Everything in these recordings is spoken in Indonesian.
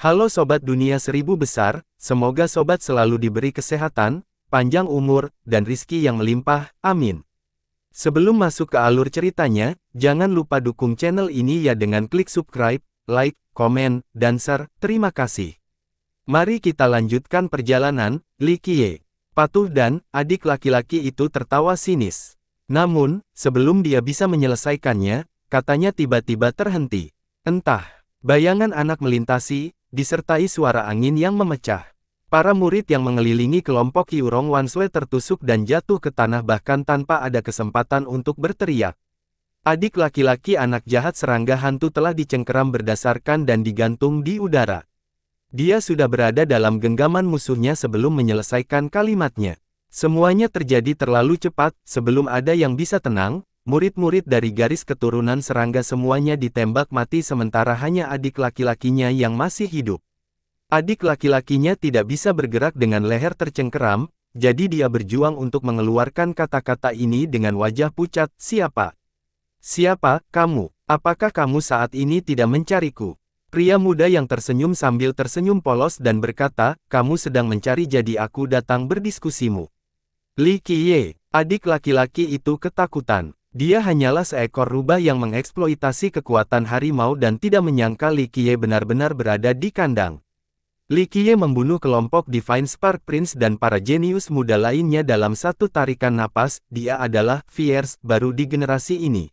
Halo Sobat Dunia Seribu Besar, semoga Sobat selalu diberi kesehatan, panjang umur, dan rizki yang melimpah, amin. Sebelum masuk ke alur ceritanya, jangan lupa dukung channel ini ya dengan klik subscribe, like, komen, dan share, terima kasih. Mari kita lanjutkan perjalanan. Li Qiye, patuh dan adik laki-laki itu tertawa sinis. Namun, sebelum dia bisa menyelesaikannya, katanya tiba-tiba terhenti. Entah, bayangan anak melintasi, disertai suara angin yang memecah. Para murid yang mengelilingi kelompok Qiurong Wanshui tertusuk dan jatuh ke tanah bahkan tanpa ada kesempatan untuk berteriak. Adik laki-laki anak jahat serangga hantu telah dicengkeram berdasarkan dan digantung di udara. Dia sudah berada dalam genggaman musuhnya sebelum menyelesaikan kalimatnya. Semuanya terjadi terlalu cepat, sebelum ada yang bisa tenang. Murid-murid dari garis keturunan serangga semuanya ditembak mati sementara hanya adik laki-lakinya yang masih hidup. Adik laki-lakinya tidak bisa bergerak dengan leher tercengkeram, jadi dia berjuang untuk mengeluarkan kata-kata ini dengan wajah pucat. Siapa? Siapa, kamu? Apakah kamu saat ini tidak mencariku? Pria muda yang tersenyum sambil tersenyum polos dan berkata, kamu sedang mencari jadi aku datang berdiskusimu. Li Qiye, adik laki-laki itu ketakutan. Dia hanyalah seekor rubah yang mengeksploitasi kekuatan harimau dan tidak menyangka Li Qiye benar-benar berada di kandang. Li Qiye membunuh kelompok Divine Spark Prince dan para jenius muda lainnya dalam satu tarikan napas. Dia adalah Fierce baru di generasi ini.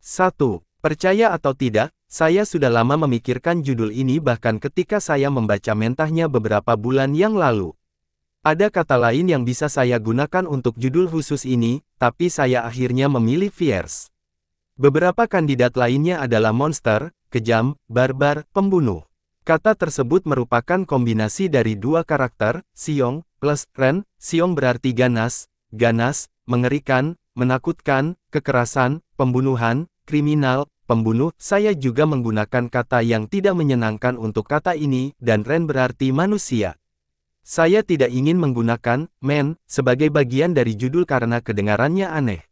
1. Percaya atau tidak, saya sudah lama memikirkan judul ini bahkan ketika saya membaca mentahnya beberapa bulan yang lalu. Ada kata lain yang bisa saya gunakan untuk judul khusus ini, tapi saya akhirnya memilih Fierce. Beberapa kandidat lainnya adalah monster, kejam, barbar, pembunuh. Kata tersebut merupakan kombinasi dari dua karakter, Xiong, plus Ren. Xiong berarti ganas, mengerikan, menakutkan, kekerasan, pembunuhan, kriminal, pembunuh. Saya juga menggunakan kata yang tidak menyenangkan untuk kata ini, dan Ren berarti manusia. Saya tidak ingin menggunakan man sebagai bagian dari judul karena kedengarannya aneh.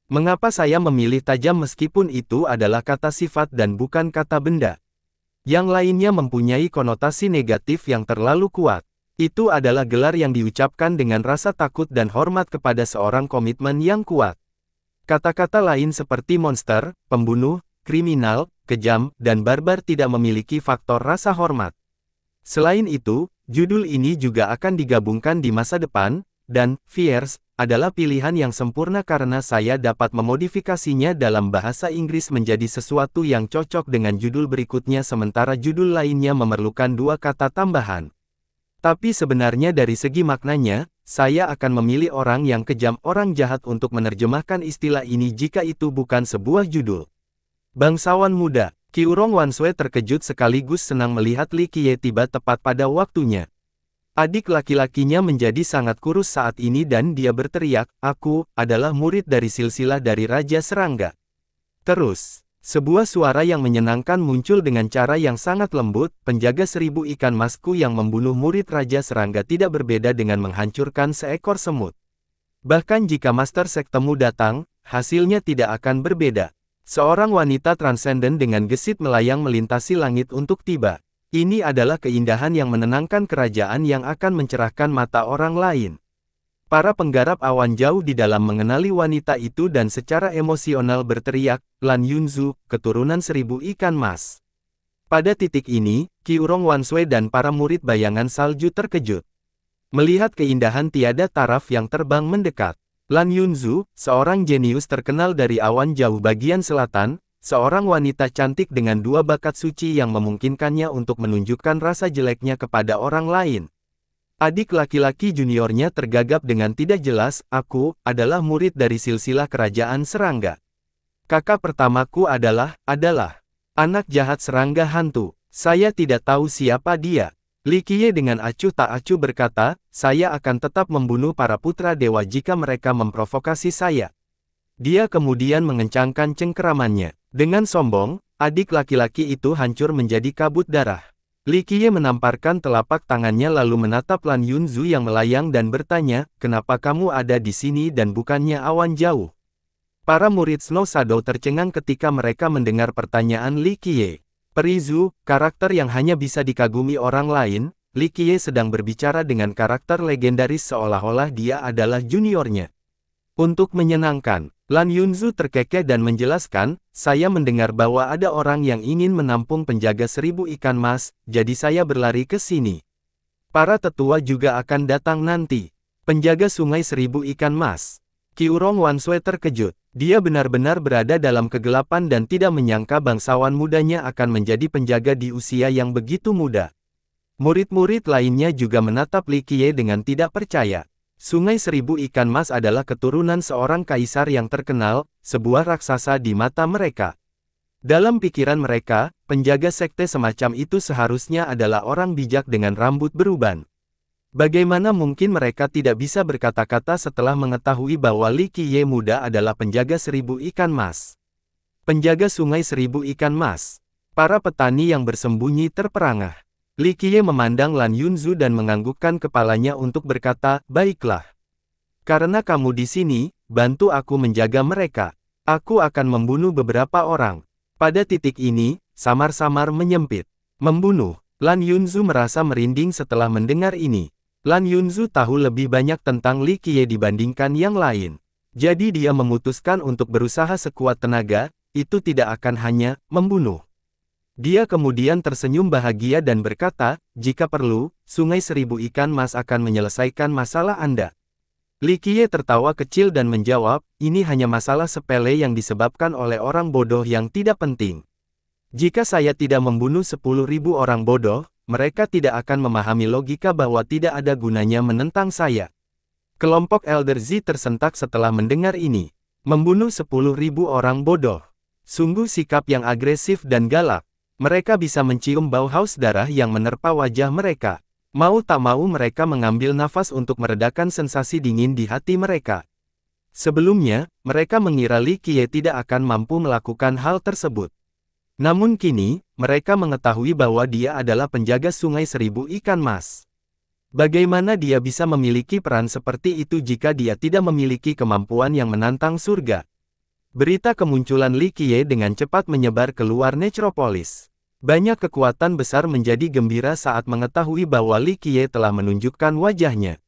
Mengapa saya memilih tajam meskipun itu adalah kata sifat dan bukan kata benda? Yang lainnya mempunyai konotasi negatif yang terlalu kuat. Itu adalah gelar yang diucapkan dengan rasa takut dan hormat kepada seorang komitmen yang kuat. Kata-kata lain seperti monster, pembunuh, kriminal, kejam, dan barbar tidak memiliki faktor rasa hormat. Selain itu, judul ini juga akan digabungkan di masa depan, dan Fierce adalah pilihan yang sempurna karena saya dapat memodifikasinya dalam bahasa Inggris menjadi sesuatu yang cocok dengan judul berikutnya sementara judul lainnya memerlukan dua kata tambahan. Tapi sebenarnya dari segi maknanya, saya akan memilih orang yang kejam, orang jahat untuk menerjemahkan istilah ini jika itu bukan sebuah judul. Bangsawan muda, Qiurong Wanshui terkejut sekaligus senang melihat Li Qiye tiba tepat pada waktunya. Adik laki-lakinya menjadi sangat kurus saat ini dan dia berteriak, aku adalah murid dari silsilah dari Raja Serangga. Terus, sebuah suara yang menyenangkan muncul dengan cara yang sangat lembut, penjaga 1000 ikan masku yang membunuh murid Raja Serangga tidak berbeda dengan menghancurkan seekor semut. Bahkan jika Master Sektemu datang, hasilnya tidak akan berbeda. Seorang wanita transenden dengan gesit melayang melintasi langit untuk tiba. Ini adalah keindahan yang menenangkan kerajaan yang akan mencerahkan mata orang lain. Para penggarap awan jauh di dalam mengenali wanita itu dan secara emosional berteriak, Lan Yunzu, keturunan 1000 ikan mas. Pada titik ini, Qiurong Wanshui dan para murid bayangan salju terkejut. Melihat keindahan tiada taraf yang terbang mendekat. Lan Yunzu, seorang jenius terkenal dari awan jauh bagian selatan, seorang wanita cantik dengan dua bakat suci yang memungkinkannya untuk menunjukkan rasa jeleknya kepada orang lain. Adik laki-laki juniornya tergagap dengan tidak jelas, aku adalah murid dari silsilah kerajaan serangga. Kakak pertamaku adalah anak jahat serangga hantu. Saya tidak tahu siapa dia. Li Qiye dengan acuh tak acuh berkata, saya akan tetap membunuh para putra dewa jika mereka memprovokasi saya. Dia kemudian mengencangkan cengkeramannya. Dengan sombong, adik laki-laki itu hancur menjadi kabut darah. Li Qiye menamparkan telapak tangannya lalu menatap Lan Yunzu yang melayang dan bertanya, kenapa kamu ada di sini dan bukannya awan jauh? Para murid Snow Shadow tercengang ketika mereka mendengar pertanyaan Li Qiye. Peri Zhu, karakter yang hanya bisa dikagumi orang lain, Li Qiye sedang berbicara dengan karakter legendaris seolah-olah dia adalah juniornya. Untuk menyenangkan, Lan Yunzu terkekeh dan menjelaskan, saya mendengar bahwa ada orang yang ingin menampung penjaga 1000 ikan mas, jadi saya berlari ke sini. Para tetua juga akan datang nanti. Penjaga sungai 1000 ikan mas. Qiurong Wanshui terkejut. Dia benar-benar berada dalam kegelapan dan tidak menyangka bangsawan mudanya akan menjadi penjaga di usia yang begitu muda. Murid-murid lainnya juga menatap Li Qiye dengan tidak percaya. Sungai 1000 ikan mas adalah keturunan seorang kaisar yang terkenal, sebuah raksasa di mata mereka. Dalam pikiran mereka, penjaga sekte semacam itu seharusnya adalah orang bijak dengan rambut beruban. Bagaimana mungkin mereka tidak bisa berkata-kata setelah mengetahui bahwa Li Qiye muda adalah penjaga 1000 ikan mas? Penjaga sungai 1000 ikan mas. Para petani yang bersembunyi terperangah. Li Qiye memandang Lan Yunzu dan menganggukkan kepalanya untuk berkata, baiklah. Karena kamu di sini, bantu aku menjaga mereka. Aku akan membunuh beberapa orang. Pada titik ini, samar-samar menyempit. Membunuh. Lan Yunzu merasa merinding setelah mendengar ini. Lan Yunzu tahu lebih banyak tentang Li Qiye dibandingkan yang lain. Jadi dia memutuskan untuk berusaha sekuat tenaga, itu tidak akan hanya membunuh. Dia kemudian tersenyum bahagia dan berkata, jika perlu, sungai 1000 ikan mas akan menyelesaikan masalah Anda. Li Qiye tertawa kecil dan menjawab, ini hanya masalah sepele yang disebabkan oleh orang bodoh yang tidak penting. Jika saya tidak membunuh 10.000 orang bodoh, mereka tidak akan memahami logika bahwa tidak ada gunanya menentang saya. Kelompok Elder Z tersentak setelah mendengar ini. Membunuh 10.000 orang bodoh. Sungguh sikap yang agresif dan galak. Mereka bisa mencium bau haus darah yang menerpa wajah mereka. Mau tak mau mereka mengambil nafas untuk meredakan sensasi dingin di hati mereka. Sebelumnya, mereka mengira Li Qiye tidak akan mampu melakukan hal tersebut. Namun kini, mereka mengetahui bahwa dia adalah penjaga sungai 1000 ikan mas. Bagaimana dia bisa memiliki peran seperti itu jika dia tidak memiliki kemampuan yang menantang surga? Berita kemunculan Li Qiye dengan cepat menyebar keluar Necropolis. Banyak kekuatan besar menjadi gembira saat mengetahui bahwa Li Qiye telah menunjukkan wajahnya.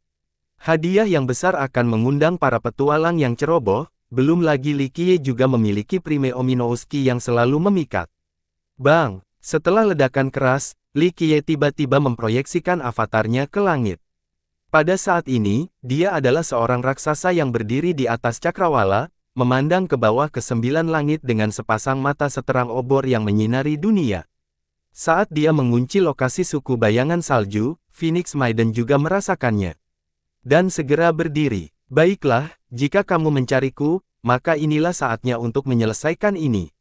Hadiah yang besar akan mengundang para petualang yang ceroboh, belum lagi Li Qiye juga memiliki Prime Ominowski yang selalu memikat. Bang! Setelah ledakan keras, Li Qiye tiba-tiba memproyeksikan avatarnya ke langit. Pada saat ini, dia adalah seorang raksasa yang berdiri di atas cakrawala, memandang ke bawah ke 9 langit dengan sepasang mata seterang obor yang menyinari dunia. Saat dia mengunci lokasi suku bayangan salju, Phoenix Maiden juga merasakannya. Dan segera berdiri. Baiklah, jika kamu mencariku, maka inilah saatnya untuk menyelesaikan ini.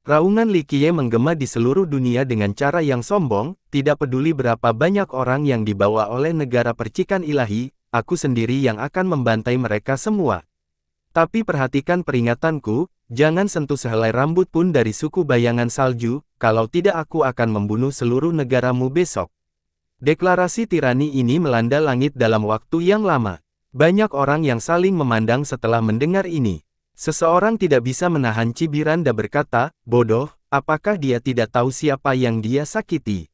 Raungan Li Qiye menggema di seluruh dunia dengan cara yang sombong, tidak peduli berapa banyak orang yang dibawa oleh negara percikan ilahi, aku sendiri yang akan membantai mereka semua. Tapi perhatikan peringatanku, jangan sentuh sehelai rambut pun dari suku bayangan salju, kalau tidak aku akan membunuh seluruh negaramu besok. Deklarasi tirani ini melanda langit dalam waktu yang lama. Banyak orang yang saling memandang setelah mendengar ini. Seseorang tidak bisa menahan cibiran dan berkata, bodoh, apakah dia tidak tahu siapa yang dia sakiti?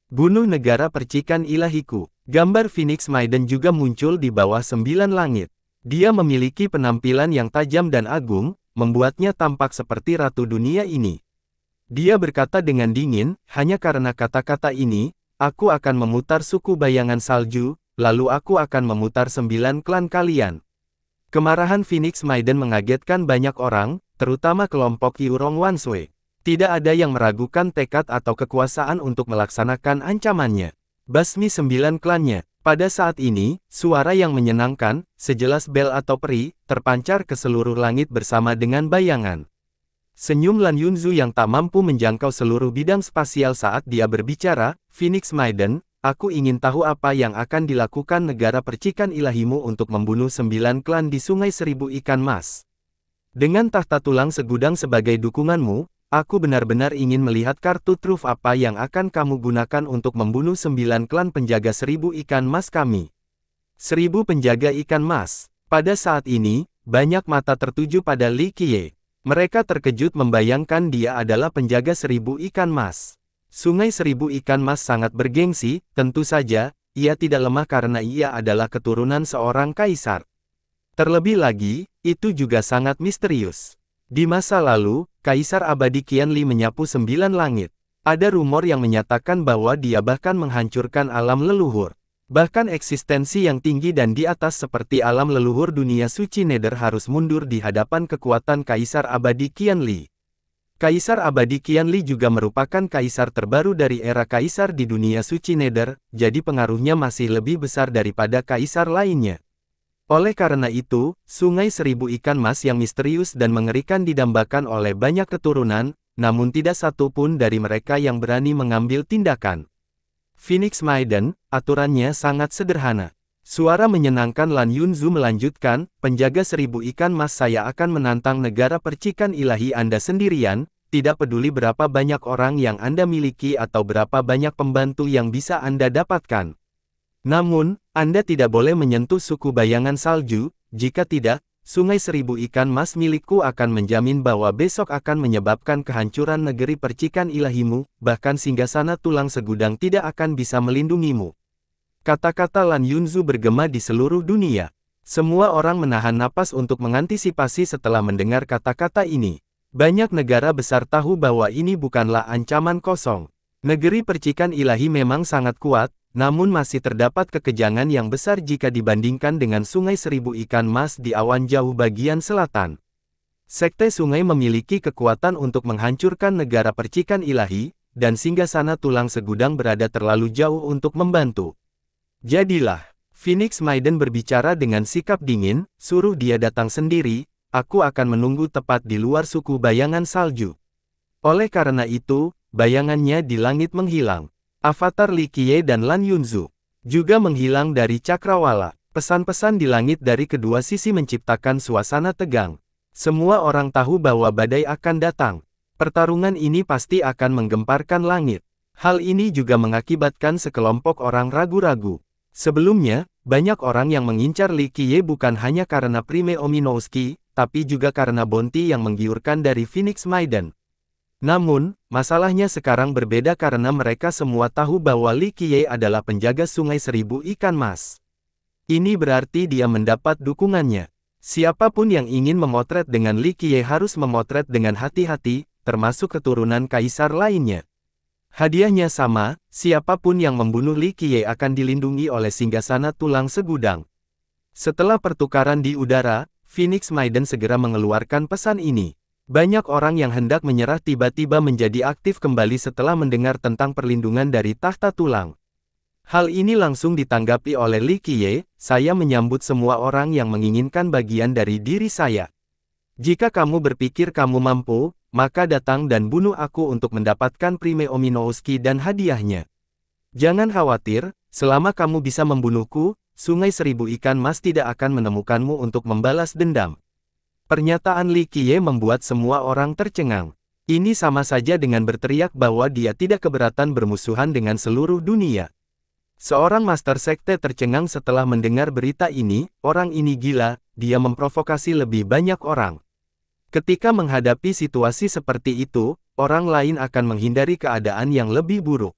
Bunuh negara percikan ilahiku. Gambar Phoenix Maiden juga muncul di bawah 9 langit. Dia memiliki penampilan yang tajam dan agung, membuatnya tampak seperti ratu dunia ini. Dia berkata dengan dingin, hanya karena kata-kata ini, aku akan memutar suku bayangan salju, lalu aku akan memutar 9 klan kalian. Kemarahan Phoenix Maiden mengagetkan banyak orang, terutama kelompok Qiurong Wanshui. Tidak ada yang meragukan tekad atau kekuasaan untuk melaksanakan ancamannya. Basmi 9 klannya. Pada saat ini, suara yang menyenangkan, sejelas bel atau peri, terpancar ke seluruh langit bersama dengan bayangan. Senyum Lan Yunzu yang tak mampu menjangkau seluruh bidang spasial saat dia berbicara, Phoenix Maiden, aku ingin tahu apa yang akan dilakukan negara percikan ilahimu untuk membunuh 9 klan di sungai 1000 ikan mas. Dengan tahta tulang segudang sebagai dukunganmu, aku benar-benar ingin melihat kartu truf apa yang akan kamu gunakan untuk membunuh 9 klan penjaga 1000 ikan mas kami. 1000 penjaga ikan mas. Pada saat ini, banyak mata tertuju pada Li Qiye. Mereka terkejut membayangkan dia adalah penjaga 1000 ikan mas. Sungai Seribu Ikan Mas sangat bergengsi, tentu saja, ia tidak lemah karena ia adalah keturunan seorang kaisar. Terlebih lagi, itu juga sangat misterius. Di masa lalu, Kaisar Abadi Qianli menyapu 9 langit. Ada rumor yang menyatakan bahwa dia bahkan menghancurkan alam leluhur. Bahkan eksistensi yang tinggi dan di atas seperti alam leluhur dunia suci Nether harus mundur di hadapan kekuatan Kaisar Abadi Qianli. Kaisar Abadi Qianli juga merupakan kaisar terbaru dari era kaisar di dunia suci Nether, jadi pengaruhnya masih lebih besar daripada kaisar lainnya. Oleh karena itu, Sungai Seribu Ikan Mas yang misterius dan mengerikan didambakan oleh banyak keturunan, namun tidak satu pun dari mereka yang berani mengambil tindakan. Phoenix Maiden, aturannya sangat sederhana. Suara menyenangkan Lan Yunzu melanjutkan, penjaga 1000 ikan mas saya akan menantang negara percikan ilahi Anda sendirian, tidak peduli berapa banyak orang yang Anda miliki atau berapa banyak pembantu yang bisa Anda dapatkan. Namun, Anda tidak boleh menyentuh suku bayangan salju, jika tidak, Sungai 1000 ikan mas milikku akan menjamin bahwa besok akan menyebabkan kehancuran negeri percikan ilahimu, bahkan singgasana tulang segudang tidak akan bisa melindungimu. Kata-kata Lan Yunzu bergema di seluruh dunia. Semua orang menahan napas untuk mengantisipasi setelah mendengar kata-kata ini. Banyak negara besar tahu bahwa ini bukanlah ancaman kosong. Negeri percikan ilahi memang sangat kuat, namun masih terdapat kekejangan yang besar jika dibandingkan dengan Sungai 1000 Ikan Mas di awan jauh bagian selatan. Sekte sungai memiliki kekuatan untuk menghancurkan negara percikan ilahi, dan singgasana tulang segudang berada terlalu jauh untuk membantu. Jadilah, Phoenix Maiden berbicara dengan sikap dingin, suruh dia datang sendiri, aku akan menunggu tepat di luar suku bayangan salju. Oleh karena itu, bayangannya di langit menghilang. Avatar Li Qiye dan Lan Yunzu juga menghilang dari cakrawala. Pesan-pesan di langit dari kedua sisi menciptakan suasana tegang. Semua orang tahu bahwa badai akan datang. Pertarungan ini pasti akan menggemparkan langit. Hal ini juga mengakibatkan sekelompok orang ragu-ragu. Sebelumnya, banyak orang yang mengincar Li Qiye bukan hanya karena Prime Ominowski, tapi juga karena bounty yang menggiurkan dari Phoenix Maiden. Namun, masalahnya sekarang berbeda karena mereka semua tahu bahwa Li Qiye adalah penjaga Sungai 1000 Ikan Mas. Ini berarti dia mendapat dukungannya. Siapapun yang ingin memotret dengan Li Qiye harus memotret dengan hati-hati, termasuk keturunan kaisar lainnya. Hadiahnya sama, siapapun yang membunuh Li Qiye akan dilindungi oleh singgasana tulang segudang. Setelah pertukaran di udara, Phoenix Maiden segera mengeluarkan pesan ini. Banyak orang yang hendak menyerah tiba-tiba menjadi aktif kembali setelah mendengar tentang perlindungan dari tahta tulang. Hal ini langsung ditanggapi oleh Li Qiye, saya menyambut semua orang yang menginginkan bagian dari diri saya. Jika kamu berpikir kamu mampu, maka datang dan bunuh aku untuk mendapatkan Prime Ominowski dan hadiahnya. Jangan khawatir, selama kamu bisa membunuhku, Sungai 1000 Ikan Mas tidak akan menemukanmu untuk membalas dendam. Pernyataan Li Qiye membuat semua orang tercengang. Ini sama saja dengan berteriak bahwa dia tidak keberatan bermusuhan dengan seluruh dunia. Seorang master sekte tercengang setelah mendengar berita ini, orang ini gila, dia memprovokasi lebih banyak orang. Ketika menghadapi situasi seperti itu, orang lain akan menghindari keadaan yang lebih buruk.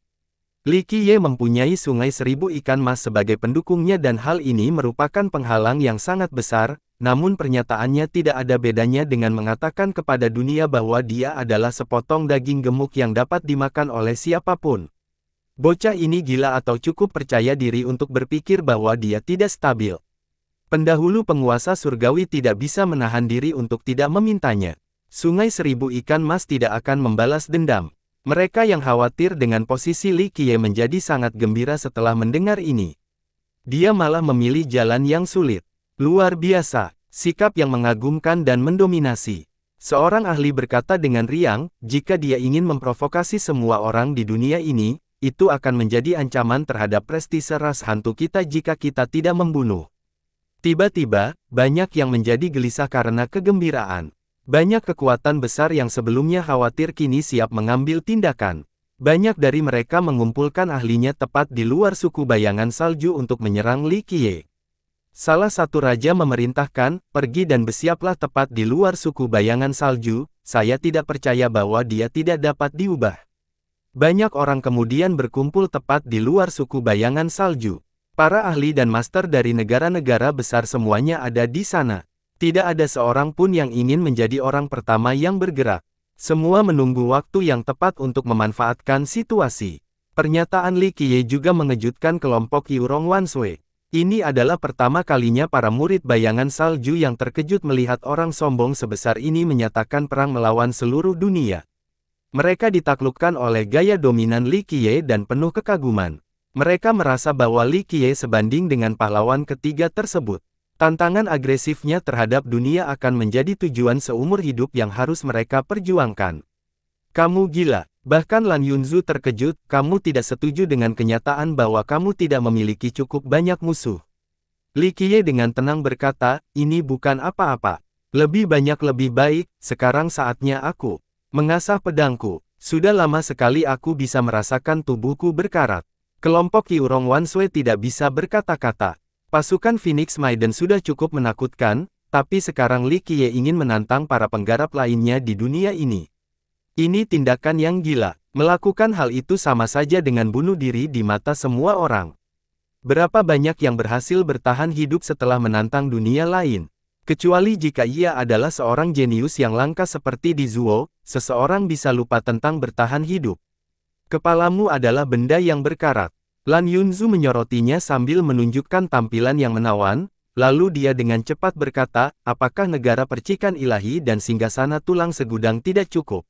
Li Qiye mempunyai Sungai 1000 Ikan Mas sebagai pendukungnya dan hal ini merupakan penghalang yang sangat besar, namun pernyataannya tidak ada bedanya dengan mengatakan kepada dunia bahwa dia adalah sepotong daging gemuk yang dapat dimakan oleh siapapun. Bocah ini gila atau cukup percaya diri untuk berpikir bahwa dia tidak stabil. Pendahulu penguasa surgawi tidak bisa menahan diri untuk tidak memintanya. Sungai 1000 Ikan Mas tidak akan membalas dendam. Mereka yang khawatir dengan posisi Li Qiye menjadi sangat gembira setelah mendengar ini. Dia malah memilih jalan yang sulit. Luar biasa, sikap yang mengagumkan dan mendominasi. Seorang ahli berkata dengan riang, jika dia ingin memprovokasi semua orang di dunia ini, itu akan menjadi ancaman terhadap prestise ras hantu kita jika kita tidak membunuh. Tiba-tiba, banyak yang menjadi gelisah karena kegembiraan. Banyak kekuatan besar yang sebelumnya khawatir kini siap mengambil tindakan. Banyak dari mereka mengumpulkan ahlinya tepat di luar suku bayangan salju untuk menyerang Li Qiye. Salah satu raja memerintahkan, pergi dan bersiaplah tepat di luar suku bayangan salju, saya tidak percaya bahwa dia tidak dapat diubah. Banyak orang kemudian berkumpul tepat di luar suku bayangan salju. Para ahli dan master dari negara-negara besar semuanya ada di sana. Tidak ada seorang pun yang ingin menjadi orang pertama yang bergerak. Semua menunggu waktu yang tepat untuk memanfaatkan situasi. Pernyataan Li Qiye juga mengejutkan kelompok Yurong Wanshui. Ini adalah pertama kalinya para murid bayangan salju yang terkejut melihat orang sombong sebesar ini menyatakan perang melawan seluruh dunia. Mereka ditaklukkan oleh gaya dominan Li Qiye dan penuh kekaguman. Mereka merasa bahwa Li Qiye sebanding dengan pahlawan ketiga tersebut. Tantangan agresifnya terhadap dunia akan menjadi tujuan seumur hidup yang harus mereka perjuangkan. Kamu gila. Bahkan Lan Yunzu terkejut, kamu tidak setuju dengan kenyataan bahwa kamu tidak memiliki cukup banyak musuh. Li Qiye dengan tenang berkata, ini bukan apa-apa. Lebih banyak lebih baik, sekarang saatnya aku mengasah pedangku. Sudah lama sekali aku bisa merasakan tubuhku berkarat. Kelompok Yurong Wanshui tidak bisa berkata-kata. Pasukan Phoenix Maiden sudah cukup menakutkan, tapi sekarang Li Qiye ingin menantang para penggarap lainnya di dunia ini. Ini tindakan yang gila. Melakukan hal itu sama saja dengan bunuh diri di mata semua orang. Berapa banyak yang berhasil bertahan hidup setelah menantang dunia lain? Kecuali jika ia adalah seorang jenius yang langka seperti Di Zuo, seseorang bisa lupa tentang bertahan hidup. Kepalamu adalah benda yang berkarat. Lan Yunzu menyorotinya sambil menunjukkan tampilan yang menawan, lalu dia dengan cepat berkata, apakah negara percikan ilahi dan singgasana tulang segudang tidak cukup?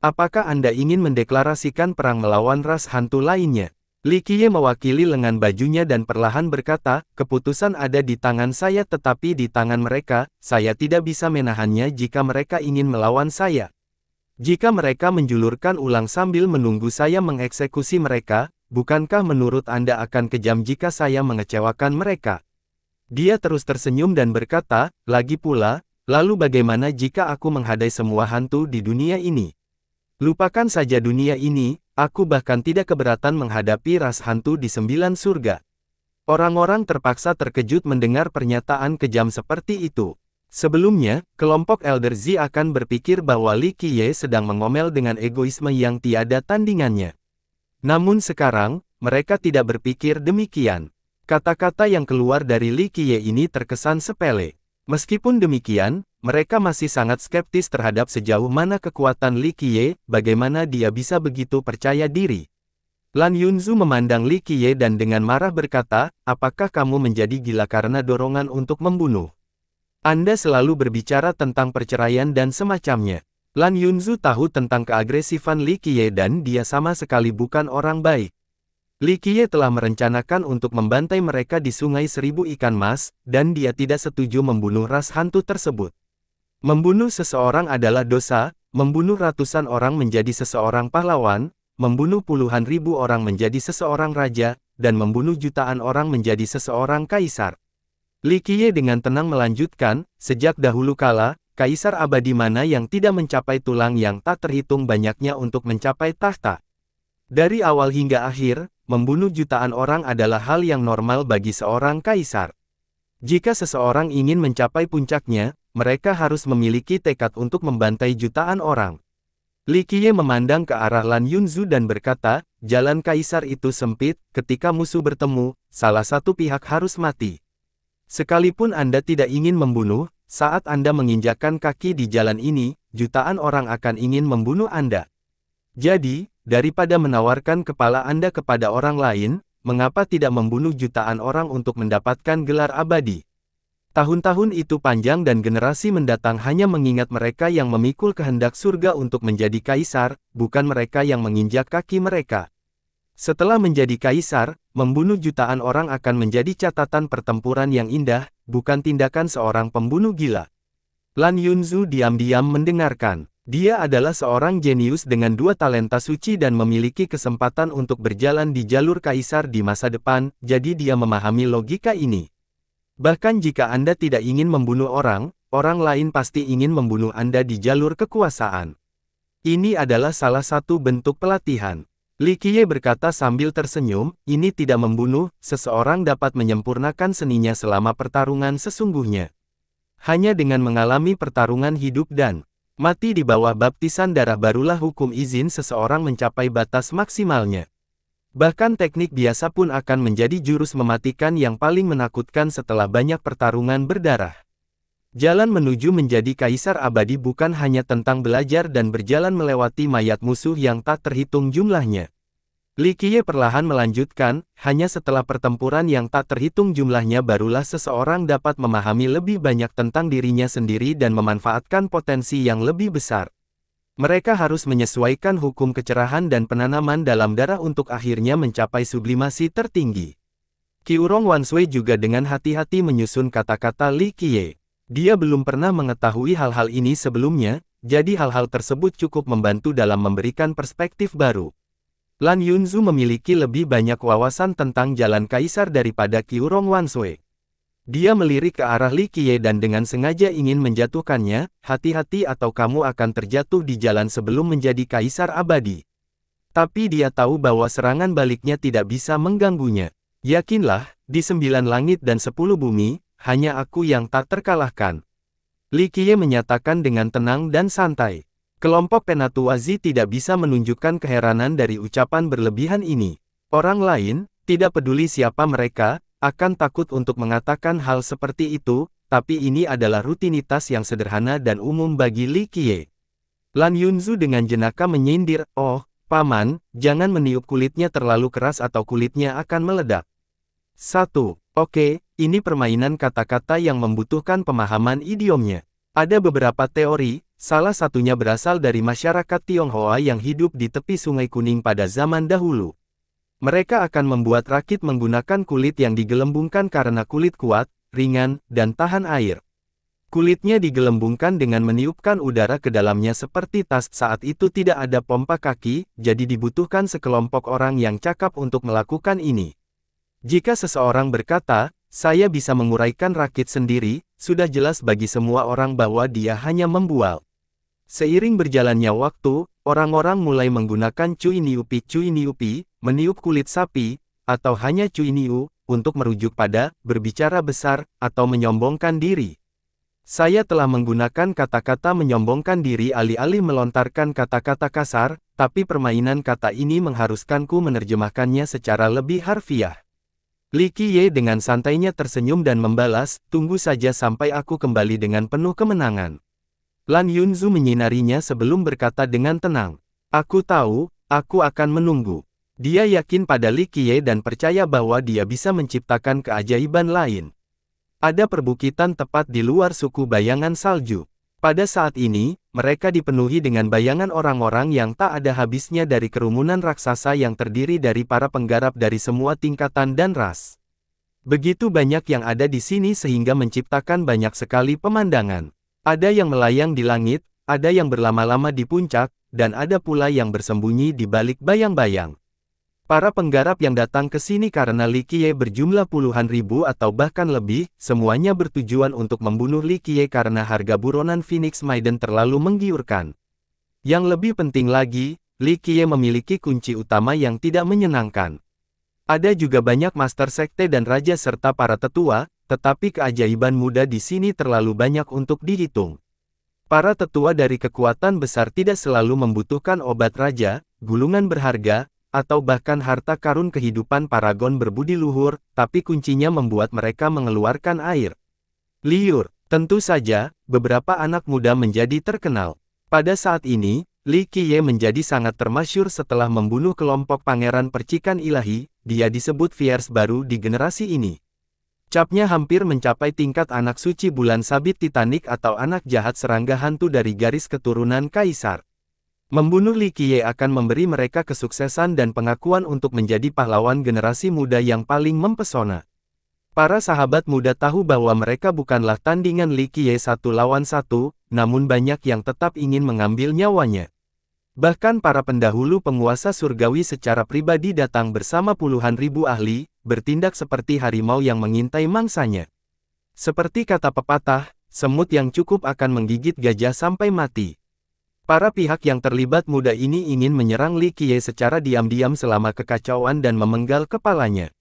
Apakah Anda ingin mendeklarasikan perang melawan ras hantu lainnya? Li Qiye mewakili lengan bajunya dan perlahan berkata, keputusan ada di tangan saya tetapi di tangan mereka, saya tidak bisa menahannya jika mereka ingin melawan saya. Jika mereka menjulurkan ulang sambil menunggu saya mengeksekusi mereka, bukankah menurut Anda akan kejam jika saya mengecewakan mereka? Dia terus tersenyum dan berkata, lagi pula, lalu bagaimana jika aku menghadai semua hantu di dunia ini? Lupakan saja dunia ini, aku bahkan tidak keberatan menghadapi ras hantu di 9 surga. Orang-orang terpaksa terkejut mendengar pernyataan kejam seperti itu. Sebelumnya, kelompok Elder Z akan berpikir bahwa Li Qiye sedang mengomel dengan egoisme yang tiada tandingannya. Namun sekarang, mereka tidak berpikir demikian. Kata-kata yang keluar dari Li Qiye ini terkesan sepele. Meskipun demikian, mereka masih sangat skeptis terhadap sejauh mana kekuatan Li Qiye, bagaimana dia bisa begitu percaya diri. Lan Yunzu memandang Li Qiye dan dengan marah berkata, apakah kamu menjadi gila karena dorongan untuk membunuh? Anda selalu berbicara tentang perceraian dan semacamnya. Lan Yunzu tahu tentang keagresifan Li Qiye dan dia sama sekali bukan orang baik. Li Qiye telah merencanakan untuk membantai mereka di Sungai Seribu Ikan Mas, dan dia tidak setuju membunuh ras hantu tersebut. Membunuh seseorang adalah dosa, membunuh ratusan orang menjadi seseorang pahlawan, membunuh puluhan ribu orang menjadi seseorang raja, dan membunuh jutaan orang menjadi seseorang kaisar. Li Qiye dengan tenang melanjutkan, sejak dahulu kala, kaisar abadi mana yang tidak mencapai tulang yang tak terhitung banyaknya untuk mencapai tahta. Dari awal hingga akhir, membunuh jutaan orang adalah hal yang normal bagi seorang kaisar. Jika seseorang ingin mencapai puncaknya, mereka harus memiliki tekad untuk membantai jutaan orang. Li Qiye memandang ke arah Lan Yunzu dan berkata, jalan kaisar itu sempit, ketika musuh bertemu, salah satu pihak harus mati. Sekalipun Anda tidak ingin membunuh, saat Anda menginjakkan kaki di jalan ini, jutaan orang akan ingin membunuh Anda. Jadi, daripada menawarkan kepala Anda kepada orang lain, mengapa tidak membunuh jutaan orang untuk mendapatkan gelar abadi? Tahun-tahun itu panjang dan generasi mendatang hanya mengingat mereka yang memikul kehendak surga untuk menjadi kaisar, bukan mereka yang menginjak kaki mereka. Setelah menjadi kaisar, membunuh jutaan orang akan menjadi catatan pertempuran yang indah, bukan tindakan seorang pembunuh gila. Lan Yunzu diam-diam mendengarkan. Dia adalah seorang jenius dengan 2 talenta suci dan memiliki kesempatan untuk berjalan di jalur kaisar di masa depan, jadi dia memahami logika ini. Bahkan jika Anda tidak ingin membunuh orang, orang lain pasti ingin membunuh Anda di jalur kekuasaan. Ini adalah salah satu bentuk pelatihan. Li Qiye berkata sambil tersenyum, ini tidak membunuh, seseorang dapat menyempurnakan seninya selama pertarungan sesungguhnya. Hanya dengan mengalami pertarungan hidup dan Mati di bawah baptisan darah barulah hukum izin seseorang mencapai batas maksimalnya. Bahkan teknik biasa pun akan menjadi jurus mematikan yang paling menakutkan setelah banyak pertarungan berdarah. Jalan menuju menjadi kaisar abadi bukan hanya tentang belajar dan berjalan melewati mayat musuh yang tak terhitung jumlahnya. Li Qiye perlahan melanjutkan, hanya setelah pertempuran yang tak terhitung jumlahnya barulah seseorang dapat memahami lebih banyak tentang dirinya sendiri dan memanfaatkan potensi yang lebih besar. Mereka harus menyesuaikan hukum kecerahan dan penanaman dalam darah untuk akhirnya mencapai sublimasi tertinggi. Qiurong Wanshui juga dengan hati-hati menyusun kata-kata Li Qiye. Dia belum pernah mengetahui hal-hal ini sebelumnya, jadi hal-hal tersebut cukup membantu dalam memberikan perspektif baru. Lan Yunzu memiliki lebih banyak wawasan tentang jalan kaisar daripada Qiurong Wanshui. Dia melirik ke arah Li Qiye dan dengan sengaja ingin menjatuhkannya, hati-hati atau kamu akan terjatuh di jalan sebelum menjadi kaisar abadi. Tapi dia tahu bahwa serangan baliknya tidak bisa mengganggunya. Yakinlah, di 9 langit dan 10 bumi, hanya aku yang tak terkalahkan. Li Qiye menyatakan dengan tenang dan santai. Kelompok Penatuazi tidak bisa menunjukkan keheranan dari ucapan berlebihan ini. Orang lain, tidak peduli siapa mereka, akan takut untuk mengatakan hal seperti itu, tapi ini adalah rutinitas yang sederhana dan umum bagi Li Qiye. Lan Yunzu dengan jenaka menyindir, "Oh, Paman, jangan meniup kulitnya terlalu keras atau kulitnya akan meledak." 1. Oke, ini permainan kata-kata yang membutuhkan pemahaman idiomnya. Ada beberapa teori, salah satunya berasal dari masyarakat Tionghoa yang hidup di tepi Sungai Kuning pada zaman dahulu. Mereka akan membuat rakit menggunakan kulit yang digelembungkan karena kulit kuat, ringan, dan tahan air. Kulitnya digelembungkan dengan meniupkan udara ke dalamnya seperti tas. Saat itu tidak ada pompa kaki, jadi dibutuhkan sekelompok orang yang cakap untuk melakukan ini. Jika seseorang berkata, "Saya bisa menguraikan rakit sendiri," sudah jelas bagi semua orang bahwa dia hanya membual. Seiring berjalannya waktu, orang-orang mulai menggunakan cui niupi, meniup kulit sapi, atau hanya cui niu, untuk merujuk pada, berbicara besar, atau menyombongkan diri. Saya telah menggunakan kata-kata menyombongkan diri alih-alih melontarkan kata-kata kasar, tapi permainan kata ini mengharuskanku menerjemahkannya secara lebih harfiah. Li Qiye dengan santainya tersenyum dan membalas, "Tunggu saja sampai aku kembali dengan penuh kemenangan." Lan Yunzu menyinarinya sebelum berkata dengan tenang, "Aku tahu, aku akan menunggu." Dia yakin pada Li Qiye dan percaya bahwa dia bisa menciptakan keajaiban lain. Ada perbukitan tepat di luar suku bayangan salju. Pada saat ini, mereka dipenuhi dengan bayangan orang-orang yang tak ada habisnya dari kerumunan raksasa yang terdiri dari para penggarap dari semua tingkatan dan ras. Begitu banyak yang ada di sini sehingga menciptakan banyak sekali pemandangan. Ada yang melayang di langit, ada yang berlama-lama di puncak, dan ada pula yang bersembunyi di balik bayang-bayang. Para penggarap yang datang ke sini karena Li Qiye berjumlah puluhan ribu atau bahkan lebih, semuanya bertujuan untuk membunuh Li Qiye karena harga buronan Phoenix Maiden terlalu menggiurkan. Yang lebih penting lagi, Li Qiye memiliki kunci utama yang tidak menyenangkan. Ada juga banyak master sekte dan raja serta para tetua, tetapi keajaiban muda di sini terlalu banyak untuk dihitung. Para tetua dari kekuatan besar tidak selalu membutuhkan obat raja, gulungan berharga, atau bahkan harta karun kehidupan paragon berbudi luhur, tapi kuncinya membuat mereka mengeluarkan air liur. Tentu saja, beberapa anak muda menjadi terkenal. Pada saat ini, Li Qiye menjadi sangat termasyhur setelah membunuh kelompok pangeran percikan ilahi, dia disebut Fierce baru di generasi ini. Capnya hampir mencapai tingkat anak suci bulan sabit Titanic atau anak jahat serangga hantu dari garis keturunan kaisar. Membunuh Li Qiye akan memberi mereka kesuksesan dan pengakuan untuk menjadi pahlawan generasi muda yang paling mempesona. Para sahabat muda tahu bahwa mereka bukanlah tandingan Li Qiye 1 lawan 1, namun banyak yang tetap ingin mengambil nyawanya. Bahkan para pendahulu penguasa surgawi secara pribadi datang bersama puluhan ribu ahli, bertindak seperti harimau yang mengintai mangsanya. Seperti kata pepatah, semut yang cukup akan menggigit gajah sampai mati. Para pihak yang terlibat muda ini ingin menyerang Li Qiye secara diam-diam selama kekacauan dan memenggal kepalanya.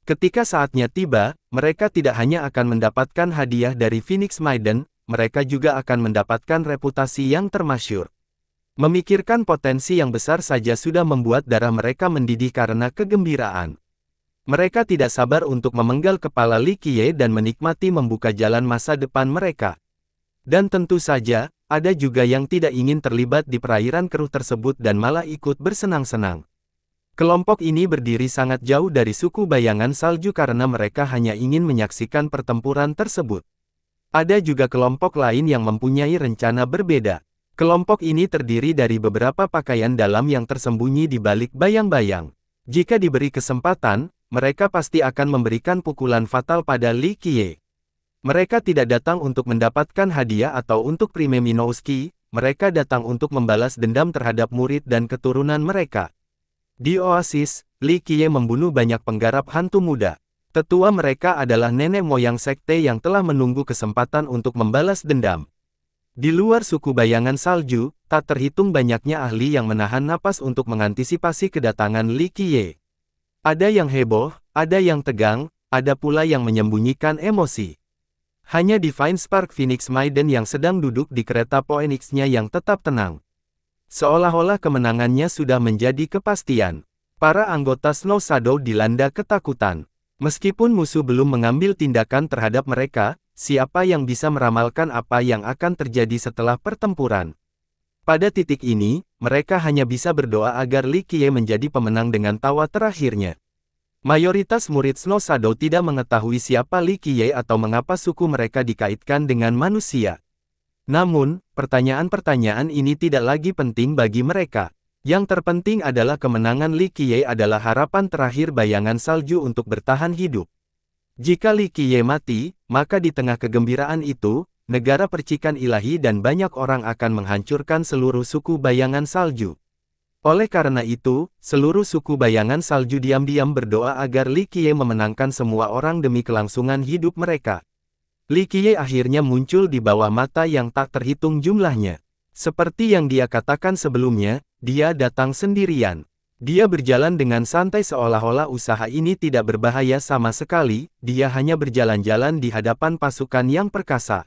Ketika saatnya tiba, mereka tidak hanya akan mendapatkan hadiah dari Phoenix Maiden, mereka juga akan mendapatkan reputasi yang termasyhur. Memikirkan potensi yang besar saja sudah membuat darah mereka mendidih karena kegembiraan. Mereka tidak sabar untuk memenggal kepala Li Qiye dan menikmati membuka jalan masa depan mereka. Dan tentu saja, ada juga yang tidak ingin terlibat di perairan keruh tersebut dan malah ikut bersenang-senang. Kelompok ini berdiri sangat jauh dari suku bayangan salju karena mereka hanya ingin menyaksikan pertempuran tersebut. Ada juga kelompok lain yang mempunyai rencana berbeda. Kelompok ini terdiri dari beberapa pakaian dalam yang tersembunyi di balik bayang-bayang. Jika diberi kesempatan, mereka pasti akan memberikan pukulan fatal pada Li Qiye. Mereka tidak datang untuk mendapatkan hadiah atau untuk Prime Minouski, mereka datang untuk membalas dendam terhadap murid dan keturunan mereka. Di Oasis, Li Qiye membunuh banyak penggarap hantu muda. Tetua mereka adalah nenek moyang sekte yang telah menunggu kesempatan untuk membalas dendam. Di luar suku bayangan salju, tak terhitung banyaknya ahli yang menahan napas untuk mengantisipasi kedatangan Li Qiye. Ada yang heboh, ada yang tegang, ada pula yang menyembunyikan emosi. Hanya Divine Spark Phoenix Maiden yang sedang duduk di kereta Phoenix-nya yang tetap tenang. Seolah-olah kemenangannya sudah menjadi kepastian. Para anggota Snow Shadow dilanda ketakutan. Meskipun musuh belum mengambil tindakan terhadap mereka, siapa yang bisa meramalkan apa yang akan terjadi setelah pertempuran? Pada titik ini, mereka hanya bisa berdoa agar Li Qiye menjadi pemenang dengan tawa terakhirnya. Mayoritas murid Snow Shadow tidak mengetahui siapa Li Qiye atau mengapa suku mereka dikaitkan dengan manusia. Namun, pertanyaan-pertanyaan ini tidak lagi penting bagi mereka. Yang terpenting adalah kemenangan Li Qiye adalah harapan terakhir bayangan salju untuk bertahan hidup. Jika Li Qiye mati, maka di tengah kegembiraan itu, negara percikan ilahi dan banyak orang akan menghancurkan seluruh suku bayangan salju. Oleh karena itu, seluruh suku bayangan salju diam-diam berdoa agar Li Qiye memenangkan semua orang demi kelangsungan hidup mereka. Li Qiye akhirnya muncul di bawah mata yang tak terhitung jumlahnya. Seperti yang dia katakan sebelumnya, dia datang sendirian. Dia berjalan dengan santai seolah-olah usaha ini tidak berbahaya sama sekali, dia hanya berjalan-jalan di hadapan pasukan yang perkasa.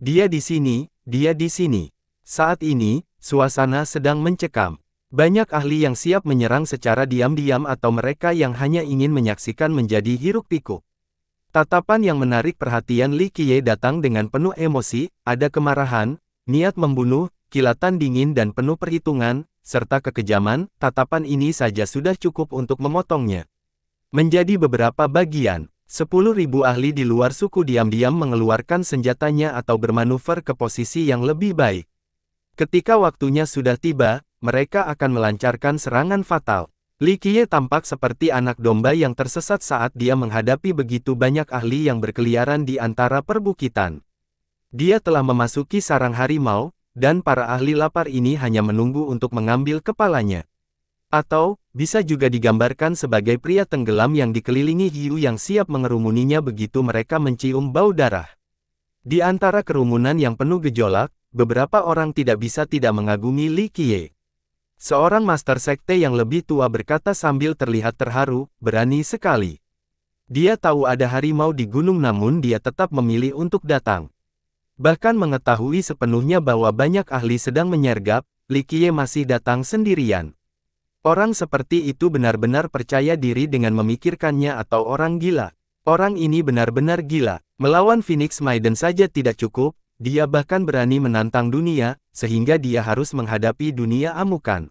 Dia di sini, dia di sini. Saat ini, suasana sedang mencekam. Banyak ahli yang siap menyerang secara diam-diam atau mereka yang hanya ingin menyaksikan menjadi hiruk-pikuk. Tatapan yang menarik perhatian Li Qiye datang dengan penuh emosi, ada kemarahan, niat membunuh, kilatan dingin dan penuh perhitungan, serta kekejaman. Tatapan ini saja sudah cukup untuk memotongnya menjadi beberapa bagian. 10.000 ahli di luar suku diam-diam mengeluarkan senjatanya atau bermanuver ke posisi yang lebih baik. Ketika waktunya sudah tiba, mereka akan melancarkan serangan fatal. Li Qiye tampak seperti anak domba yang tersesat saat dia menghadapi begitu banyak ahli yang berkeliaran di antara perbukitan. Dia telah memasuki sarang harimau, dan para ahli lapar ini hanya menunggu untuk mengambil kepalanya. Atau, bisa juga digambarkan sebagai pria tenggelam yang dikelilingi hiu yang siap mengerumuninya begitu mereka mencium bau darah. Di antara kerumunan yang penuh gejolak, beberapa orang tidak bisa tidak mengagumi Li Qiye. Seorang master sekte yang lebih tua berkata sambil terlihat terharu, berani sekali. Dia tahu ada harimau di gunung namun dia tetap memilih untuk datang. Bahkan mengetahui sepenuhnya bahwa banyak ahli sedang menyergap, Li Qiye masih datang sendirian. Orang seperti itu benar-benar percaya diri dengan memikirkannya atau orang gila. Orang ini benar-benar gila. Melawan Phoenix Maiden saja tidak cukup, dia bahkan berani menantang dunia, sehingga dia harus menghadapi dunia amukan.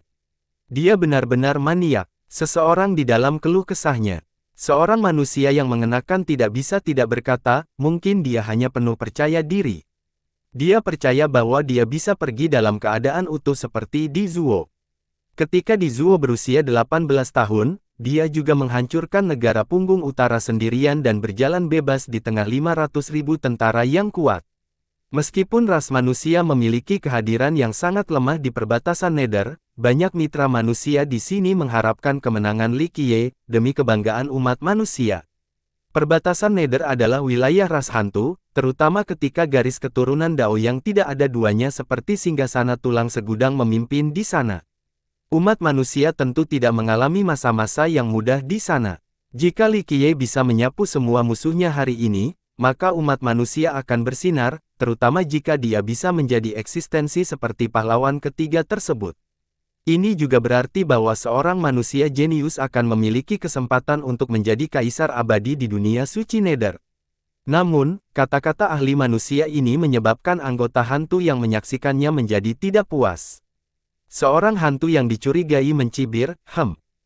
Dia benar-benar maniak. Seseorang di dalam keluh kesahnya. Seorang manusia yang mengenakan tidak bisa tidak berkata, mungkin dia hanya penuh percaya diri. Dia percaya bahwa dia bisa pergi dalam keadaan utuh seperti Di Zuo. Ketika Di Zuo berusia 18 tahun, dia juga menghancurkan negara punggung utara sendirian dan berjalan bebas di tengah 500.000 tentara yang kuat. Meskipun ras manusia memiliki kehadiran yang sangat lemah di perbatasan Nether, banyak mitra manusia di sini mengharapkan kemenangan Li Qiye, demi kebanggaan umat manusia. Perbatasan Nether adalah wilayah ras hantu, terutama ketika garis keturunan Dao yang tidak ada duanya seperti singgasana tulang segudang memimpin di sana. Umat manusia tentu tidak mengalami masa-masa yang mudah di sana. Jika Li Qiye bisa menyapu semua musuhnya hari ini, maka umat manusia akan bersinar, terutama jika dia bisa menjadi eksistensi seperti pahlawan ketiga tersebut. Ini juga berarti bahwa seorang manusia jenius akan memiliki kesempatan untuk menjadi kaisar abadi di dunia suci Nether. Namun, kata-kata ahli manusia ini menyebabkan anggota hantu yang menyaksikannya menjadi tidak puas. Seorang hantu yang dicurigai mencibir,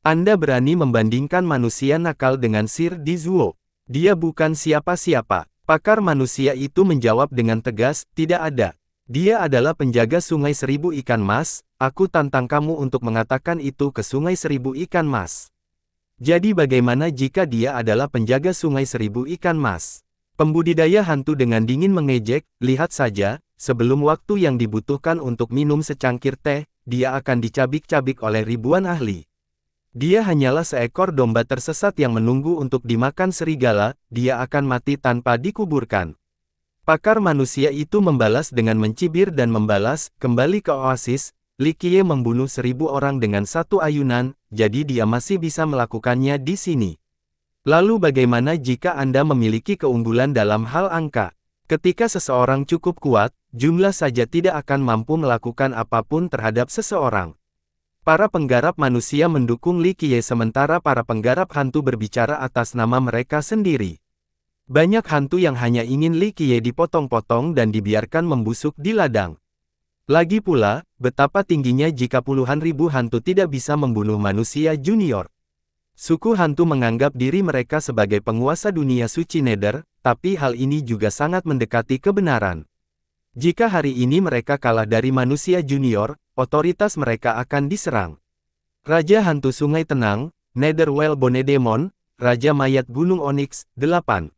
Anda berani membandingkan manusia nakal dengan Sir Dizuo? Dia bukan siapa-siapa. Pakar manusia itu menjawab dengan tegas, tidak ada. Dia adalah penjaga Sungai Seribu Ikan Mas, aku tantang kamu untuk mengatakan itu ke Sungai Seribu Ikan Mas. Jadi bagaimana jika dia adalah penjaga Sungai Seribu Ikan Mas? Pembudidaya hantu dengan dingin mengejek, lihat saja, sebelum waktu yang dibutuhkan untuk minum secangkir teh, dia akan dicabik-cabik oleh ribuan ahli. Dia hanyalah seekor domba tersesat yang menunggu untuk dimakan serigala, dia akan mati tanpa dikuburkan. Pakar manusia itu membalas dengan mencibir dan membalas, kembali ke oasis, Li Qiye membunuh 1000 orang dengan satu ayunan, jadi dia masih bisa melakukannya di sini. Lalu bagaimana jika Anda memiliki keunggulan dalam hal angka? Ketika seseorang cukup kuat, jumlah saja tidak akan mampu melakukan apapun terhadap seseorang. Para penggarap manusia mendukung Li Qiye sementara para penggarap hantu berbicara atas nama mereka sendiri. Banyak hantu yang hanya ingin Li Qiye dipotong-potong dan dibiarkan membusuk di ladang. Lagi pula, betapa tingginya jika puluhan ribu hantu tidak bisa membunuh manusia junior. Suku hantu menganggap diri mereka sebagai penguasa dunia suci Nether, tapi hal ini juga sangat mendekati kebenaran. Jika hari ini mereka kalah dari manusia junior, otoritas mereka akan diserang. Raja Hantu Sungai Tenang, Netherwell Bonedemon, Raja Mayat Gunung Onyx, 8.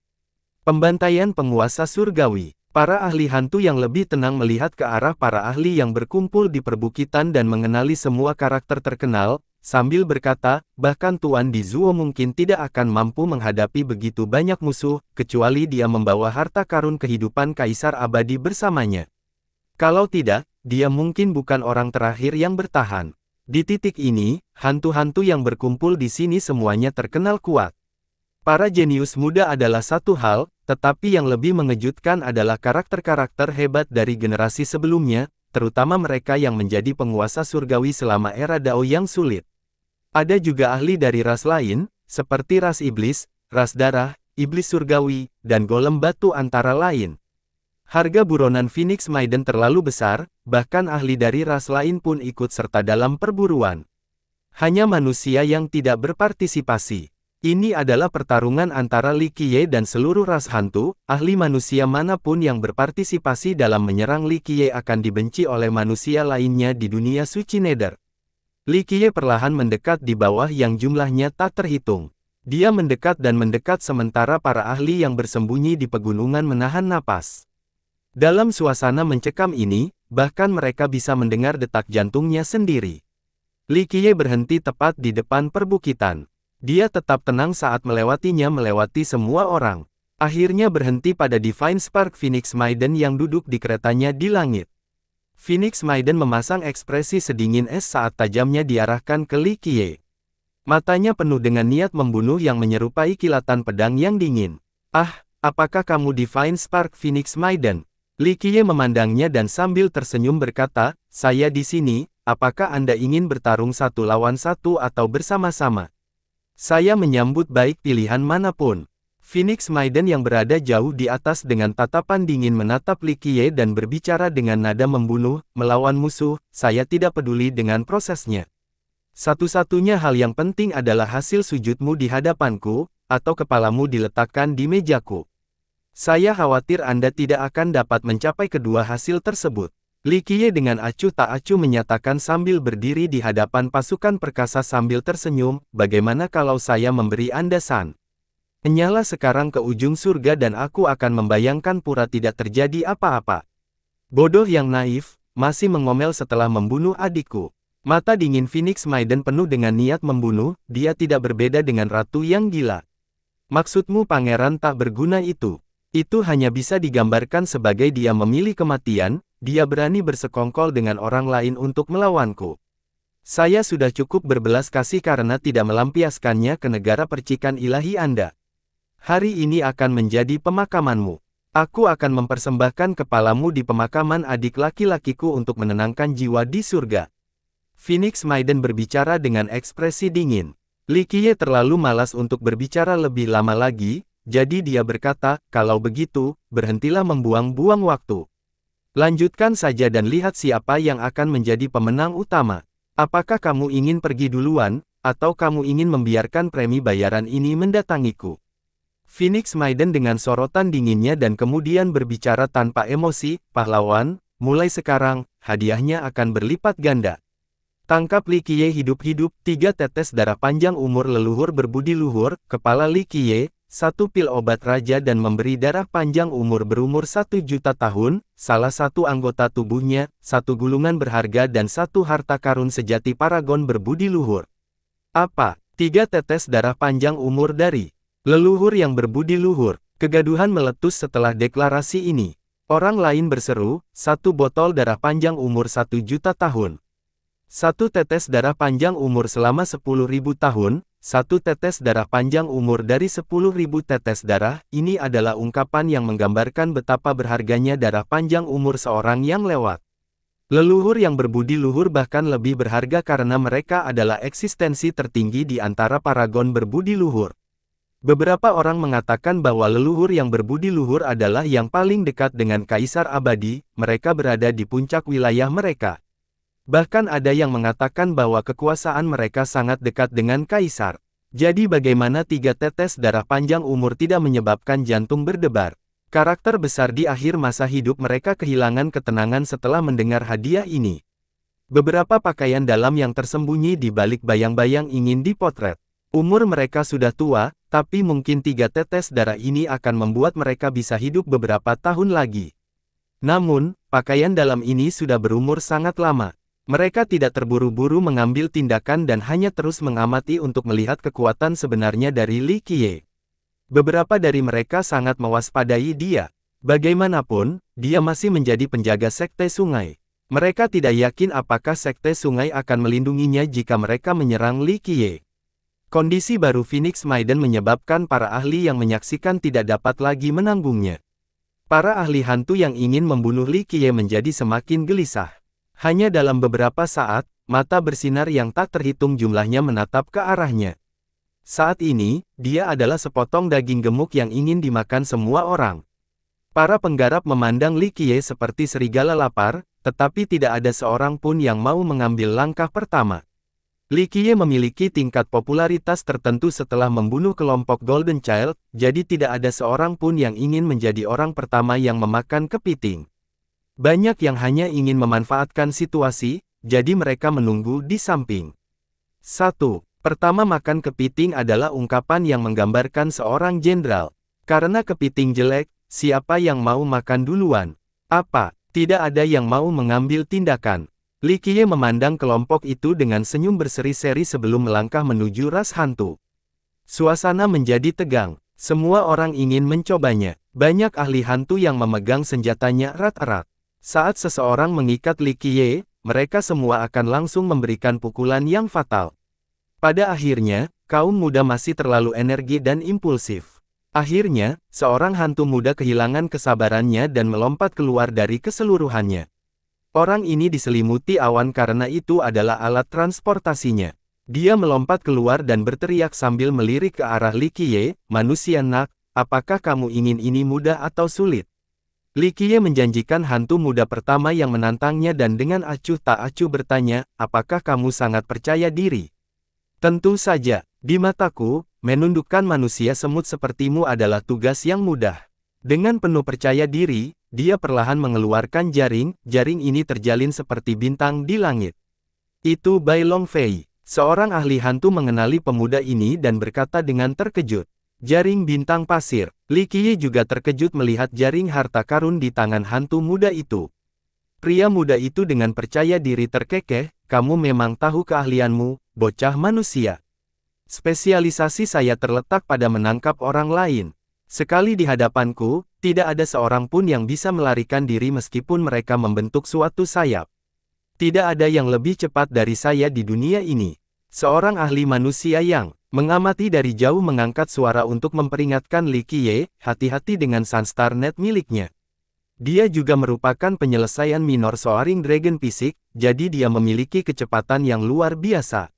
Pembantaian penguasa surgawi. Para ahli hantu yang lebih tenang melihat ke arah para ahli yang berkumpul di perbukitan dan mengenali semua karakter terkenal, sambil berkata, bahkan Tuan Dizuo mungkin tidak akan mampu menghadapi begitu banyak musuh, kecuali dia membawa harta karun kehidupan kaisar abadi bersamanya. Kalau tidak, dia mungkin bukan orang terakhir yang bertahan. Di titik ini, hantu-hantu yang berkumpul di sini semuanya terkenal kuat. Para jenius muda adalah satu hal, tetapi yang lebih mengejutkan adalah karakter-karakter hebat dari generasi sebelumnya, terutama mereka yang menjadi penguasa surgawi selama era Dao yang sulit. Ada juga ahli dari ras lain, seperti ras iblis, ras darah, iblis surgawi, dan golem batu antara lain. Harga buronan Phoenix Maiden terlalu besar, bahkan ahli dari ras lain pun ikut serta dalam perburuan. Hanya manusia yang tidak berpartisipasi. Ini adalah pertarungan antara Li Qiye dan seluruh ras hantu, ahli manusia manapun yang berpartisipasi dalam menyerang Li Qiye akan dibenci oleh manusia lainnya di dunia suci Nether. Li Qiye perlahan mendekat di bawah yang jumlahnya tak terhitung. Dia mendekat dan mendekat sementara para ahli yang bersembunyi di pegunungan menahan napas. Dalam suasana mencekam ini, bahkan mereka bisa mendengar detak jantungnya sendiri. Li Qiye berhenti tepat di depan perbukitan. Dia tetap tenang saat melewatinya melewati semua orang. Akhirnya berhenti pada Divine Spark Phoenix Maiden yang duduk di keretanya di langit. Phoenix Maiden memasang ekspresi sedingin es saat tajamnya diarahkan ke Li Qiye. Matanya penuh dengan niat membunuh yang menyerupai kilatan pedang yang dingin. Apakah kamu Divine Spark Phoenix Maiden? Li Qiye memandangnya dan sambil tersenyum berkata, saya di sini, apakah Anda ingin bertarung satu lawan satu atau bersama-sama? Saya menyambut baik pilihan manapun. Phoenix Maiden yang berada jauh di atas dengan tatapan dingin menatap Li Qiye dan berbicara dengan nada membunuh, melawan musuh, saya tidak peduli dengan prosesnya. Satu-satunya hal yang penting adalah hasil sujudmu di hadapanku, atau kepalamu diletakkan di mejaku. Saya khawatir Anda tidak akan dapat mencapai kedua hasil tersebut. Li Qiye dengan acuh tak acuh menyatakan sambil berdiri di hadapan pasukan perkasa sambil tersenyum, bagaimana kalau saya memberi Anda san? Enyahlah sekarang ke ujung surga dan aku akan membayangkan pura tidak terjadi apa-apa. Bodoh yang naif, masih mengomel setelah membunuh adikku. Mata dingin Phoenix Maiden penuh dengan niat membunuh, dia tidak berbeda dengan ratu yang gila. Maksudmu pangeran tak berguna itu? Itu hanya bisa digambarkan sebagai dia memilih kematian. Dia berani bersekongkol dengan orang lain untuk melawanku. Saya sudah cukup berbelas kasih karena tidak melampiaskannya ke negara percikan ilahi Anda. Hari ini akan menjadi pemakamanmu. Aku akan mempersembahkan kepalamu di pemakaman adik laki-lakiku untuk menenangkan jiwa di surga. Phoenix Maiden berbicara dengan ekspresi dingin. Li Qiye terlalu malas untuk berbicara lebih lama lagi, jadi dia berkata, kalau begitu, berhentilah membuang-buang waktu. Lanjutkan saja dan lihat siapa yang akan menjadi pemenang utama. Apakah kamu ingin pergi duluan, atau kamu ingin membiarkan premi bayaran ini mendatangiku? Phoenix Maiden dengan sorotan dinginnya dan kemudian berbicara tanpa emosi, pahlawan, mulai sekarang, hadiahnya akan berlipat ganda. Tangkap Li Qiye hidup-hidup, 3 tetes darah panjang umur leluhur berbudi luhur, kepala Li Qiye, 1 pil obat raja dan memberi darah panjang umur berumur 1 juta tahun, salah satu anggota tubuhnya, 1 gulungan berharga dan 1 harta karun sejati paragon berbudi luhur. Apa? 3 tetes darah panjang umur dari leluhur yang berbudi luhur. Kegaduhan meletus setelah deklarasi ini. Orang lain berseru, 1 botol darah panjang umur 1 juta tahun. 1 tetes darah panjang umur selama 10.000 tahun, 1 tetes darah panjang umur dari 10.000 tetes darah, ini adalah ungkapan yang menggambarkan betapa berharganya darah panjang umur seorang yang lewat. Leluhur yang berbudi luhur bahkan lebih berharga karena mereka adalah eksistensi tertinggi di antara paragon berbudi luhur. Beberapa orang mengatakan bahwa leluhur yang berbudi luhur adalah yang paling dekat dengan kaisar abadi, mereka berada di puncak wilayah mereka. Bahkan ada yang mengatakan bahwa kekuasaan mereka sangat dekat dengan kaisar. Jadi bagaimana 3 tetes darah panjang umur tidak menyebabkan jantung berdebar? Karakter besar di akhir masa hidup mereka kehilangan ketenangan setelah mendengar hadiah ini. Beberapa pakaian dalam yang tersembunyi di balik bayang-bayang ingin dipotret. Umur mereka sudah tua, tapi mungkin 3 tetes darah ini akan membuat mereka bisa hidup beberapa tahun lagi. Namun, pakaian dalam ini sudah berumur sangat lama. Mereka tidak terburu-buru mengambil tindakan dan hanya terus mengamati untuk melihat kekuatan sebenarnya dari Li Qiye. Beberapa dari mereka sangat mewaspadai dia. Bagaimanapun, dia masih menjadi penjaga sekte sungai. Mereka tidak yakin apakah sekte sungai akan melindunginya jika mereka menyerang Li Qiye. Kondisi baru Phoenix Maiden menyebabkan para ahli yang menyaksikan tidak dapat lagi menanggungnya. Para ahli hantu yang ingin membunuh Li Qiye menjadi semakin gelisah. Hanya dalam beberapa saat, mata bersinar yang tak terhitung jumlahnya menatap ke arahnya. Saat ini, dia adalah sepotong daging gemuk yang ingin dimakan semua orang. Para penggarap memandang Li Qiye seperti serigala lapar, tetapi tidak ada seorang pun yang mau mengambil langkah pertama. Li Qiye memiliki tingkat popularitas tertentu setelah membunuh kelompok Golden Child, jadi tidak ada seorang pun yang ingin menjadi orang pertama yang memakan kepiting. Banyak yang hanya ingin memanfaatkan situasi, jadi mereka menunggu di samping. 1. Pertama makan kepiting adalah ungkapan yang menggambarkan seorang jenderal. Karena kepiting jelek, siapa yang mau makan duluan? Apa? Tidak ada yang mau mengambil tindakan. Li Qiye memandang kelompok itu dengan senyum berseri-seri sebelum melangkah menuju ras hantu. Suasana menjadi tegang. Semua orang ingin mencobanya. Banyak ahli hantu yang memegang senjatanya erat-erat. Saat seseorang mengikat Li Qiye, mereka semua akan langsung memberikan pukulan yang fatal. Pada akhirnya, kaum muda masih terlalu energi dan impulsif. Akhirnya, seorang hantu muda kehilangan kesabarannya dan melompat keluar dari keseluruhannya. Orang ini diselimuti awan karena itu adalah alat transportasinya. Dia melompat keluar dan berteriak sambil melirik ke arah Li Qiye, "Manusia nak, apakah kamu ingin ini mudah atau sulit?" Li Qiye menjanjikan hantu muda pertama yang menantangnya dan dengan acuh tak acuh bertanya, "Apakah kamu sangat percaya diri?" "Tentu saja, di mataku, menundukkan manusia semut sepertimu adalah tugas yang mudah." Dengan penuh percaya diri, dia perlahan mengeluarkan jaring ini terjalin seperti bintang di langit. Itu Bai Longfei. Seorang ahli hantu mengenali pemuda ini dan berkata dengan terkejut. Jaring bintang pasir. Li Qiye juga terkejut melihat jaring harta karun di tangan hantu muda itu. Pria muda itu dengan percaya diri terkekeh, "Kamu memang tahu keahlianmu, bocah manusia. Spesialisasi saya terletak pada menangkap orang lain. Sekali di hadapanku, tidak ada seorang pun yang bisa melarikan diri meskipun mereka membentuk suatu sayap. Tidak ada yang lebih cepat dari saya di dunia ini." Seorang ahli manusia yang Mengamati dari jauh mengangkat suara untuk memperingatkan Li Qiye, hati-hati dengan Sunstar Net miliknya. Dia juga merupakan penyelesaian minor Soaring Dragon Fisik, jadi dia memiliki kecepatan yang luar biasa.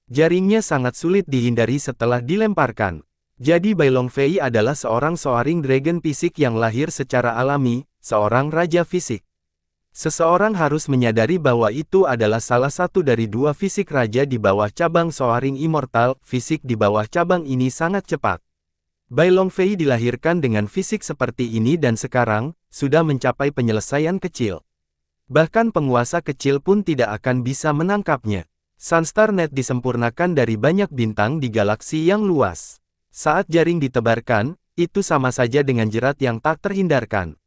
Jaringnya sangat sulit dihindari setelah dilemparkan. Jadi Bai Longfei adalah seorang Soaring Dragon Fisik yang lahir secara alami, seorang raja fisik. Seseorang harus menyadari bahwa itu adalah salah satu dari dua fisik raja di bawah cabang Soaring Immortal. Fisik di bawah cabang ini sangat cepat. Bai Longfei dilahirkan dengan fisik seperti ini dan sekarang, sudah mencapai penyelesaian kecil. Bahkan penguasa kecil pun tidak akan bisa menangkapnya. Sunstar Net disempurnakan dari banyak bintang di galaksi yang luas. Saat jaring ditebarkan, itu sama saja dengan jerat yang tak terhindarkan.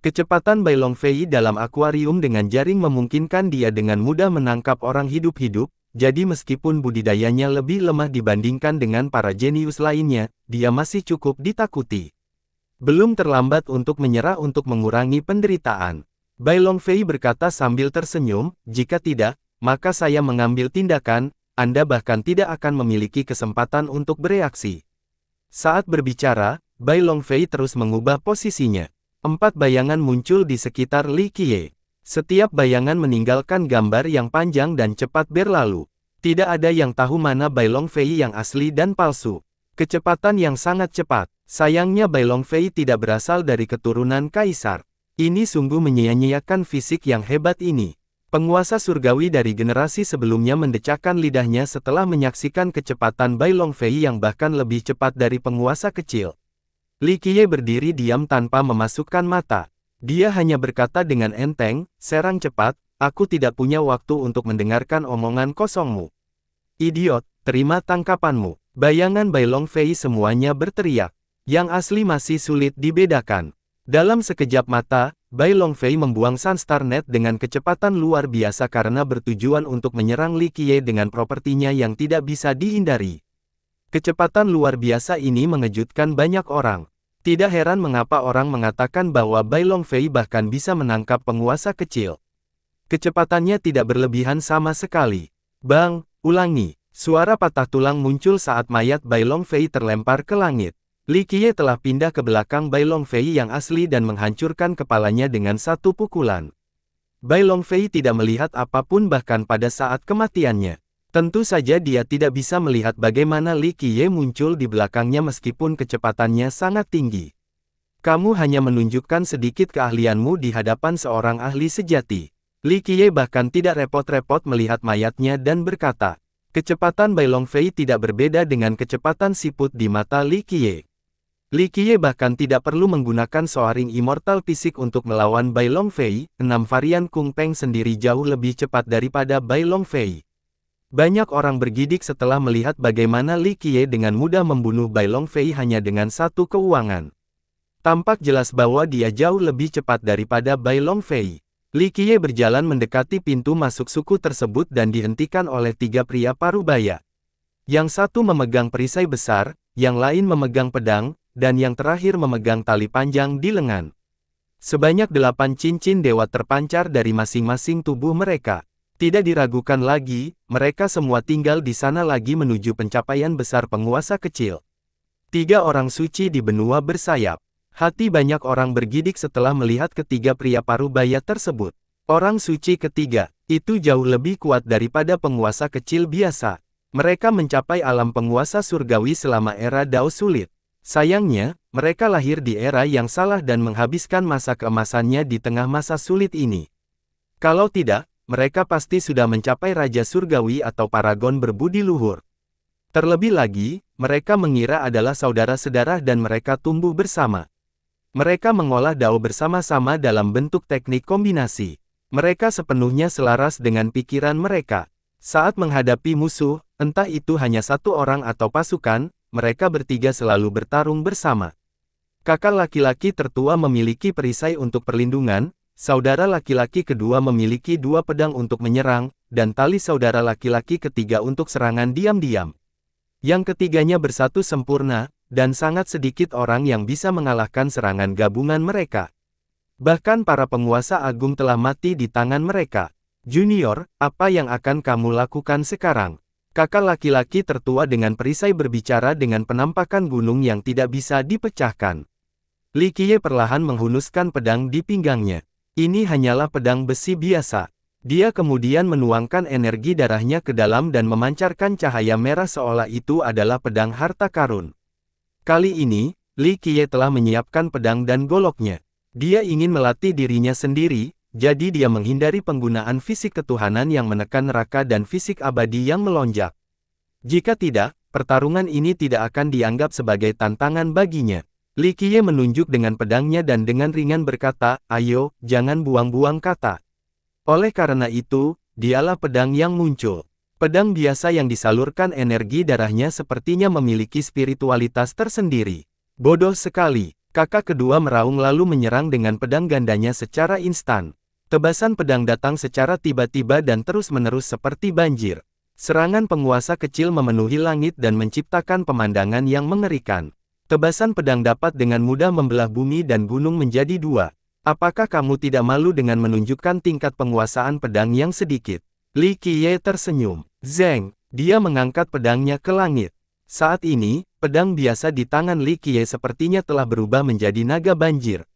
Kecepatan Bai Longfei dalam akuarium dengan jaring memungkinkan dia dengan mudah menangkap orang hidup-hidup, jadi meskipun budidayanya lebih lemah dibandingkan dengan para jenius lainnya, dia masih cukup ditakuti. Belum terlambat untuk menyerah untuk mengurangi penderitaan. Bai Longfei berkata sambil tersenyum, jika tidak, maka saya mengambil tindakan, Anda bahkan tidak akan memiliki kesempatan untuk bereaksi. Saat berbicara, Bai Longfei terus mengubah posisinya. 4 bayangan muncul di sekitar Li Qiye. Setiap bayangan meninggalkan gambar yang panjang dan cepat berlalu. Tidak ada yang tahu mana Bai Longfei yang asli dan palsu. Kecepatan yang sangat cepat. Sayangnya Bai Longfei tidak berasal dari keturunan kaisar. Ini sungguh menyia-nyiakan fisik yang hebat ini. Penguasa surgawi dari generasi sebelumnya mendecakkan lidahnya setelah menyaksikan kecepatan Bai Longfei yang bahkan lebih cepat dari penguasa kecil. Li Qiye berdiri diam tanpa memasukkan mata. Dia hanya berkata dengan enteng, serang cepat, aku tidak punya waktu untuk mendengarkan omongan kosongmu. Idiot, terima tangkapanmu. Bayangan Bai Longfei semuanya berteriak. Yang asli masih sulit dibedakan. Dalam sekejap mata, Bai Longfei membuang Sunstar Net dengan kecepatan luar biasa karena bertujuan untuk menyerang Li Qiye dengan propertinya yang tidak bisa dihindari. Kecepatan luar biasa ini mengejutkan banyak orang. Tidak heran mengapa orang mengatakan bahwa Bai Longfei bahkan bisa menangkap penguasa kecil. Kecepatannya tidak berlebihan sama sekali. Bang, ulangi. Suara patah tulang muncul saat mayat Bai Longfei terlempar ke langit. Li Qiye telah pindah ke belakang Bai Longfei yang asli dan menghancurkan kepalanya dengan satu pukulan. Bai Longfei tidak melihat apapun bahkan pada saat kematiannya. Tentu saja dia tidak bisa melihat bagaimana Li Qiye muncul di belakangnya meskipun kecepatannya sangat tinggi. Kamu hanya menunjukkan sedikit keahlianmu di hadapan seorang ahli sejati. Li Qiye bahkan tidak repot-repot melihat mayatnya dan berkata, kecepatan Bai Longfei tidak berbeda dengan kecepatan siput di mata Li Qiye. Li Qiye bahkan tidak perlu menggunakan Soaring Immortal Fisik untuk melawan Bai Longfei, 6 varian Kung Peng sendiri jauh lebih cepat daripada Bai Longfei. Banyak orang bergidik setelah melihat bagaimana Li Qiye dengan mudah membunuh Bai Longfei hanya dengan satu keuangan. Tampak jelas bahwa dia jauh lebih cepat daripada Bai Longfei. Li Qiye berjalan mendekati pintu masuk suku tersebut dan dihentikan oleh 3 pria parubaya. Yang satu memegang perisai besar, yang lain memegang pedang, dan yang terakhir memegang tali panjang di lengan. Sebanyak 8 cincin dewa terpancar dari masing-masing tubuh mereka. Tidak diragukan lagi, mereka semua tinggal di sana lagi menuju pencapaian besar penguasa kecil. 3 orang suci di benua bersayap. Hati banyak orang bergidik setelah melihat ketiga pria parubaya tersebut. Orang suci ketiga, itu jauh lebih kuat daripada penguasa kecil biasa. Mereka mencapai alam penguasa surgawi selama era Dao sulit. Sayangnya, mereka lahir di era yang salah dan menghabiskan masa keemasannya di tengah masa sulit ini. Kalau tidak, mereka pasti sudah mencapai Raja Surgawi atau Paragon berbudi luhur. Terlebih lagi, mereka mengira adalah saudara sedarah dan mereka tumbuh bersama. Mereka mengolah Dao bersama-sama dalam bentuk teknik kombinasi. Mereka sepenuhnya selaras dengan pikiran mereka. Saat menghadapi musuh, entah itu hanya satu orang atau pasukan, mereka bertiga selalu bertarung bersama. Kakak laki-laki tertua memiliki perisai untuk perlindungan, saudara laki-laki kedua memiliki 2 pedang untuk menyerang, dan tali saudara laki-laki ketiga untuk serangan diam-diam. Yang ketiganya bersatu sempurna, dan sangat sedikit orang yang bisa mengalahkan serangan gabungan mereka. Bahkan para penguasa agung telah mati di tangan mereka. Junior, apa yang akan kamu lakukan sekarang? Kakak laki-laki tertua dengan perisai berbicara dengan penampakan gunung yang tidak bisa dipecahkan. Li Qiye perlahan menghunuskan pedang di pinggangnya. Ini hanyalah pedang besi biasa. Dia kemudian menuangkan energi darahnya ke dalam dan memancarkan cahaya merah seolah itu adalah pedang harta karun. Kali ini, Li Qiye telah menyiapkan pedang dan goloknya. Dia ingin melatih dirinya sendiri, jadi dia menghindari penggunaan fisik ketuhanan yang menekan neraka dan fisik abadi yang melonjak. Jika tidak, pertarungan ini tidak akan dianggap sebagai tantangan baginya. Li Qiye menunjuk dengan pedangnya dan dengan ringan berkata, "Ayo, jangan buang-buang kata." Oleh karena itu, dialah pedang yang muncul. Pedang biasa yang disalurkan energi darahnya sepertinya memiliki spiritualitas tersendiri. Bodoh sekali. Kakak kedua meraung lalu menyerang dengan pedang gandanya secara instan. Tebasan pedang datang secara tiba-tiba dan terus-menerus seperti banjir. Serangan penguasa kecil memenuhi langit dan menciptakan pemandangan yang mengerikan. Tebasan pedang dapat dengan mudah membelah bumi dan gunung menjadi dua. Apakah kamu tidak malu dengan menunjukkan tingkat penguasaan pedang yang sedikit? Li Qiye tersenyum. Zeng, dia mengangkat pedangnya ke langit. Saat ini, pedang biasa di tangan Li Qiye sepertinya telah berubah menjadi naga banjir.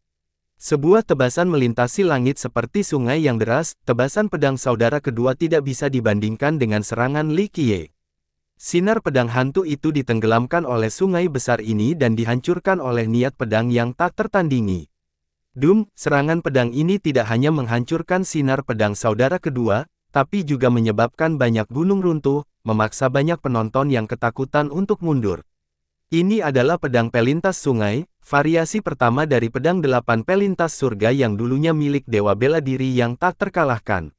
Sebuah tebasan melintasi langit seperti sungai yang deras, tebasan pedang saudara kedua tidak bisa dibandingkan dengan serangan Li Qiye. Sinar pedang hantu itu ditenggelamkan oleh sungai besar ini dan dihancurkan oleh niat pedang yang tak tertandingi. Serangan pedang ini tidak hanya menghancurkan sinar pedang saudara kedua, tapi juga menyebabkan banyak gunung runtuh, memaksa banyak penonton yang ketakutan untuk mundur. Ini adalah pedang pelintas sungai, variasi pertama dari pedang 8 pelintas surga yang dulunya milik dewa bela diri yang tak terkalahkan.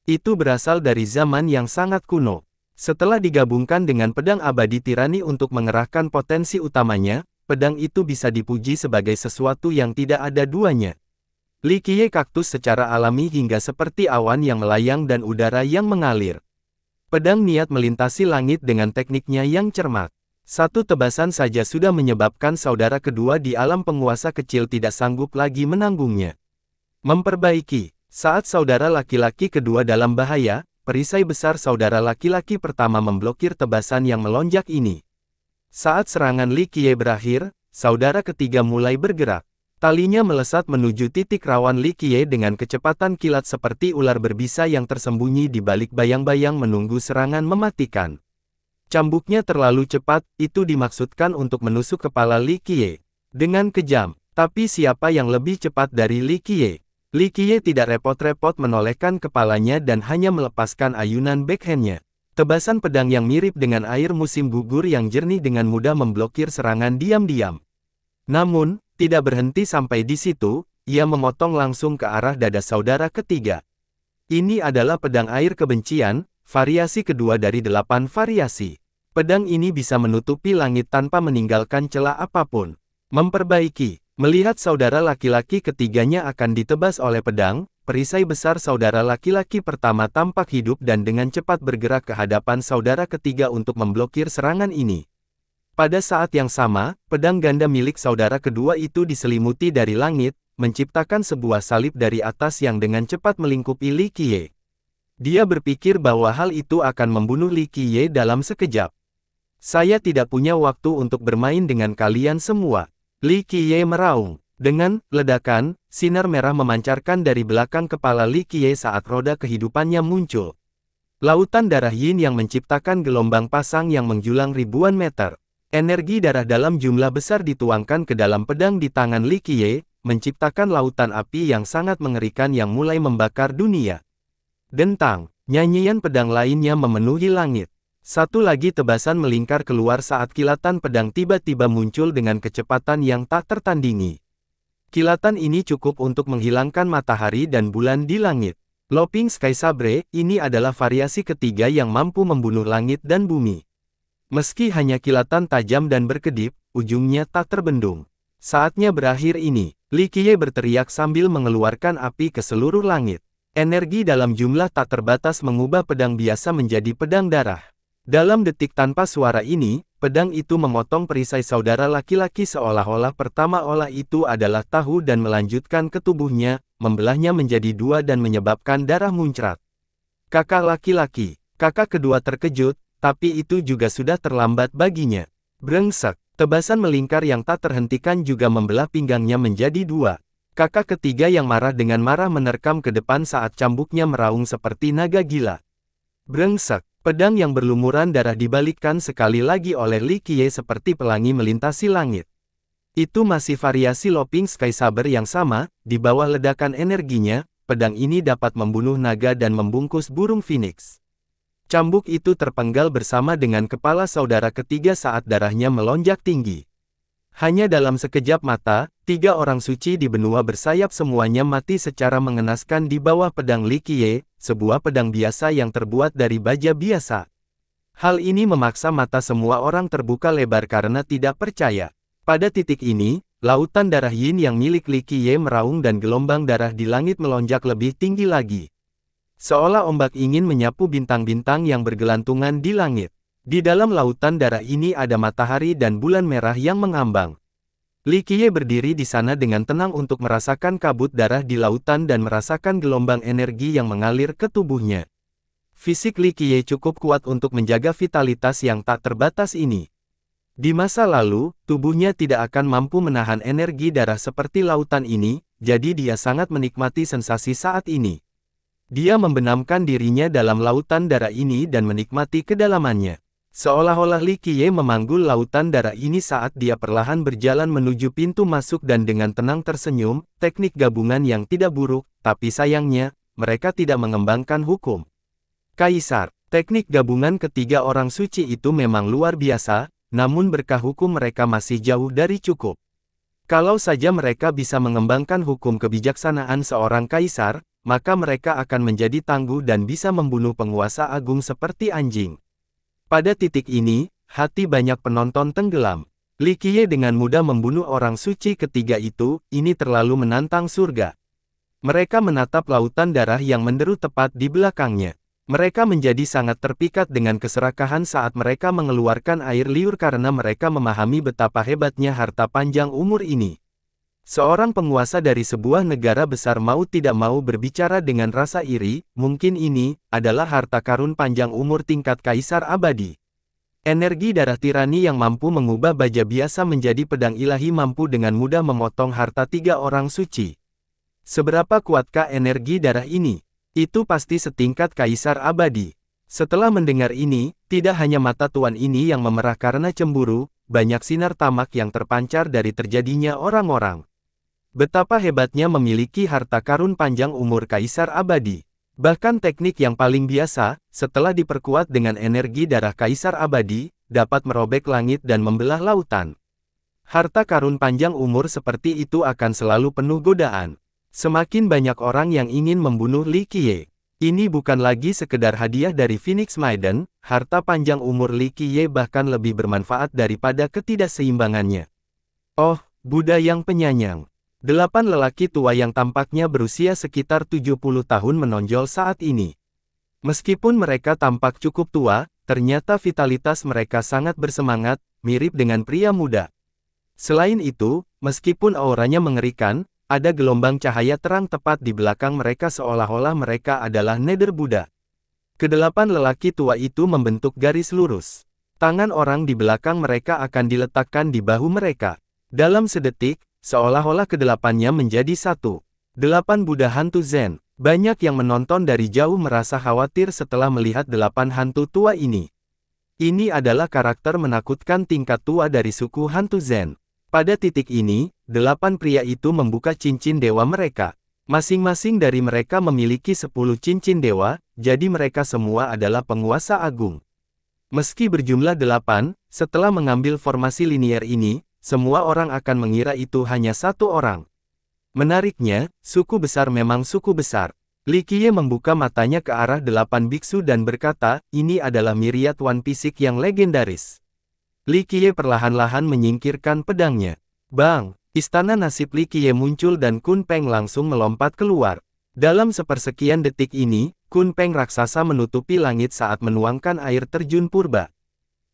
Itu berasal dari zaman yang sangat kuno. Setelah digabungkan dengan pedang abadi tirani untuk mengerahkan potensi utamanya, pedang itu bisa dipuji sebagai sesuatu yang tidak ada duanya. Li Qiye kaktus secara alami hingga seperti awan yang melayang dan udara yang mengalir. Pedang niat melintasi langit dengan tekniknya yang cermat. Satu tebasan saja sudah menyebabkan saudara kedua di alam penguasa kecil tidak sanggup lagi menanggungnya. Memperbaiki. Saat saudara laki-laki kedua dalam bahaya, perisai besar saudara laki-laki pertama memblokir tebasan yang melonjak ini. Saat serangan Li Qiye berakhir, saudara ketiga mulai bergerak. Talinya melesat menuju titik rawan Li Qiye dengan kecepatan kilat seperti ular berbisa yang tersembunyi di balik bayang-bayang menunggu serangan mematikan. Cambuknya terlalu cepat, itu dimaksudkan untuk menusuk kepala Li Qiye. Dengan kejam, tapi siapa yang lebih cepat dari Li Qiye? Li Qiye tidak repot-repot menolehkan kepalanya dan hanya melepaskan ayunan backhandnya. Tebasan pedang yang mirip dengan air musim gugur yang jernih dengan mudah memblokir serangan diam-diam. Namun, tidak berhenti sampai di situ, ia memotong langsung ke arah dada saudara ketiga. Ini adalah pedang air kebencian, variasi kedua dari 8 variasi. Pedang ini bisa menutupi langit tanpa meninggalkan celah apapun. Memperbaiki. Melihat saudara laki-laki ketiganya akan ditebas oleh pedang, perisai besar saudara laki-laki pertama tampak hidup dan dengan cepat bergerak ke hadapan saudara ketiga untuk memblokir serangan ini. Pada saat yang sama, pedang ganda milik saudara kedua itu diselimuti dari langit, menciptakan sebuah salib dari atas yang dengan cepat melingkupi Li Qiye. Dia berpikir bahwa hal itu akan membunuh Li Qiye dalam sekejap. Saya tidak punya waktu untuk bermain dengan kalian semua. Li Qiye meraung. Dengan ledakan, sinar merah memancarkan dari belakang kepala Li Qiye saat roda kehidupannya muncul. Lautan darah yin yang menciptakan gelombang pasang yang menjulang ribuan meter. Energi darah dalam jumlah besar dituangkan ke dalam pedang di tangan Li Qiye, menciptakan lautan api yang sangat mengerikan yang mulai membakar dunia. Dentang, nyanyian pedang lainnya memenuhi langit. Satu lagi tebasan melingkar keluar saat kilatan pedang tiba-tiba muncul dengan kecepatan yang tak tertandingi. Kilatan ini cukup untuk menghilangkan matahari dan bulan di langit. Loping Sky Sabre, ini adalah variasi ketiga yang mampu membunuh langit dan bumi. Meski hanya kilatan tajam dan berkedip, ujungnya tak terbendung. Saatnya berakhir ini, Li Qiye berteriak sambil mengeluarkan api ke seluruh langit. Energi dalam jumlah tak terbatas mengubah pedang biasa menjadi pedang darah. Dalam detik tanpa suara ini, pedang itu memotong perisai saudara laki-laki seolah-olah pertama olah itu adalah tahu dan melanjutkan ke tubuhnya, membelahnya menjadi dua dan menyebabkan darah muncrat. Kakak laki-laki, kakak kedua terkejut, tapi itu juga sudah terlambat baginya. Brengsek, tebasan melingkar yang tak terhentikan juga membelah pinggangnya menjadi dua. Kakak ketiga yang marah dengan marah menerkam ke depan saat cambuknya meraung seperti naga gila. Brengsek, pedang yang berlumuran darah dibalikkan sekali lagi oleh Li Qiye seperti pelangi melintasi langit. Itu masih variasi Loping Sky Saber yang sama, di bawah ledakan energinya, pedang ini dapat membunuh naga dan membungkus burung phoenix. Cambuk itu terpenggal bersama dengan kepala saudara ketiga saat darahnya melonjak tinggi. Hanya dalam sekejap mata, 3 orang suci di benua bersayap semuanya mati secara mengenaskan di bawah pedang Li Qiye, sebuah pedang biasa yang terbuat dari baja biasa. Hal ini memaksa mata semua orang terbuka lebar karena tidak percaya. Pada titik ini, lautan darah yin yang milik Li Qiye meraung dan gelombang darah di langit melonjak lebih tinggi lagi. Seolah ombak ingin menyapu bintang-bintang yang bergelantungan di langit. Di dalam lautan darah ini ada matahari dan bulan merah yang mengambang. Li Qiye berdiri di sana dengan tenang untuk merasakan kabut darah di lautan dan merasakan gelombang energi yang mengalir ke tubuhnya. Fisik Li Qiye cukup kuat untuk menjaga vitalitas yang tak terbatas ini. Di masa lalu, tubuhnya tidak akan mampu menahan energi darah seperti lautan ini, jadi dia sangat menikmati sensasi saat ini. Dia membenamkan dirinya dalam lautan darah ini dan menikmati kedalamannya. Seolah-olah Li Qiye memanggul lautan darah ini saat dia perlahan berjalan menuju pintu masuk dan dengan tenang tersenyum, teknik gabungan yang tidak buruk, tapi sayangnya, mereka tidak mengembangkan hukum. Kaisar, teknik gabungan ketiga orang suci itu memang luar biasa, namun berkah hukum mereka masih jauh dari cukup. Kalau saja mereka bisa mengembangkan hukum kebijaksanaan seorang kaisar, maka mereka akan menjadi tangguh dan bisa membunuh penguasa agung seperti anjing. Pada titik ini, hati banyak penonton tenggelam. Li Qiye dengan mudah membunuh orang suci ketiga itu, ini terlalu menantang surga. Mereka menatap lautan darah yang menderu tepat di belakangnya. Mereka menjadi sangat terpikat dengan keserakahan saat mereka mengeluarkan air liur karena mereka memahami betapa hebatnya harta panjang umur ini. Seorang penguasa dari sebuah negara besar mau tidak mau berbicara dengan rasa iri, mungkin ini adalah harta karun panjang umur tingkat kaisar abadi. Energi darah tirani yang mampu mengubah baja biasa menjadi pedang ilahi mampu dengan mudah memotong harta 3 orang suci. Seberapa kuatkah energi darah ini? Itu pasti setingkat kaisar abadi. Setelah mendengar ini, tidak hanya mata tuan ini yang memerah karena cemburu, banyak sinar tamak yang terpancar dari terjadinya orang-orang. Betapa hebatnya memiliki harta karun panjang umur kaisar abadi. Bahkan teknik yang paling biasa, setelah diperkuat dengan energi darah kaisar abadi, dapat merobek langit dan membelah lautan. Harta karun panjang umur seperti itu akan selalu penuh godaan. Semakin banyak orang yang ingin membunuh Li Qiye. Ini bukan lagi sekedar hadiah dari Phoenix Maiden, harta panjang umur Li Qiye bahkan lebih bermanfaat daripada ketidakseimbangannya. Oh, Buddha yang penyayang. 8 lelaki tua yang tampaknya berusia sekitar 70 tahun menonjol saat ini. Meskipun mereka tampak cukup tua, ternyata vitalitas mereka sangat bersemangat, mirip dengan pria muda. Selain itu, meskipun auranya mengerikan, ada gelombang cahaya terang tepat di belakang mereka seolah-olah mereka adalah Nether Buddha. Kedelapan lelaki tua itu membentuk garis lurus. Tangan orang di belakang mereka akan diletakkan di bahu mereka. Dalam sedetik, seolah-olah kedelapannya menjadi satu. 8 Buddha hantu Zen. Banyak yang menonton dari jauh merasa khawatir setelah melihat 8 hantu tua ini. Ini adalah karakter menakutkan tingkat tua dari suku hantu Zen. Pada titik ini, 8 pria itu membuka cincin dewa mereka. Masing-masing dari mereka memiliki 10 cincin dewa, jadi mereka semua adalah penguasa agung. Meski berjumlah 8, setelah mengambil formasi linier ini, semua orang akan mengira itu hanya satu orang. Menariknya, suku besar memang suku besar. Li Qiye membuka matanya ke arah 8 biksu dan berkata, ini adalah miriat One Fisik yang legendaris. Li Qiye perlahan-lahan menyingkirkan pedangnya. Bang! Istana nasib Li Qiye muncul dan Kun Peng langsung melompat keluar. Dalam sepersekian detik ini, Kun Peng raksasa menutupi langit saat menuangkan air terjun purba.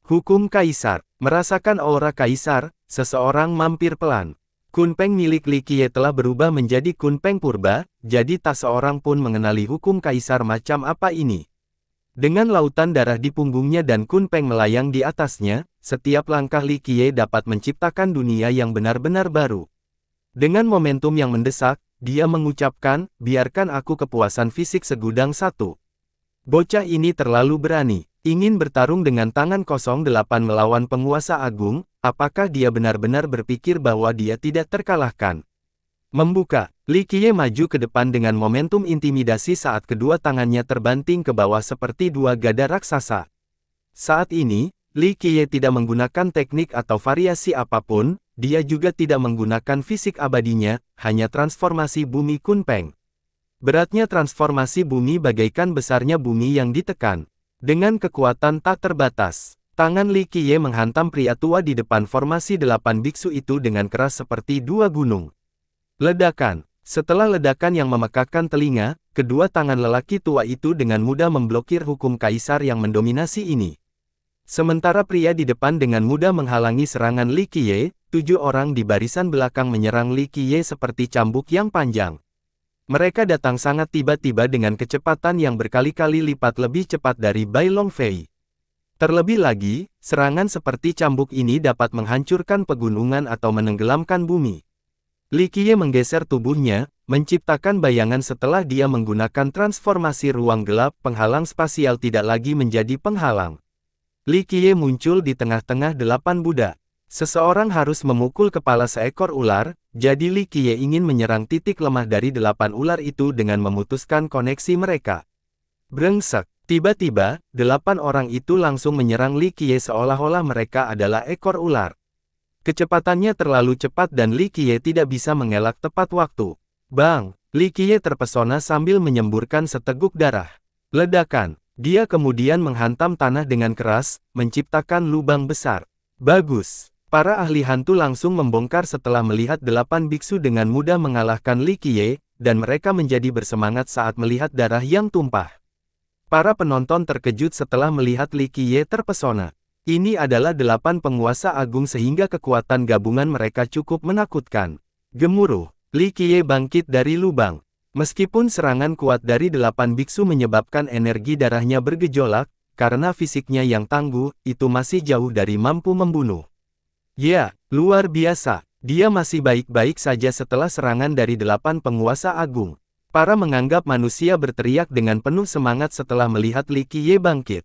Hukum Kaisar. Merasakan aura Kaisar, seseorang mampir pelan. Kun Peng milik Li Qiye telah berubah menjadi Kun Peng purba, jadi tak seorang pun mengenali hukum Kaisar macam apa ini. Dengan lautan darah di punggungnya dan Kunpeng melayang di atasnya, setiap langkah Li Qiye dapat menciptakan dunia yang benar-benar baru. Dengan momentum yang mendesak, dia mengucapkan, biarkan aku kepuasan fisik segudang satu. Bocah ini terlalu berani, ingin bertarung dengan tangan kosong 8 melawan penguasa agung, apakah dia benar-benar berpikir bahwa dia tidak terkalahkan? Membuka, Li Qiye maju ke depan dengan momentum intimidasi saat kedua tangannya terbanting ke bawah seperti dua gada raksasa. Saat ini, Li Qiye tidak menggunakan teknik atau variasi apapun, dia juga tidak menggunakan fisik abadinya, hanya transformasi bumi Kunpeng. Beratnya transformasi bumi bagaikan besarnya bumi yang ditekan. Dengan kekuatan tak terbatas, tangan Li Qiye menghantam pria tua di depan formasi 8 biksu itu dengan keras seperti dua gunung. Ledakan. Setelah ledakan yang memekakkan telinga, kedua tangan lelaki tua itu dengan mudah memblokir hukum kaisar yang mendominasi ini. Sementara pria di depan dengan mudah menghalangi serangan Li Qiye, 7 orang di barisan belakang menyerang Li Qiye seperti cambuk yang panjang. Mereka datang sangat tiba-tiba dengan kecepatan yang berkali-kali lipat lebih cepat dari Bai Longfei. Terlebih lagi, serangan seperti cambuk ini dapat menghancurkan pegunungan atau menenggelamkan bumi. Li Qiye menggeser tubuhnya, menciptakan bayangan setelah dia menggunakan transformasi ruang gelap, penghalang spasial tidak lagi menjadi penghalang. Li Qiye muncul di tengah-tengah 8 Buddha. Seseorang harus memukul kepala seekor ular, jadi Li Qiye ingin menyerang titik lemah dari 8 ular itu dengan memutuskan koneksi mereka. Brengsek. Tiba-tiba, 8 orang itu langsung menyerang Li Qiye seolah-olah mereka adalah ekor ular. Kecepatannya terlalu cepat dan Li Qiye tidak bisa mengelak tepat waktu. Bang! Li Qiye terpesona sambil menyemburkan seteguk darah. Ledakan. Dia kemudian menghantam tanah dengan keras, menciptakan lubang besar. Bagus! Para ahli hantu langsung membongkar setelah melihat 8 biksu dengan mudah mengalahkan Li Qiye, dan mereka menjadi bersemangat saat melihat darah yang tumpah. Para penonton terkejut setelah melihat Li Qiye terpesona. Ini adalah 8 penguasa agung sehingga kekuatan gabungan mereka cukup menakutkan. Gemuruh, Li Qiye bangkit dari lubang. Meskipun serangan kuat dari 8 biksu menyebabkan energi darahnya bergejolak, karena fisiknya yang tangguh, itu masih jauh dari mampu membunuh. Ya, luar biasa. Dia masih baik-baik saja setelah serangan dari 8 penguasa agung. Para menganggap manusia berteriak dengan penuh semangat setelah melihat Li Qiye bangkit.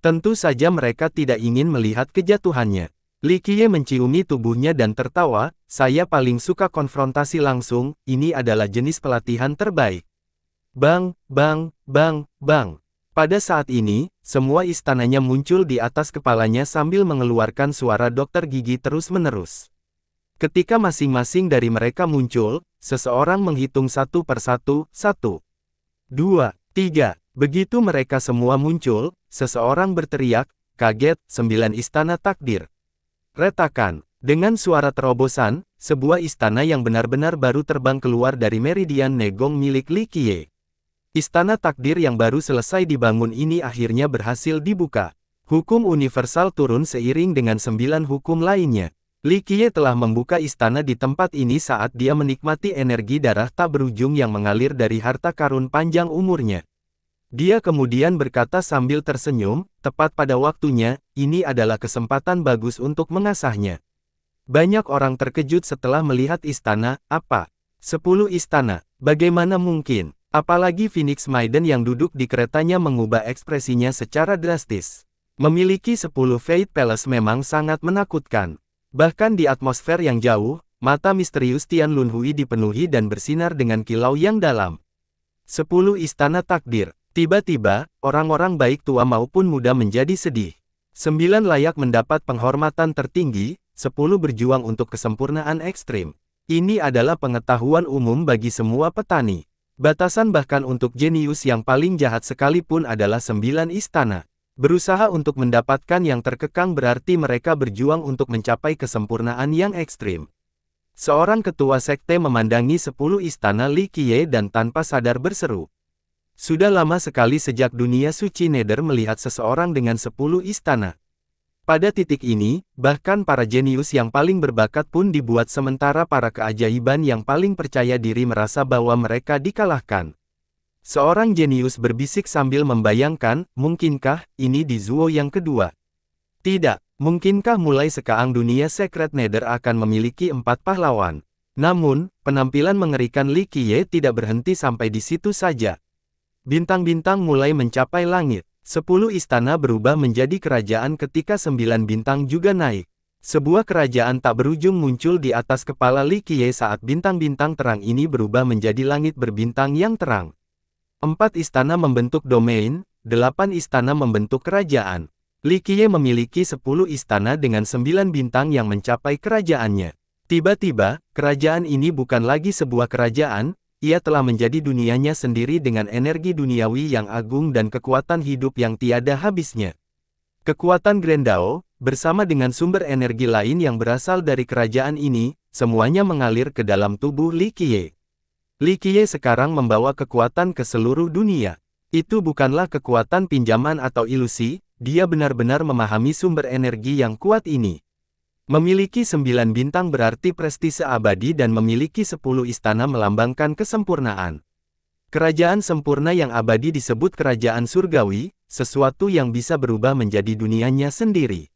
Tentu saja mereka tidak ingin melihat kejatuhannya. Li Qiye menciumi tubuhnya dan tertawa, saya paling suka konfrontasi langsung, ini adalah jenis pelatihan terbaik. Bang, bang, bang, bang. Pada saat ini, semua istananya muncul di atas kepalanya sambil mengeluarkan suara dokter gigi terus-menerus. Ketika masing-masing dari mereka muncul, seseorang menghitung satu persatu, 1, 2, 3. Begitu mereka semua muncul, seseorang berteriak, kaget, 9 istana takdir. Retakan. Dengan suara terobosan, sebuah istana yang benar-benar baru terbang keluar dari meridian Negong milik Li Qiye. Istana takdir yang baru selesai dibangun ini akhirnya berhasil dibuka. Hukum universal turun seiring dengan 9 hukum lainnya. Li Qiye telah membuka istana di tempat ini saat dia menikmati energi darah tak berujung yang mengalir dari harta karun panjang umurnya. Dia kemudian berkata sambil tersenyum, tepat pada waktunya, ini adalah kesempatan bagus untuk mengasahnya. Banyak orang terkejut setelah melihat istana, apa? 10 istana, bagaimana mungkin? Apalagi Phoenix Maiden yang duduk di keretanya mengubah ekspresinya secara drastis. Memiliki 10 Fate Palace memang sangat menakutkan. Bahkan di atmosfer yang jauh, mata misterius Tian Lunhui dipenuhi dan bersinar dengan kilau yang dalam. 10 istana takdir. Tiba-tiba, orang-orang baik tua maupun muda menjadi sedih. 9 layak mendapat penghormatan tertinggi, 10 berjuang untuk kesempurnaan ekstrim. Ini adalah pengetahuan umum bagi semua petani. Batasan bahkan untuk jenius yang paling jahat sekalipun adalah 9 istana. Berusaha untuk mendapatkan yang terkekang berarti mereka berjuang untuk mencapai kesempurnaan yang ekstrim. Seorang ketua sekte memandangi 10 istana Li Qiye dan tanpa sadar berseru. Sudah lama sekali sejak dunia suci Nether melihat seseorang dengan 10 istana. Pada titik ini, bahkan para jenius yang paling berbakat pun dibuat sementara para keajaiban yang paling percaya diri merasa bahwa mereka dikalahkan. Seorang jenius berbisik sambil membayangkan, mungkinkah ini di Zuo yang kedua? Tidak, mungkinkah mulai sekarang dunia Secret Nether akan memiliki 4 pahlawan? Namun, penampilan mengerikan Li Qiye tidak berhenti sampai di situ saja. Bintang-bintang mulai mencapai langit. 10 istana berubah menjadi kerajaan ketika 9 bintang juga naik. Sebuah kerajaan tak berujung muncul di atas kepala Li Qiye saat bintang-bintang terang ini berubah menjadi langit berbintang yang terang. 4 istana membentuk domain, 8 istana membentuk kerajaan. Li Qiye memiliki 10 istana dengan 9 bintang yang mencapai kerajaannya. Tiba-tiba, kerajaan ini bukan lagi sebuah kerajaan, ia telah menjadi dunianya sendiri dengan energi duniawi yang agung dan kekuatan hidup yang tiada habisnya. Kekuatan Grandao, bersama dengan sumber energi lain yang berasal dari kerajaan ini, semuanya mengalir ke dalam tubuh Li Qiye. Li Qiye sekarang membawa kekuatan ke seluruh dunia. Itu bukanlah kekuatan pinjaman atau ilusi, dia benar-benar memahami sumber energi yang kuat ini. Memiliki 9 bintang berarti prestise abadi dan memiliki 10 istana melambangkan kesempurnaan. Kerajaan sempurna yang abadi disebut kerajaan surgawi, sesuatu yang bisa berubah menjadi dunianya sendiri.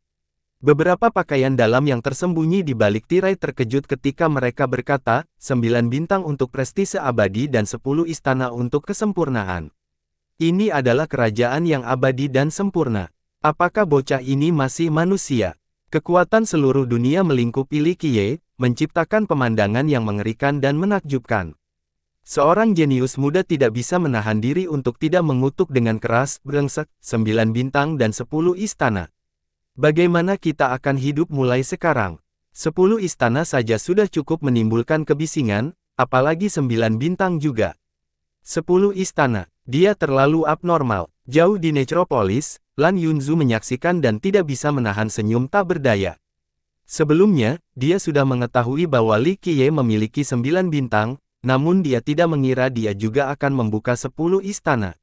Beberapa pakaian dalam yang tersembunyi di balik tirai terkejut ketika mereka berkata, 9 bintang untuk prestise abadi dan 10 istana untuk kesempurnaan. Ini adalah kerajaan yang abadi dan sempurna. Apakah bocah ini masih manusia? Kekuatan seluruh dunia melingkupi Li Qiye, menciptakan pemandangan yang mengerikan dan menakjubkan. Seorang jenius muda tidak bisa menahan diri untuk tidak mengutuk dengan keras, brengsek, 9 bintang dan 10 istana. Bagaimana kita akan hidup mulai sekarang? 10 istana saja sudah cukup menimbulkan kebisingan, apalagi 9 bintang juga. 10 istana, dia terlalu abnormal. Jauh di Necropolis, Lan Yunzu menyaksikan dan tidak bisa menahan senyum tak berdaya. Sebelumnya, dia sudah mengetahui bahwa Li Qiye memiliki 9 bintang, namun dia tidak mengira dia juga akan membuka 10 istana.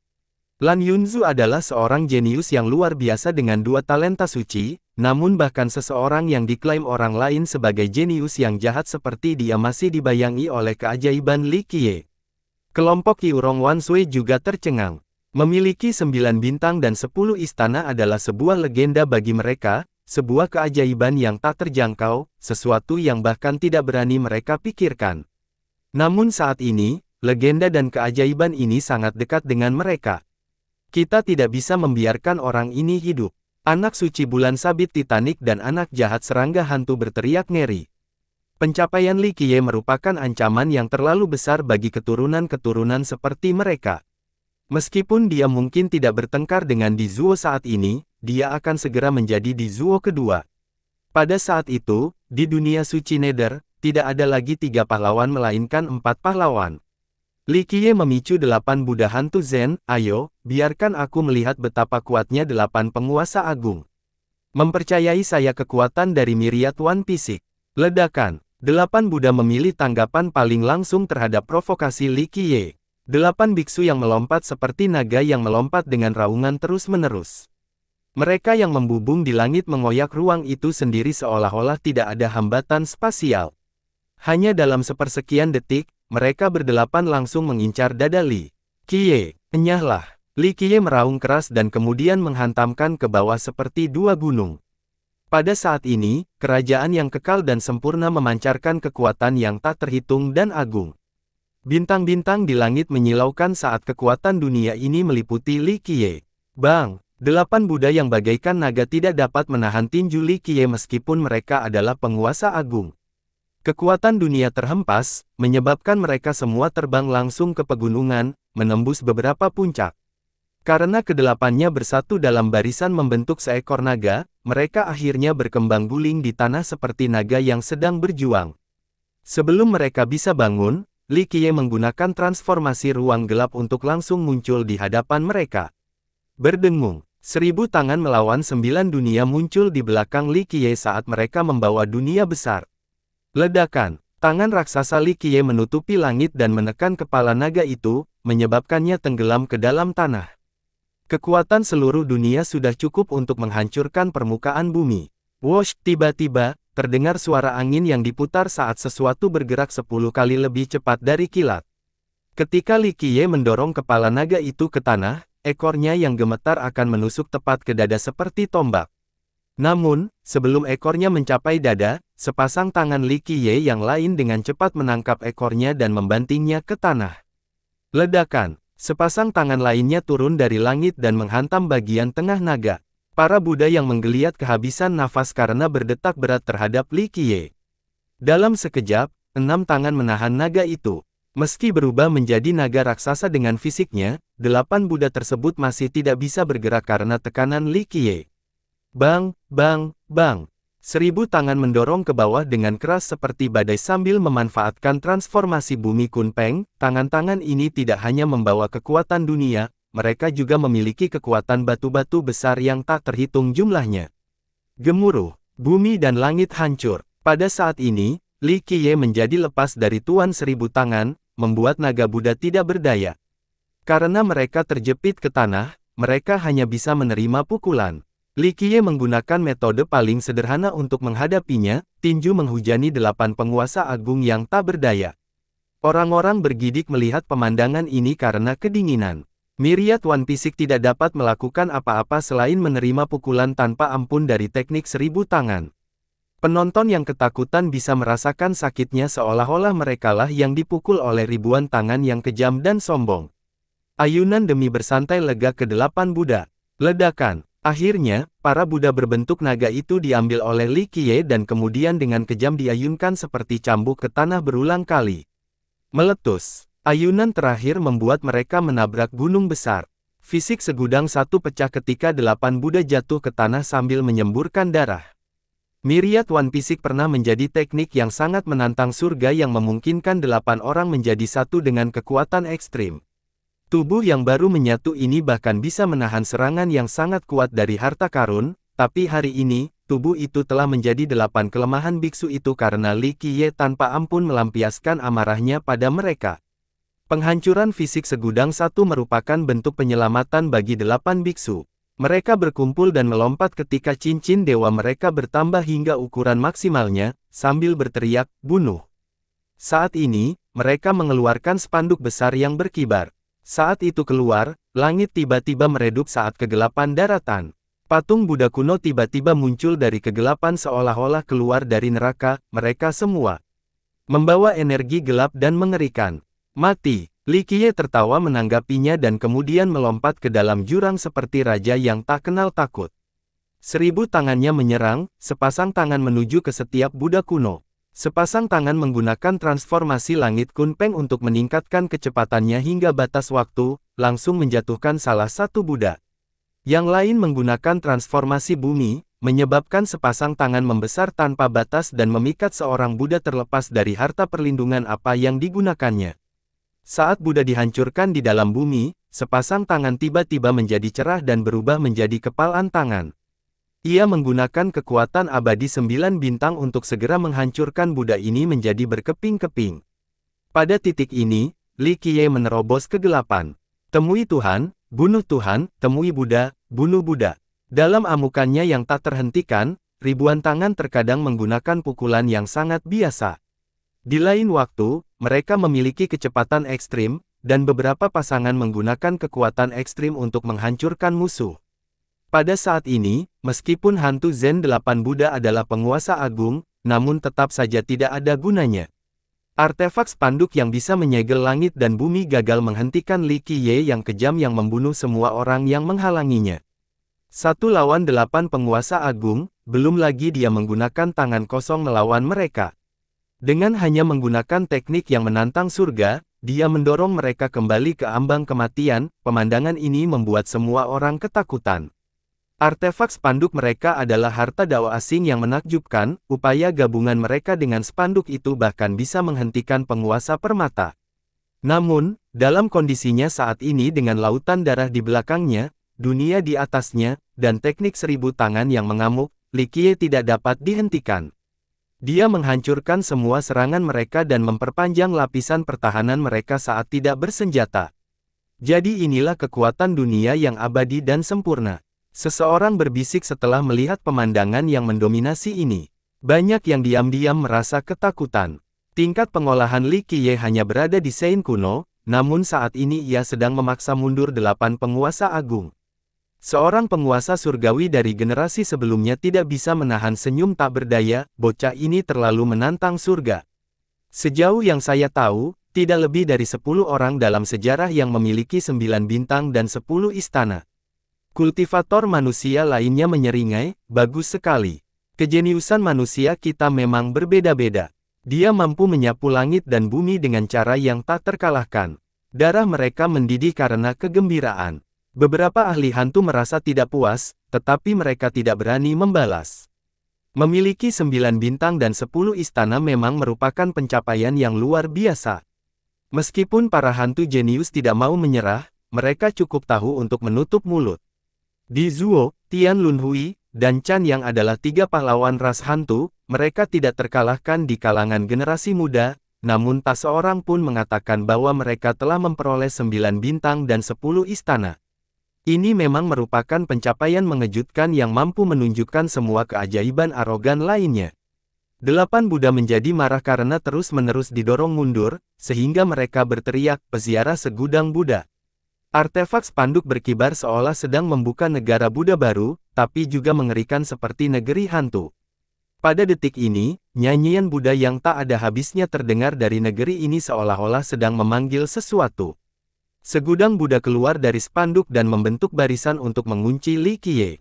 Lan Yunzu adalah seorang jenius yang luar biasa dengan 2 talenta suci, namun bahkan seseorang yang diklaim orang lain sebagai jenius yang jahat seperti dia masih dibayangi oleh keajaiban Li Qiye. Kelompok Yurong Wanshui juga tercengang. Memiliki 9 bintang dan 10 istana adalah sebuah legenda bagi mereka, sebuah keajaiban yang tak terjangkau, sesuatu yang bahkan tidak berani mereka pikirkan. Namun saat ini, legenda dan keajaiban ini sangat dekat dengan mereka. Kita tidak bisa membiarkan orang ini hidup. Anak suci bulan sabit Titanic dan anak jahat serangga hantu berteriak ngeri. Pencapaian Li Qiye merupakan ancaman yang terlalu besar bagi keturunan-keturunan seperti mereka. Meskipun dia mungkin tidak bertengkar dengan Di Zuo saat ini, dia akan segera menjadi Di Zuo kedua. Pada saat itu, di dunia suci Nether, tidak ada lagi 3 pahlawan melainkan 4 pahlawan. Li Qiye memicu 8 Buddha hantu Zen, ayo, biarkan aku melihat betapa kuatnya 8 penguasa agung. Mempercayai saya kekuatan dari Myriad One Fisik. Ledakan. 8 Buddha memilih tanggapan paling langsung terhadap provokasi Li Qiye. 8 biksu yang melompat seperti naga yang melompat dengan raungan terus-menerus. Mereka yang membubung di langit mengoyak ruang itu sendiri seolah-olah tidak ada hambatan spasial. Hanya dalam sepersekian detik, mereka berdelapan langsung mengincar dada Li Qiye. Enyahlah. Li Qiye meraung keras dan kemudian menghantamkan ke bawah seperti 2 gunung. Pada saat ini, kerajaan yang kekal dan sempurna memancarkan kekuatan yang tak terhitung dan agung. Bintang-bintang di langit menyilaukan saat kekuatan dunia ini meliputi Li Qiye. Bang! 8 Buddha yang bagaikan naga tidak dapat menahan tinju Li Qiye meskipun mereka adalah penguasa agung. Kekuatan dunia terhempas, menyebabkan mereka semua terbang langsung ke pegunungan, menembus beberapa puncak. Karena kedelapannya bersatu dalam barisan membentuk seekor naga, mereka akhirnya berkembang guling di tanah seperti naga yang sedang berjuang. Sebelum mereka bisa bangun, Li Qiye menggunakan transformasi ruang gelap untuk langsung muncul di hadapan mereka. Berdengung, 1000 tangan melawan 9 dunia muncul di belakang Li Qiye saat mereka membawa dunia besar. Ledakan, tangan raksasa Li Qiye menutupi langit dan menekan kepala naga itu, menyebabkannya tenggelam ke dalam tanah. Kekuatan seluruh dunia sudah cukup untuk menghancurkan permukaan bumi. Wosh, tiba-tiba, terdengar suara angin yang diputar saat sesuatu bergerak 10 kali lebih cepat dari kilat. Ketika Li Qiye mendorong kepala naga itu ke tanah, ekornya yang gemetar akan menusuk tepat ke dada seperti tombak. Namun, sebelum ekornya mencapai dada, sepasang tangan Li Qiye yang lain dengan cepat menangkap ekornya dan membantingnya ke tanah. Ledakan! Sepasang tangan lainnya turun dari langit dan menghantam bagian tengah naga. Para Buddha yang menggeliat kehabisan nafas karena berdetak berat terhadap Li Qiye. Dalam sekejap, 6 tangan menahan naga itu. Meski berubah menjadi naga raksasa dengan fisiknya, 8 Buddha tersebut masih tidak bisa bergerak karena tekanan Li Qiye. Bang, bang, bang. 1000 tangan mendorong ke bawah dengan keras seperti badai sambil memanfaatkan transformasi bumi Kunpeng. Tangan-tangan ini tidak hanya membawa kekuatan dunia, mereka juga memiliki kekuatan batu-batu besar yang tak terhitung jumlahnya. Gemuruh, bumi dan langit hancur. Pada saat ini, Li Qiye menjadi lepas dari Tuan 1000 tangan, membuat naga Buddha tidak berdaya. Karena mereka terjepit ke tanah, mereka hanya bisa menerima pukulan. Li Qiye menggunakan metode paling sederhana untuk menghadapinya, tinju menghujani 8 penguasa agung yang tak berdaya. Orang-orang bergidik melihat pemandangan ini karena kedinginan. Myriad One Piece tidak dapat melakukan apa-apa selain menerima pukulan tanpa ampun dari teknik 1000 tangan. Penonton yang ketakutan bisa merasakan sakitnya seolah-olah merekalah yang dipukul oleh ribuan tangan yang kejam dan sombong. Ayunan demi bersantai lega ke-8 Buddha. Ledakan. Akhirnya, para Buddha berbentuk naga itu diambil oleh Li Qiye dan kemudian dengan kejam diayunkan seperti cambuk ke tanah berulang kali. Meletus. Ayunan terakhir membuat mereka menabrak gunung besar. Fisik segudang satu pecah ketika 8 Buddha jatuh ke tanah sambil menyemburkan darah. Myriad One Piece pernah menjadi teknik yang sangat menantang surga yang memungkinkan 8 orang menjadi satu dengan kekuatan ekstrim. Tubuh yang baru menyatu ini bahkan bisa menahan serangan yang sangat kuat dari harta karun, tapi hari ini, tubuh itu telah menjadi 8 kelemahan biksu itu karena Li Qiye tanpa ampun melampiaskan amarahnya pada mereka. Penghancuran fisik segudang satu merupakan bentuk penyelamatan bagi 8 biksu. Mereka berkumpul dan melompat ketika cincin dewa mereka bertambah hingga ukuran maksimalnya, sambil berteriak, "Bunuh!" Saat ini, mereka mengeluarkan spanduk besar yang berkibar. Saat itu keluar, langit tiba-tiba meredup saat kegelapan daratan. Patung Buddha kuno tiba-tiba muncul dari kegelapan seolah-olah keluar dari neraka, mereka semua membawa energi gelap dan mengerikan. Mati! Li Qiye tertawa menanggapinya dan kemudian melompat ke dalam jurang seperti raja yang tak kenal takut. 1000 tangannya menyerang, sepasang tangan menuju ke setiap Buddha kuno. Sepasang tangan menggunakan transformasi langit Kunpeng untuk meningkatkan kecepatannya hingga batas waktu, langsung menjatuhkan salah satu Buddha. Yang lain menggunakan transformasi bumi, menyebabkan sepasang tangan membesar tanpa batas dan memikat seorang Buddha terlepas dari harta perlindungan apa yang digunakannya. Saat Buddha dihancurkan di dalam bumi, sepasang tangan tiba-tiba menjadi cerah dan berubah menjadi kepalan tangan. Ia menggunakan kekuatan abadi 9 bintang untuk segera menghancurkan Buddha ini menjadi berkeping-keping. Pada titik ini, Li Qiye menerobos kegelapan. Temui Tuhan, bunuh Tuhan, temui Buddha, bunuh Buddha. Dalam amukannya yang tak terhentikan, ribuan tangan terkadang menggunakan pukulan yang sangat biasa. Di lain waktu, mereka memiliki kecepatan ekstrim, dan beberapa pasangan menggunakan kekuatan ekstrim untuk menghancurkan musuh. Pada saat ini, meskipun hantu Zen 8 Buddha adalah penguasa agung, namun tetap saja tidak ada gunanya. Artefak spanduk yang bisa menyegel langit dan bumi gagal menghentikan Li Qiye yang kejam yang membunuh semua orang yang menghalanginya. 1 lawan 8 penguasa agung, belum lagi dia menggunakan tangan kosong melawan mereka. Dengan hanya menggunakan teknik yang menantang surga, dia mendorong mereka kembali ke ambang kematian. Pemandangan ini membuat semua orang ketakutan. Artefak spanduk mereka adalah harta dawa asing yang menakjubkan, upaya gabungan mereka dengan spanduk itu bahkan bisa menghentikan penguasa permata. Namun, dalam kondisinya saat ini dengan lautan darah di belakangnya, dunia di atasnya, dan teknik 1000 tangan yang mengamuk, Li Qiye tidak dapat dihentikan. Dia menghancurkan semua serangan mereka dan memperpanjang lapisan pertahanan mereka saat tidak bersenjata. Jadi inilah kekuatan dunia yang abadi dan sempurna. Seseorang berbisik setelah melihat pemandangan yang mendominasi ini. Banyak yang diam-diam merasa ketakutan. Tingkat pengolahan Li Qiye hanya berada di Sein kuno, namun saat ini ia sedang memaksa mundur 8 penguasa agung. Seorang penguasa surgawi dari generasi sebelumnya tidak bisa menahan senyum tak berdaya, bocah ini terlalu menantang surga. Sejauh yang saya tahu, tidak lebih dari 10 orang dalam sejarah yang memiliki 9 bintang dan 10 istana. Kultivator manusia lainnya menyeringai, bagus sekali. Kejeniusan manusia kita memang berbeda-beda. Dia mampu menyapu langit dan bumi dengan cara yang tak terkalahkan. Darah mereka mendidih karena kegembiraan. Beberapa ahli hantu merasa tidak puas, tetapi mereka tidak berani membalas. Memiliki 9 bintang dan 10 istana memang merupakan pencapaian yang luar biasa. Meskipun para hantu jenius tidak mau menyerah, mereka cukup tahu untuk menutup mulut. Di Zuo, Tian Lunhui, dan Chan yang adalah 3 pahlawan ras hantu, mereka tidak terkalahkan di kalangan generasi muda, namun tak seorang pun mengatakan bahwa mereka telah memperoleh 9 bintang dan 10 istana. Ini memang merupakan pencapaian mengejutkan yang mampu menunjukkan semua keajaiban arogan lainnya. 8 Buddha menjadi marah karena terus-menerus didorong mundur, sehingga mereka berteriak, peziarah segudang Buddha. Artefak spanduk berkibar seolah sedang membuka negara Buddha baru, tapi juga mengerikan seperti negeri hantu. Pada detik ini, nyanyian Buddha yang tak ada habisnya terdengar dari negeri ini seolah-olah sedang memanggil sesuatu. Segudang Buddha keluar dari spanduk dan membentuk barisan untuk mengunci Li Qiye.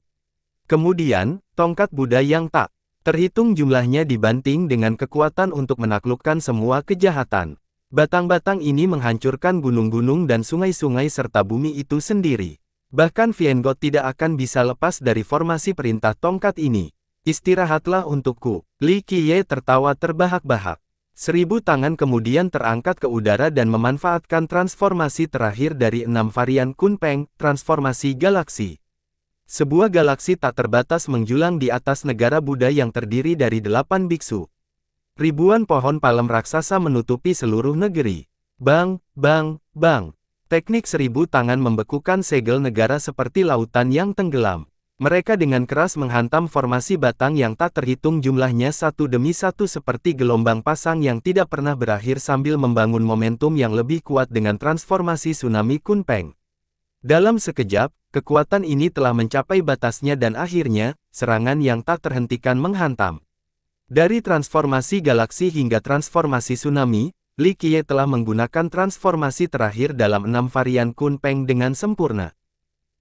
Kemudian, tongkat Buddha yang tak terhitung jumlahnya dibanting dengan kekuatan untuk menaklukkan semua kejahatan. Batang-batang ini menghancurkan gunung-gunung dan sungai-sungai serta bumi itu sendiri. Bahkan Vienggot tidak akan bisa lepas dari formasi perintah tongkat ini. Istirahatlah untukku. Li Qiye tertawa terbahak-bahak. 1000 tangan kemudian terangkat ke udara dan memanfaatkan transformasi terakhir dari 6 varian Kunpeng, transformasi galaksi. Sebuah galaksi tak terbatas menjulang di atas negara Buddha yang terdiri dari 8 biksu. Ribuan pohon palem raksasa menutupi seluruh negeri. Bang, bang, bang. Teknik 1000 tangan membekukan segel negara seperti lautan yang tenggelam. Mereka dengan keras menghantam formasi batang yang tak terhitung jumlahnya satu demi satu seperti gelombang pasang yang tidak pernah berakhir sambil membangun momentum yang lebih kuat dengan transformasi tsunami Kunpeng. Dalam sekejap, kekuatan ini telah mencapai batasnya dan akhirnya, serangan yang tak terhentikan menghantam. Dari transformasi galaksi hingga transformasi tsunami, Li Qiye telah menggunakan transformasi terakhir dalam 6 varian Kunpeng dengan sempurna.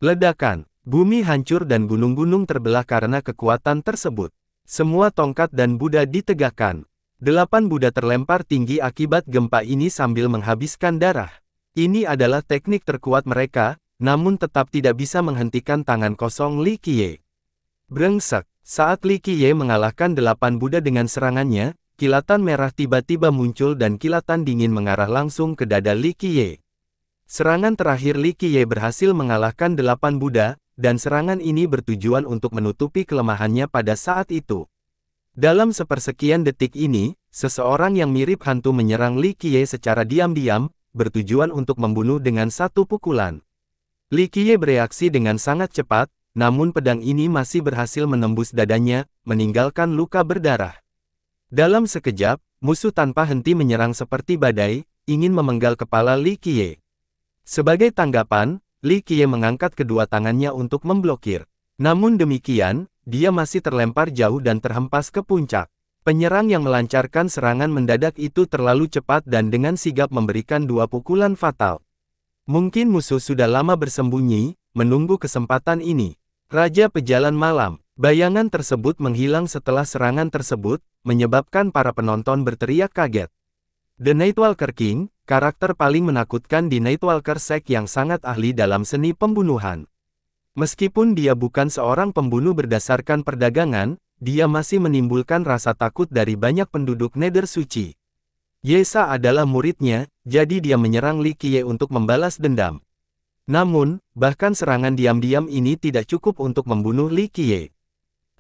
Ledakan, bumi hancur dan gunung-gunung terbelah karena kekuatan tersebut. Semua tongkat dan Buddha ditegakkan. 8 Buddha terlempar tinggi akibat gempa ini sambil menghabiskan darah. Ini adalah teknik terkuat mereka, namun tetap tidak bisa menghentikan tangan kosong Li Qiye. Brengsek. Saat Li Qiye mengalahkan 8 Buddha dengan serangannya, kilatan merah tiba-tiba muncul dan kilatan dingin mengarah langsung ke dada Li Qiye. Serangan terakhir Li Qiye berhasil mengalahkan 8 Buddha, dan serangan ini bertujuan untuk menutupi kelemahannya pada saat itu. Dalam sepersekian detik ini, seseorang yang mirip hantu menyerang Li Qiye secara diam-diam, bertujuan untuk membunuh dengan satu pukulan. Li Qiye bereaksi dengan sangat cepat, namun pedang ini masih berhasil menembus dadanya, meninggalkan luka berdarah. Dalam sekejap, musuh tanpa henti menyerang seperti badai, ingin memenggal kepala Li Qiye. Sebagai tanggapan, Li Qiye mengangkat kedua tangannya untuk memblokir. Namun demikian, dia masih terlempar jauh dan terhempas ke puncak. Penyerang yang melancarkan serangan mendadak itu terlalu cepat dan dengan sigap memberikan 2 pukulan fatal. Mungkin musuh sudah lama bersembunyi, menunggu kesempatan ini. Raja Pejalan Malam. Bayangan tersebut menghilang setelah serangan tersebut, menyebabkan para penonton berteriak kaget. The Nightwalker King, karakter paling menakutkan di Nightwalker Sect yang sangat ahli dalam seni pembunuhan. Meskipun dia bukan seorang pembunuh berdasarkan perdagangan, dia masih menimbulkan rasa takut dari banyak penduduk Nether Suci. Yesa adalah muridnya, jadi dia menyerang Li Qiye untuk membalas dendam. Namun, bahkan serangan diam-diam ini tidak cukup untuk membunuh Li Qiye.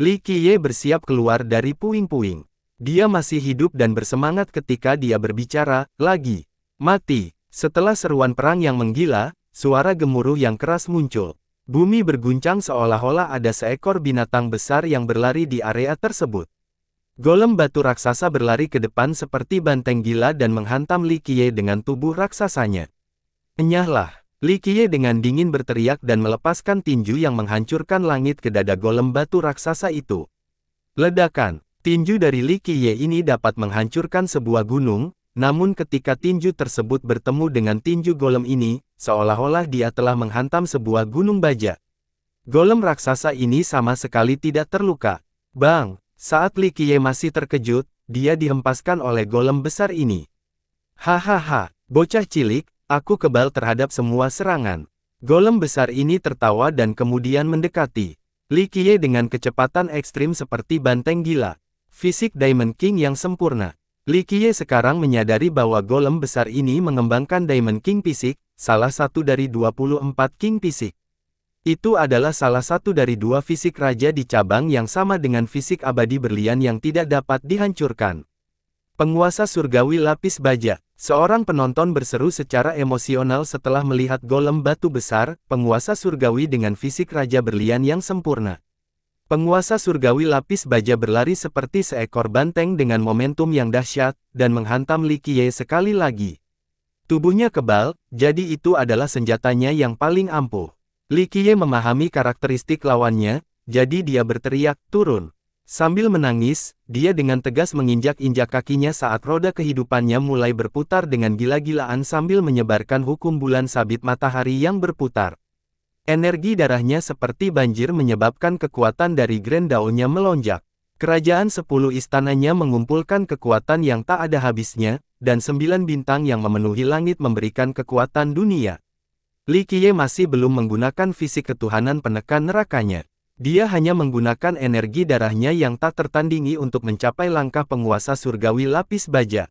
Li Qiye bersiap keluar dari puing-puing. Dia masih hidup dan bersemangat ketika dia berbicara, lagi. Mati. Setelah seruan perang yang menggila, suara gemuruh yang keras muncul. Bumi berguncang seolah-olah ada seekor binatang besar yang berlari di area tersebut. Golem batu raksasa berlari ke depan seperti banteng gila dan menghantam Li Qiye dengan tubuh raksasanya. Enyahlah! Li Qiye dengan dingin berteriak dan melepaskan tinju yang menghancurkan langit ke dada golem batu raksasa itu. Ledakan! Tinju dari Li Qiye ini dapat menghancurkan sebuah gunung, namun ketika tinju tersebut bertemu dengan tinju golem ini, seolah-olah dia telah menghantam sebuah gunung baja. Golem raksasa ini sama sekali tidak terluka. Bang! Saat Li Qiye masih terkejut, dia dihempaskan oleh golem besar ini. Hahaha, bocah cilik, aku kebal terhadap semua serangan. Golem besar ini tertawa dan kemudian mendekati Li Qiye dengan kecepatan ekstrim seperti banteng gila. Fisik Diamond King yang sempurna. Li Qiye sekarang menyadari bahwa golem besar ini mengembangkan Diamond King fisik, salah satu dari 24 King fisik. Itu adalah salah satu dari dua fisik raja di cabang yang sama dengan fisik abadi berlian yang tidak dapat dihancurkan. Penguasa surgawi lapis baja. Seorang penonton berseru secara emosional setelah melihat golem batu besar, penguasa surgawi dengan fisik raja berlian yang sempurna. Penguasa surgawi lapis baja berlari seperti seekor banteng dengan momentum yang dahsyat, dan menghantam Li Qiye sekali lagi. Tubuhnya kebal, jadi itu adalah senjatanya yang paling ampuh. Li Qiye memahami karakteristik lawannya, jadi dia berteriak, turun. Sambil menangis, dia dengan tegas menginjak-injak kakinya saat roda kehidupannya mulai berputar dengan gila-gilaan sambil menyebarkan hukum bulan sabit matahari yang berputar. Energi darahnya seperti banjir menyebabkan kekuatan dari Grand Dao-nya melonjak. Kerajaan 10 istananya mengumpulkan kekuatan yang tak ada habisnya, dan 9 bintang yang memenuhi langit memberikan kekuatan dunia. Li Qiye masih belum menggunakan fisik ketuhanan penekan nerakanya. Dia hanya menggunakan energi darahnya yang tak tertandingi untuk mencapai langkah penguasa surgawi lapis baja.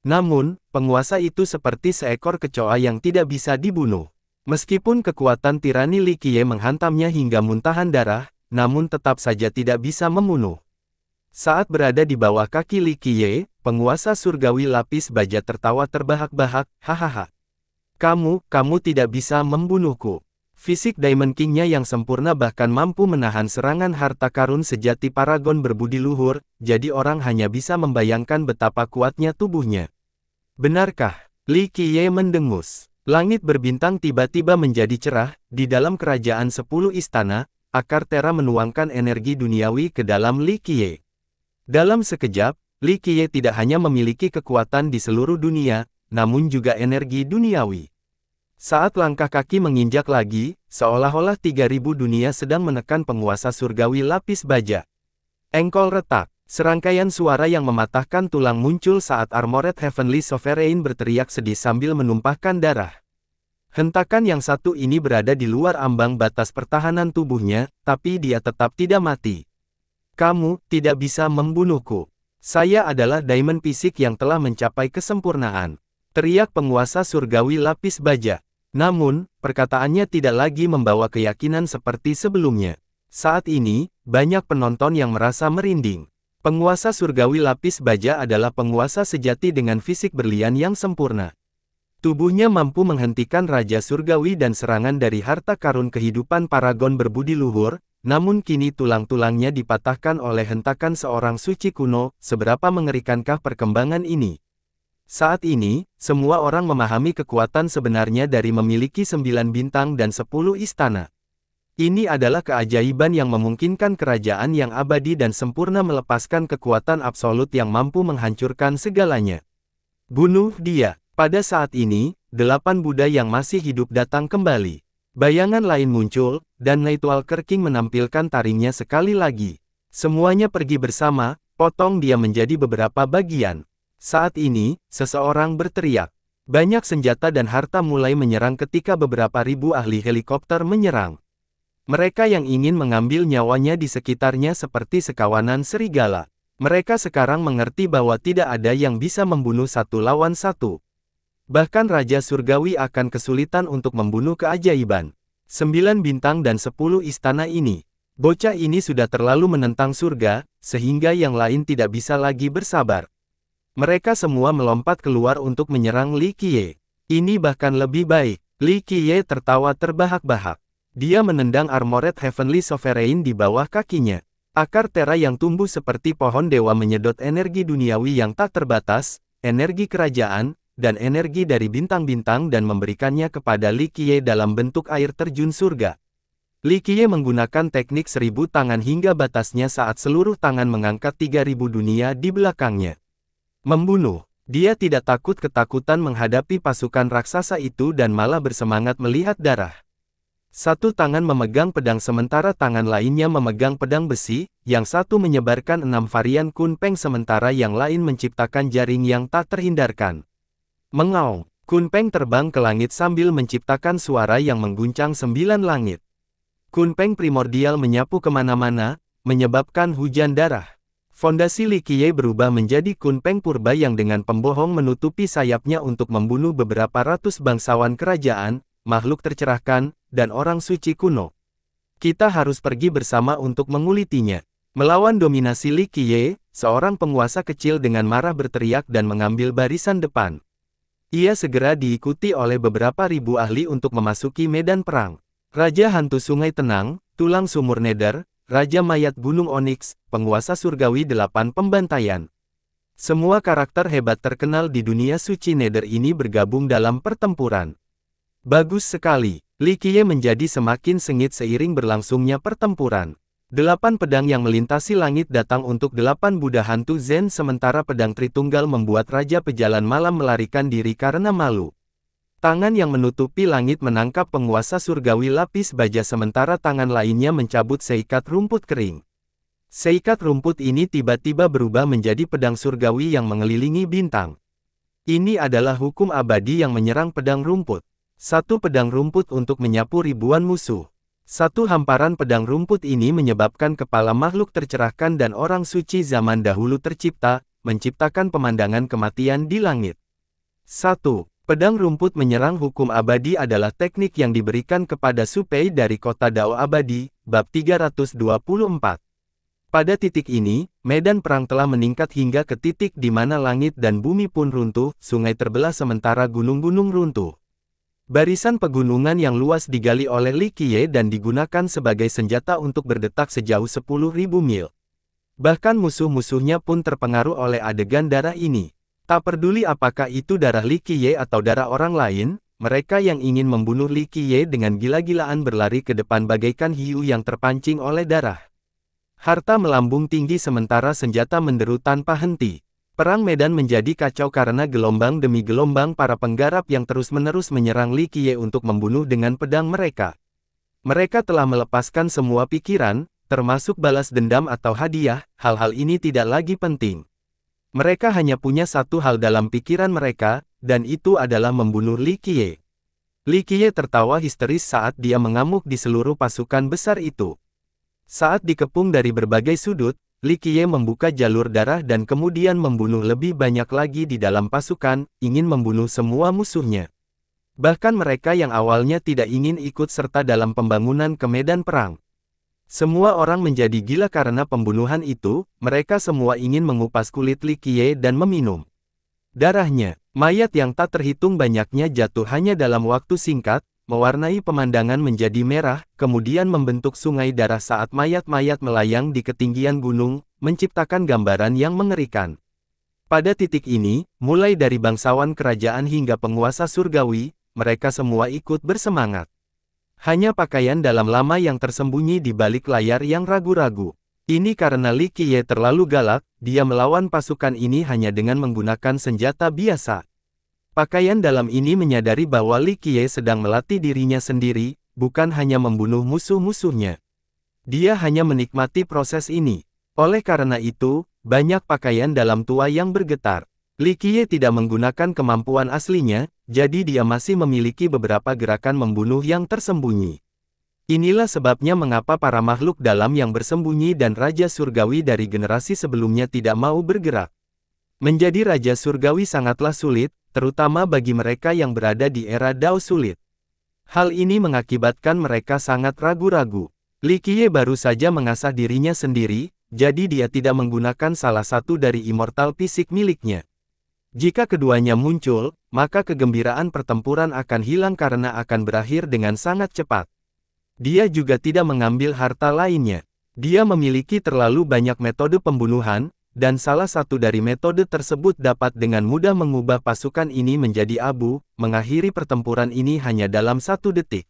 Namun, penguasa itu seperti seekor kecoa yang tidak bisa dibunuh. Meskipun kekuatan tirani Li Qiye menghantamnya hingga muntahan darah, namun tetap saja tidak bisa membunuh. Saat berada di bawah kaki Li Qiye, penguasa surgawi lapis baja tertawa terbahak-bahak, hahaha. Kamu tidak bisa membunuhku. Fisik Diamond King-nya yang sempurna bahkan mampu menahan serangan harta karun sejati paragon berbudi luhur, jadi orang hanya bisa membayangkan betapa kuatnya tubuhnya. Benarkah? Li Qiye mendengus. Langit berbintang tiba-tiba menjadi cerah, di dalam kerajaan 10 istana, akar Tera menuangkan energi duniawi ke dalam Li Qiye. Dalam sekejap, Li Qiye tidak hanya memiliki kekuatan di seluruh dunia, namun juga energi duniawi. Saat langkah kaki menginjak lagi, seolah-olah 3000 dunia sedang menekan penguasa surgawi lapis baja. Engkol retak, serangkaian suara yang mematahkan tulang muncul saat Armored Heavenly Sovereign berteriak sedih sambil menumpahkan darah. Hentakan yang satu ini berada di luar ambang batas pertahanan tubuhnya, tapi dia tetap tidak mati. Kamu tidak bisa membunuhku. Saya adalah Diamond fisik yang telah mencapai kesempurnaan. Teriak penguasa surgawi lapis baja. Namun, perkataannya tidak lagi membawa keyakinan seperti sebelumnya. Saat ini, banyak penonton yang merasa merinding. Penguasa surgawi lapis baja adalah penguasa sejati dengan fisik berlian yang sempurna. Tubuhnya mampu menghentikan Raja Surgawi dan serangan dari harta karun kehidupan paragon berbudi luhur, namun kini tulang-tulangnya dipatahkan oleh hentakan seorang suci kuno, seberapa mengerikankah perkembangan ini? Saat ini, semua orang memahami kekuatan sebenarnya dari memiliki 9 bintang dan 10 istana. Ini adalah keajaiban yang memungkinkan kerajaan yang abadi dan sempurna melepaskan kekuatan absolut yang mampu menghancurkan segalanya. Bunuh dia. Pada saat ini, 8 Buddha yang masih hidup datang kembali. Bayangan lain muncul, dan Nightwalker King menampilkan taringnya sekali lagi. Semuanya pergi bersama, potong dia menjadi beberapa bagian. Saat ini, seseorang berteriak. Banyak senjata dan harta mulai menyerang ketika beberapa ribu ahli helikopter menyerang. Mereka yang ingin mengambil nyawanya di sekitarnya seperti sekawanan serigala. Mereka sekarang mengerti bahwa tidak ada yang bisa membunuh satu lawan satu. Bahkan Raja Surgawi akan kesulitan untuk membunuh keajaiban. 9 bintang dan 10 istana ini. Bocah ini sudah terlalu menentang surga, sehingga yang lain tidak bisa lagi bersabar. Mereka semua melompat keluar untuk menyerang Li Qiye. Ini bahkan lebih baik. Li Qiye tertawa terbahak-bahak. Dia menendang Armored Heavenly Sovereign di bawah kakinya. Akar Tera yang tumbuh seperti pohon dewa menyedot energi duniawi yang tak terbatas, energi kerajaan, dan energi dari bintang-bintang dan memberikannya kepada Li Qiye dalam bentuk air terjun surga. Li Qiye menggunakan teknik 1000 tangan hingga batasnya saat seluruh tangan mengangkat 3000 dunia di belakangnya. Membunuh. Dia tidak takut-ketakutan menghadapi pasukan raksasa itu dan malah bersemangat melihat darah. Satu tangan memegang pedang sementara tangan lainnya memegang pedang besi, yang satu menyebarkan 6 varian kunpeng sementara yang lain menciptakan jaring yang tak terhindarkan. Mengaung, kunpeng terbang ke langit sambil menciptakan suara yang mengguncang 9 langit. Kunpeng primordial menyapu kemana-mana, menyebabkan hujan darah. Fondasi Li Qiye berubah menjadi kunpeng purba yang dengan pembohong menutupi sayapnya untuk membunuh beberapa ratus bangsawan kerajaan, makhluk tercerahkan, dan orang suci kuno. Kita harus pergi bersama untuk mengulitinya. Melawan dominasi Li Qiye, seorang penguasa kecil dengan marah berteriak dan mengambil barisan depan. Ia segera diikuti oleh beberapa ribu ahli untuk memasuki medan perang. Raja Hantu Sungai Tenang, Tulang Sumur Nether, Raja Mayat Gunung Onyx, Penguasa Surgawi 8 Pembantaian. Semua karakter hebat terkenal di dunia suci Nether ini bergabung dalam pertempuran. Bagus sekali, Li Qiye menjadi semakin sengit seiring berlangsungnya pertempuran. 8 pedang yang melintasi langit datang untuk 8 Buddha Hantu Zen sementara pedang Tritunggal membuat Raja Pejalan Malam melarikan diri karena malu. Tangan yang menutupi langit menangkap penguasa surgawi lapis baja sementara tangan lainnya mencabut seikat rumput kering. Seikat rumput ini tiba-tiba berubah menjadi pedang surgawi yang mengelilingi bintang. Ini adalah hukum abadi yang menyerang pedang rumput. Satu pedang rumput untuk menyapu ribuan musuh. Satu hamparan pedang rumput ini menyebabkan kepala makhluk tercerahkan dan orang suci zaman dahulu tercipta, menciptakan pemandangan kematian di langit. 1. Pedang rumput menyerang hukum abadi adalah teknik yang diberikan kepada Supei dari kota Dao Abadi, bab 324. Pada titik ini, medan perang telah meningkat hingga ke titik di mana langit dan bumi pun runtuh, sungai terbelah sementara gunung-gunung runtuh. Barisan pegunungan yang luas digali oleh Li Qiye dan digunakan sebagai senjata untuk berdetak sejauh 10.000 mil. Bahkan musuh-musuhnya pun terpengaruh oleh adegan darah ini. Tak peduli apakah itu darah Li Qiye atau darah orang lain, mereka yang ingin membunuh Li Qiye dengan gila-gilaan berlari ke depan bagaikan hiu yang terpancing oleh darah. Harta melambung tinggi sementara senjata menderu tanpa henti. Perang medan menjadi kacau karena gelombang demi gelombang para penggarap yang terus-menerus menyerang Li Qiye untuk membunuh dengan pedang mereka. Mereka telah melepaskan semua pikiran, termasuk balas dendam atau hadiah, hal-hal ini tidak lagi penting. Mereka hanya punya satu hal dalam pikiran mereka, dan itu adalah membunuh Li Qiye. Li Qiye tertawa histeris saat dia mengamuk di seluruh pasukan besar itu. Saat dikepung dari berbagai sudut, Li Qiye membuka jalur darah dan kemudian membunuh lebih banyak lagi di dalam pasukan, ingin membunuh semua musuhnya. Bahkan mereka yang awalnya tidak ingin ikut serta dalam pembangunan ke medan perang. Semua orang menjadi gila karena pembunuhan itu, mereka semua ingin mengupas kulit Li Qiye dan meminum darahnya. Mayat yang tak terhitung banyaknya jatuh hanya dalam waktu singkat, mewarnai pemandangan menjadi merah, kemudian membentuk sungai darah saat mayat-mayat melayang di ketinggian gunung, menciptakan gambaran yang mengerikan. Pada titik ini, mulai dari bangsawan kerajaan hingga penguasa surgawi, mereka semua ikut bersemangat. Hanya pakaian dalam lama yang tersembunyi di balik layar yang ragu-ragu. Ini karena Li Qiye terlalu galak, dia melawan pasukan ini hanya dengan menggunakan senjata biasa. Pakaian dalam ini menyadari bahwa Li Qiye sedang melatih dirinya sendiri, bukan hanya membunuh musuh-musuhnya. Dia hanya menikmati proses ini. Oleh karena itu, banyak pakaian dalam tua yang bergetar. Li Qiye tidak menggunakan kemampuan aslinya, jadi dia masih memiliki beberapa gerakan membunuh yang tersembunyi. Inilah sebabnya mengapa para makhluk dalam yang bersembunyi dan Raja Surgawi dari generasi sebelumnya tidak mau bergerak. Menjadi Raja Surgawi sangatlah sulit, terutama bagi mereka yang berada di era Dao sulit. Hal ini mengakibatkan mereka sangat ragu-ragu. Li Qiye baru saja mengasah dirinya sendiri, jadi dia tidak menggunakan salah satu dari immortal fisik miliknya. Jika keduanya muncul, maka kegembiraan pertempuran akan hilang karena akan berakhir dengan sangat cepat. Dia juga tidak mengambil harta lainnya. Dia memiliki terlalu banyak metode pembunuhan, dan salah satu dari metode tersebut dapat dengan mudah mengubah pasukan ini menjadi abu, mengakhiri pertempuran ini hanya dalam 1 detik.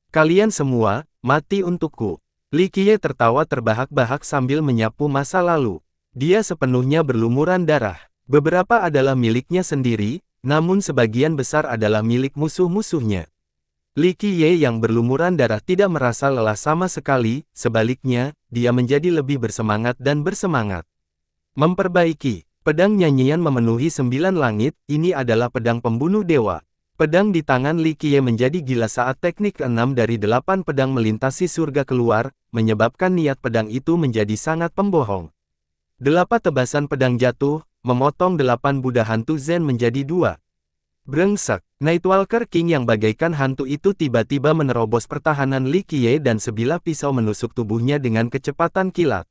Kalian semua, mati untukku. Li Qiye tertawa terbahak-bahak sambil menyapu masa lalu. Dia sepenuhnya berlumuran darah. Beberapa adalah miliknya sendiri, namun sebagian besar adalah milik musuh-musuhnya. Li Qiye yang berlumuran darah tidak merasa lelah sama sekali, sebaliknya, dia menjadi lebih bersemangat dan bersemangat. Memperbaiki, pedang nyanyian memenuhi 9 langit, ini adalah pedang pembunuh dewa. Pedang di tangan Li Qiye menjadi gila saat teknik ke-6 dari 8 pedang melintasi surga keluar, menyebabkan niat pedang itu menjadi sangat pembohong. 8 tebasan pedang jatuh, memotong 8 Buddha hantu Zen menjadi 2. Brengsek, Nightwalker King yang bagaikan hantu itu tiba-tiba menerobos pertahanan Li Qiye dan sebilah pisau menusuk tubuhnya dengan kecepatan kilat.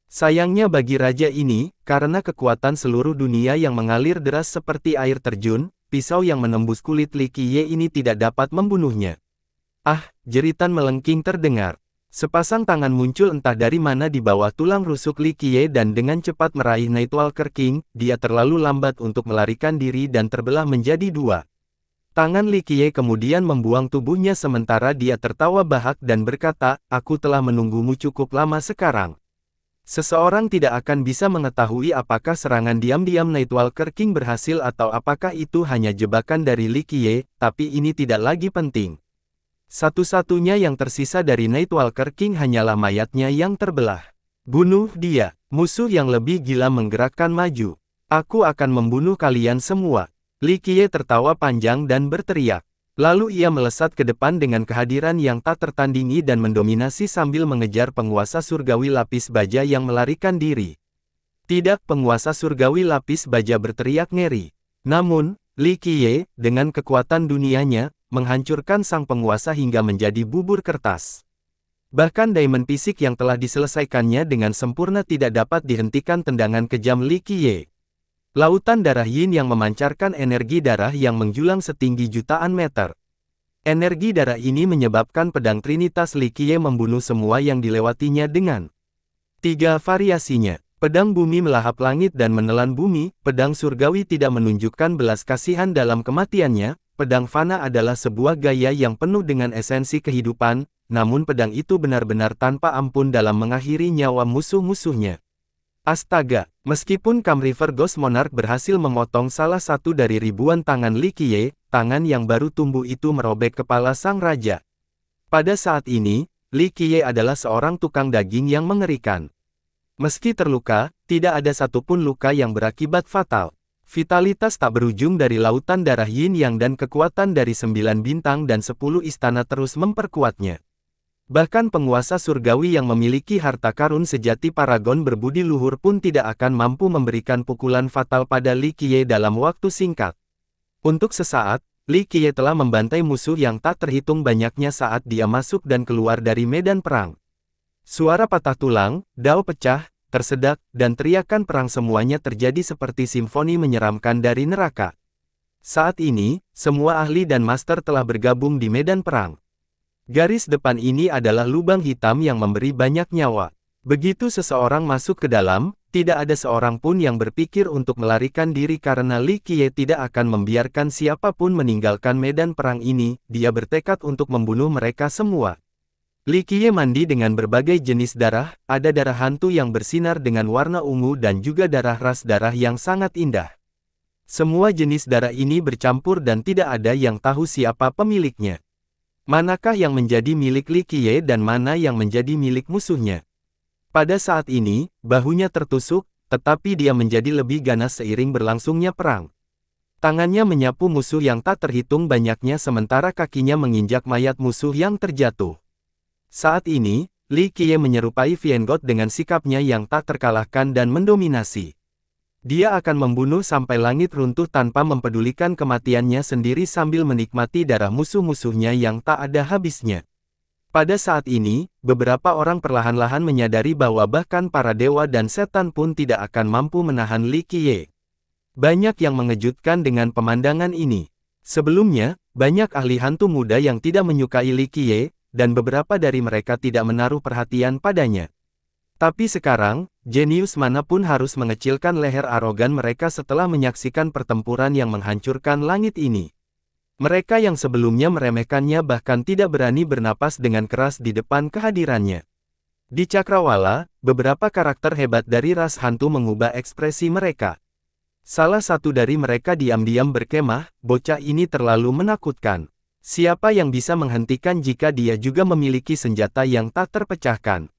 Sayangnya bagi raja ini, karena kekuatan seluruh dunia yang mengalir deras seperti air terjun, pisau yang menembus kulit Li Qiye ini tidak dapat membunuhnya. Ah, jeritan melengking terdengar. Sepasang tangan muncul entah dari mana di bawah tulang rusuk Li Qiye dan dengan cepat meraih Nightwalker King, dia terlalu lambat untuk melarikan diri dan terbelah menjadi 2. Tangan Li Qiye kemudian membuang tubuhnya sementara dia tertawa bahak dan berkata, aku telah menunggumu cukup lama sekarang. Seseorang tidak akan bisa mengetahui apakah serangan diam-diam Nightwalker King berhasil atau apakah itu hanya jebakan dari Li Qiye, tapi ini tidak lagi penting. Satu-satunya yang tersisa dari Nightwalker King hanyalah mayatnya yang terbelah. Bunuh dia, musuh yang lebih gila menggerakkan maju. Aku akan membunuh kalian semua. Li Qiye tertawa panjang dan berteriak. Lalu ia melesat ke depan dengan kehadiran yang tak tertandingi dan mendominasi sambil mengejar penguasa surgawi lapis baja yang melarikan diri. Tidak, penguasa surgawi lapis baja berteriak ngeri. Namun, Li Qiye, dengan kekuatan dunianya, menghancurkan sang penguasa hingga menjadi bubur kertas. Bahkan diamond fisik yang telah diselesaikannya dengan sempurna tidak dapat dihentikan tendangan kejam Li Qiye. Lautan darah yin yang memancarkan energi darah yang menjulang setinggi jutaan meter. Energi darah ini menyebabkan pedang Trinitas Li Qiye membunuh semua yang dilewatinya dengan 3 variasinya. Pedang bumi melahap langit dan menelan bumi, pedang surgawi tidak menunjukkan belas kasihan dalam kematiannya. Pedang fana adalah sebuah gaya yang penuh dengan esensi kehidupan, namun pedang itu benar-benar tanpa ampun dalam mengakhiri nyawa musuh-musuhnya. Astaga, meskipun Kam River Ghost Monarch berhasil memotong salah satu dari ribuan tangan Li Qiye, tangan yang baru tumbuh itu merobek kepala sang raja. Pada saat ini, Li Qiye adalah seorang tukang daging yang mengerikan. Meski terluka, tidak ada satupun luka yang berakibat fatal. Vitalitas tak berujung dari lautan darah yin yang dan kekuatan dari 9 bintang dan 10 istana terus memperkuatnya. Bahkan penguasa surgawi yang memiliki harta karun sejati paragon berbudi luhur pun tidak akan mampu memberikan pukulan fatal pada Li Qiye dalam waktu singkat. Untuk sesaat, Li Qiye telah membantai musuh yang tak terhitung banyaknya saat dia masuk dan keluar dari medan perang. Suara patah tulang, dao pecah, tersedak, dan teriakan perang semuanya terjadi seperti simfoni menyeramkan dari neraka. Saat ini, semua ahli dan master telah bergabung di medan perang. Garis depan ini adalah lubang hitam yang memberi banyak nyawa. Begitu seseorang masuk ke dalam, tidak ada seorang pun yang berpikir untuk melarikan diri karena Li Qiye tidak akan membiarkan siapapun meninggalkan medan perang ini, dia bertekad untuk membunuh mereka semua. Li Qiye mandi dengan berbagai jenis darah, ada darah hantu yang bersinar dengan warna ungu dan juga darah ras darah yang sangat indah. Semua jenis darah ini bercampur dan tidak ada yang tahu siapa pemiliknya. Manakah yang menjadi milik Li Qiye dan mana yang menjadi milik musuhnya? Pada saat ini, bahunya tertusuk, tetapi dia menjadi lebih ganas seiring berlangsungnya perang. Tangannya menyapu musuh yang tak terhitung banyaknya sementara kakinya menginjak mayat musuh yang terjatuh. Saat ini, Li Qiye menyerupai Vienggot dengan sikapnya yang tak terkalahkan dan mendominasi. Dia akan membunuh sampai langit runtuh tanpa mempedulikan kematiannya sendiri sambil menikmati darah musuh-musuhnya yang tak ada habisnya. Pada saat ini, beberapa orang perlahan-lahan menyadari bahwa bahkan para dewa dan setan pun tidak akan mampu menahan Li Qiye. Banyak yang mengejutkan dengan pemandangan ini. Sebelumnya, banyak ahli hantu muda yang tidak menyukai Li Qiye, dan beberapa dari mereka tidak menaruh perhatian padanya. Tapi sekarang, jenius manapun harus mengecilkan leher arogan mereka setelah menyaksikan pertempuran yang menghancurkan langit ini. Mereka yang sebelumnya meremehkannya bahkan tidak berani bernapas dengan keras di depan kehadirannya. Di Cakrawala, beberapa karakter hebat dari ras hantu mengubah ekspresi mereka. Salah satu dari mereka diam-diam berkemah, bocah ini terlalu menakutkan. Siapa yang bisa menghentikan jika dia juga memiliki senjata yang tak terpecahkan?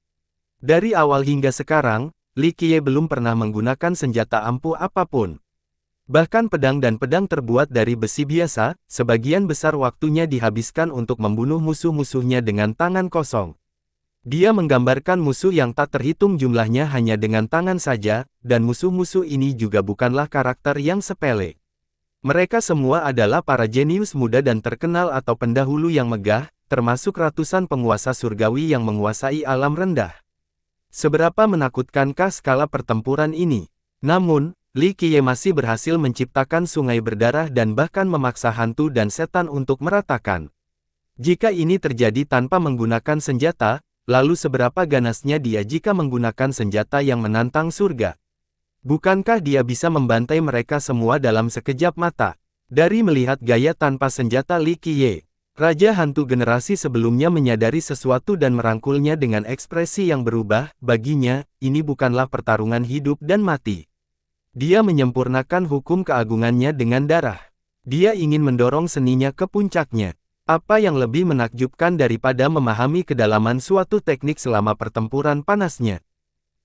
Dari awal hingga sekarang, Li Qiye belum pernah menggunakan senjata ampuh apapun. Bahkan pedang dan pedang terbuat dari besi biasa, sebagian besar waktunya dihabiskan untuk membunuh musuh-musuhnya dengan tangan kosong. Dia menggambarkan musuh yang tak terhitung jumlahnya hanya dengan tangan saja, dan musuh-musuh ini juga bukanlah karakter yang sepele. Mereka semua adalah para jenius muda dan terkenal atau pendahulu yang megah, termasuk ratusan penguasa surgawi yang menguasai alam rendah. Seberapa menakutkankah skala pertempuran ini? Namun, Li Qiye masih berhasil menciptakan sungai berdarah dan bahkan memaksa hantu dan setan untuk meratakan. Jika ini terjadi tanpa menggunakan senjata, lalu seberapa ganasnya dia jika menggunakan senjata yang menantang surga? Bukankah dia bisa membantai mereka semua dalam sekejap mata? Dari melihat gaya tanpa senjata Li Qiye, Raja Hantu generasi sebelumnya menyadari sesuatu dan merangkulnya dengan ekspresi yang berubah. Baginya, ini bukanlah pertarungan hidup dan mati. Dia menyempurnakan hukum keagungannya dengan darah. Dia ingin mendorong seninya ke puncaknya. Apa yang lebih menakjubkan daripada memahami kedalaman suatu teknik selama pertempuran panasnya?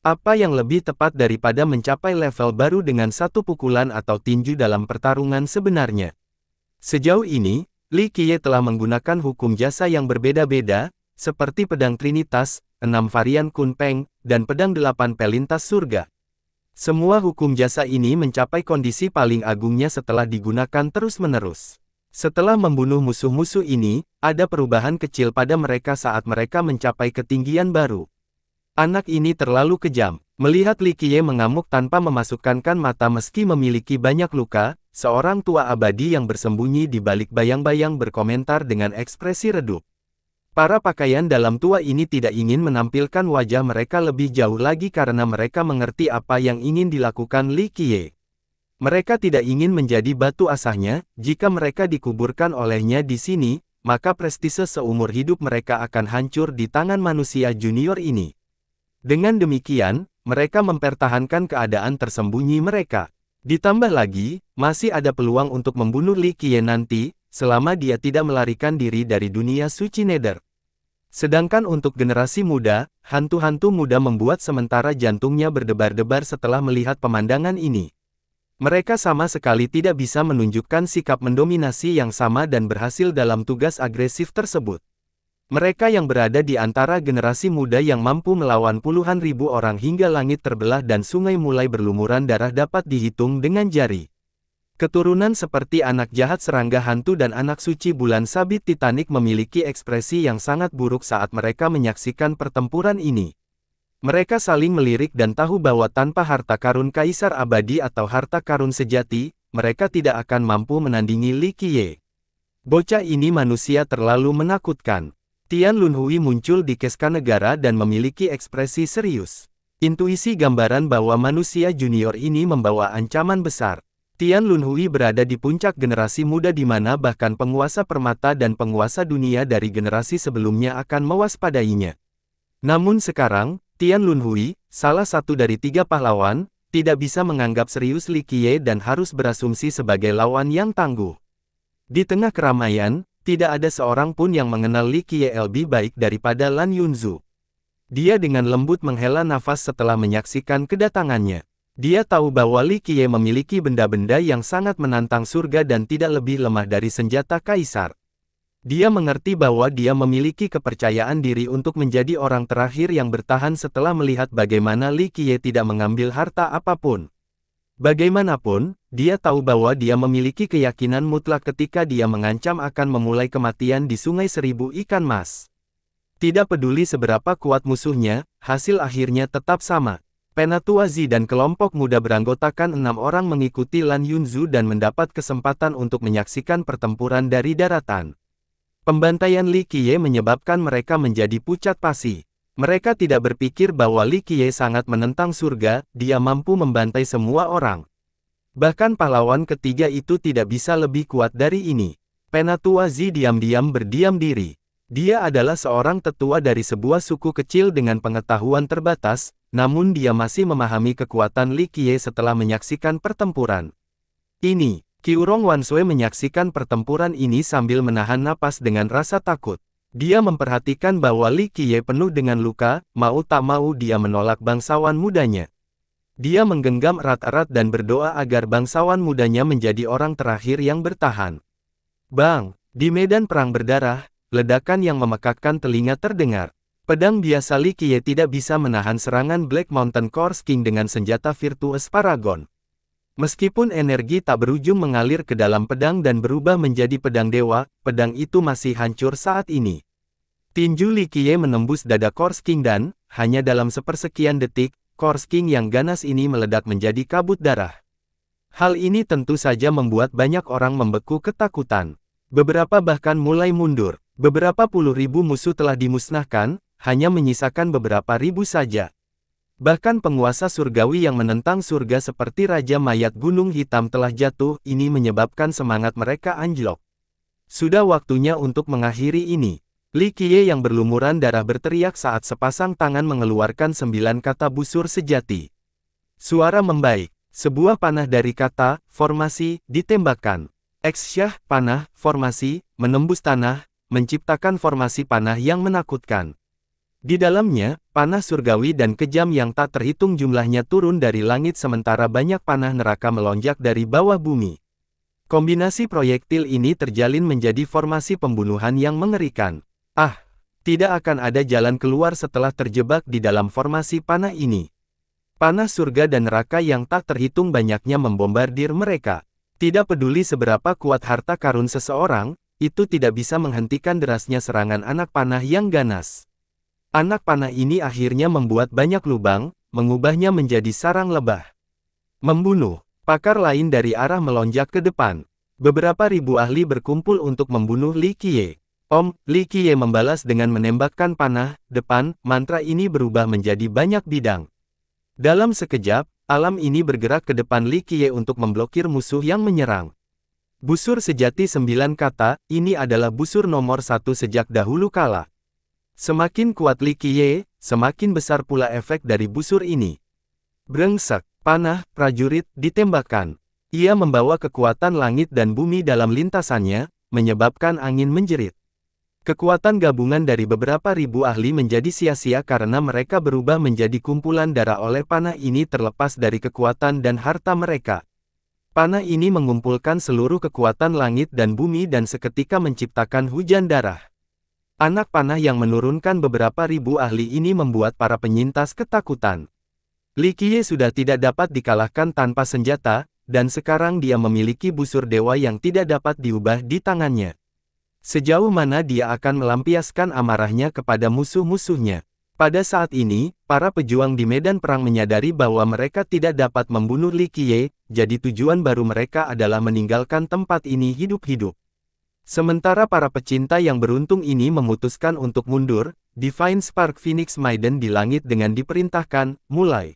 Apa yang lebih tepat daripada mencapai level baru dengan satu pukulan atau tinju dalam pertarungan sebenarnya? Sejauh ini, Li Qiye telah menggunakan hukum jasa yang berbeda-beda, seperti pedang Trinitas, 6 varian Kunpeng, dan pedang 8 pelintas surga. Semua hukum jasa ini mencapai kondisi paling agungnya setelah digunakan terus-menerus. Setelah membunuh musuh-musuh ini, ada perubahan kecil pada mereka saat mereka mencapai ketinggian baru. Anak ini terlalu kejam. Melihat Li Qiye mengamuk tanpa memasukkan mata meski memiliki banyak luka, seorang tua abadi yang bersembunyi di balik bayang-bayang berkomentar dengan ekspresi redup. Para pakaian dalam tua ini tidak ingin menampilkan wajah mereka lebih jauh lagi karena mereka mengerti apa yang ingin dilakukan Li Qiye. Mereka tidak ingin menjadi batu asahnya. Jika mereka dikuburkan olehnya di sini, maka prestise seumur hidup mereka akan hancur di tangan manusia junior ini. Dengan demikian, mereka mempertahankan keadaan tersembunyi mereka. Ditambah lagi, masih ada peluang untuk membunuh Li Qiye nanti, selama dia tidak melarikan diri dari dunia suci Nether. Sedangkan untuk generasi muda, hantu-hantu muda membuat sementara jantungnya berdebar-debar setelah melihat pemandangan ini. Mereka sama sekali tidak bisa menunjukkan sikap mendominasi yang sama dan berhasil dalam tugas agresif tersebut. Mereka yang berada di antara generasi muda yang mampu melawan puluhan ribu orang hingga langit terbelah dan sungai mulai berlumuran darah dapat dihitung dengan jari. Keturunan seperti anak jahat serangga hantu dan anak suci bulan sabit Titanic memiliki ekspresi yang sangat buruk saat mereka menyaksikan pertempuran ini. Mereka saling melirik dan tahu bahwa tanpa harta karun kaisar abadi atau harta karun sejati, mereka tidak akan mampu menandingi Li Qiye. Bocah ini manusia terlalu menakutkan. Tian Lunhui muncul di Keskanegara dan memiliki ekspresi serius. Intuisi gambaran bahwa manusia junior ini membawa ancaman besar. Tian Lunhui berada di puncak generasi muda di mana bahkan penguasa permata dan penguasa dunia dari generasi sebelumnya akan mewaspadainya. Namun sekarang, Tian Lunhui, salah satu dari 3 pahlawan, tidak bisa menganggap serius Li Qiye dan harus berasumsi sebagai lawan yang tangguh. Di tengah keramaian, tidak ada seorang pun yang mengenal Li Qiye lebih baik daripada Lan Yunzu. Dia dengan lembut menghela nafas setelah menyaksikan kedatangannya. Dia tahu bahwa Li Qiye memiliki benda-benda yang sangat menantang surga dan tidak lebih lemah dari senjata kaisar. Dia mengerti bahwa dia memiliki kepercayaan diri untuk menjadi orang terakhir yang bertahan setelah melihat bagaimana Li Qiye tidak mengambil harta apapun. Bagaimanapun, dia tahu bahwa dia memiliki keyakinan mutlak ketika dia mengancam akan memulai kematian di Sungai Seribu Ikan Mas. Tidak peduli seberapa kuat musuhnya, hasil akhirnya tetap sama. Penatua Zi dan kelompok muda beranggotakan 6 orang mengikuti Lan Yunzu dan mendapat kesempatan untuk menyaksikan pertempuran dari daratan. Pembantaian Li Qiye menyebabkan mereka menjadi pucat pasi. Mereka tidak berpikir bahwa Li Qiye sangat menentang surga, dia mampu membantai semua orang. Bahkan pahlawan ketiga itu tidak bisa lebih kuat dari ini. Penatua Zi diam-diam berdiam diri. Dia adalah seorang tetua dari sebuah suku kecil dengan pengetahuan terbatas, namun dia masih memahami kekuatan Li Qiye setelah menyaksikan pertempuran. Ini, Qiurong Wanshui menyaksikan pertempuran ini sambil menahan napas dengan rasa takut. Dia memperhatikan bahwa Li Qiye penuh dengan luka, mau tak mau dia menolak bangsawan mudanya. Dia menggenggam erat-erat dan berdoa agar bangsawan mudanya menjadi orang terakhir yang bertahan. Bang! Di medan perang berdarah, ledakan yang memekakkan telinga terdengar. Pedang biasa Li Qiye tidak bisa menahan serangan Black Mountain Course King dengan senjata Virtuous Paragon. Meskipun energi tak berujung mengalir ke dalam pedang dan berubah menjadi pedang dewa, pedang itu masih hancur saat ini. Tinju Li Qiye menembus dada Course King dan, hanya dalam sepersekian detik, Course King yang ganas ini meledak menjadi kabut darah. Hal ini tentu saja membuat banyak orang membeku ketakutan. Beberapa bahkan mulai mundur. Beberapa puluh ribu musuh telah dimusnahkan, hanya menyisakan beberapa ribu saja. Bahkan penguasa surgawi yang menentang surga seperti Raja Mayat Gunung Hitam telah jatuh, ini menyebabkan semangat mereka anjlok. Sudah waktunya untuk mengakhiri ini. Li Qiye yang berlumuran darah berteriak saat sepasang tangan mengeluarkan 9 kata busur sejati. Suara membaik. Sebuah panah dari kata, formasi, ditembakkan. Eksyah, panah, formasi, menembus tanah, menciptakan formasi panah yang menakutkan. Di dalamnya, panah surgawi dan kejam yang tak terhitung jumlahnya turun dari langit sementara banyak panah neraka melonjak dari bawah bumi. Kombinasi proyektil ini terjalin menjadi formasi pembunuhan yang mengerikan. Ah, tidak akan ada jalan keluar setelah terjebak di dalam formasi panah ini. Panah surga dan neraka yang tak terhitung banyaknya membombardir mereka. Tidak peduli seberapa kuat harta karun seseorang, itu tidak bisa menghentikan derasnya serangan anak panah yang ganas. Anak panah ini akhirnya membuat banyak lubang, mengubahnya menjadi sarang lebah. Membunuh. Pakar lain dari arah melonjak ke depan. Beberapa ribu ahli berkumpul untuk membunuh Li Qiye. Li Qiye membalas dengan menembakkan panah, depan, mantra ini berubah menjadi banyak bidang. Dalam sekejap, alam ini bergerak ke depan Li Qiye untuk memblokir musuh yang menyerang. Busur sejati 9 kata, ini adalah busur nomor 1 sejak dahulu kala. Semakin kuat Li Qiye, semakin besar pula efek dari busur ini. Brengsek, panah, prajurit, ditembakkan. Ia membawa kekuatan langit dan bumi dalam lintasannya, menyebabkan angin menjerit. Kekuatan gabungan dari beberapa ribu ahli menjadi sia-sia karena mereka berubah menjadi kumpulan darah oleh panah ini terlepas dari kekuatan dan harta mereka. Panah ini mengumpulkan seluruh kekuatan langit dan bumi dan seketika menciptakan hujan darah. Anak panah yang menurunkan beberapa ribu ahli ini membuat para penyintas ketakutan. Li Qiye sudah tidak dapat dikalahkan tanpa senjata, dan sekarang dia memiliki busur dewa yang tidak dapat diubah di tangannya. Sejauh mana dia akan melampiaskan amarahnya kepada musuh-musuhnya. Pada saat ini, para pejuang di medan perang menyadari bahwa mereka tidak dapat membunuh Li Qiye, jadi tujuan baru mereka adalah meninggalkan tempat ini hidup-hidup. Sementara para pecinta yang beruntung ini memutuskan untuk mundur, Divine Spark Phoenix Maiden di langit dengan diperintahkan, mulai.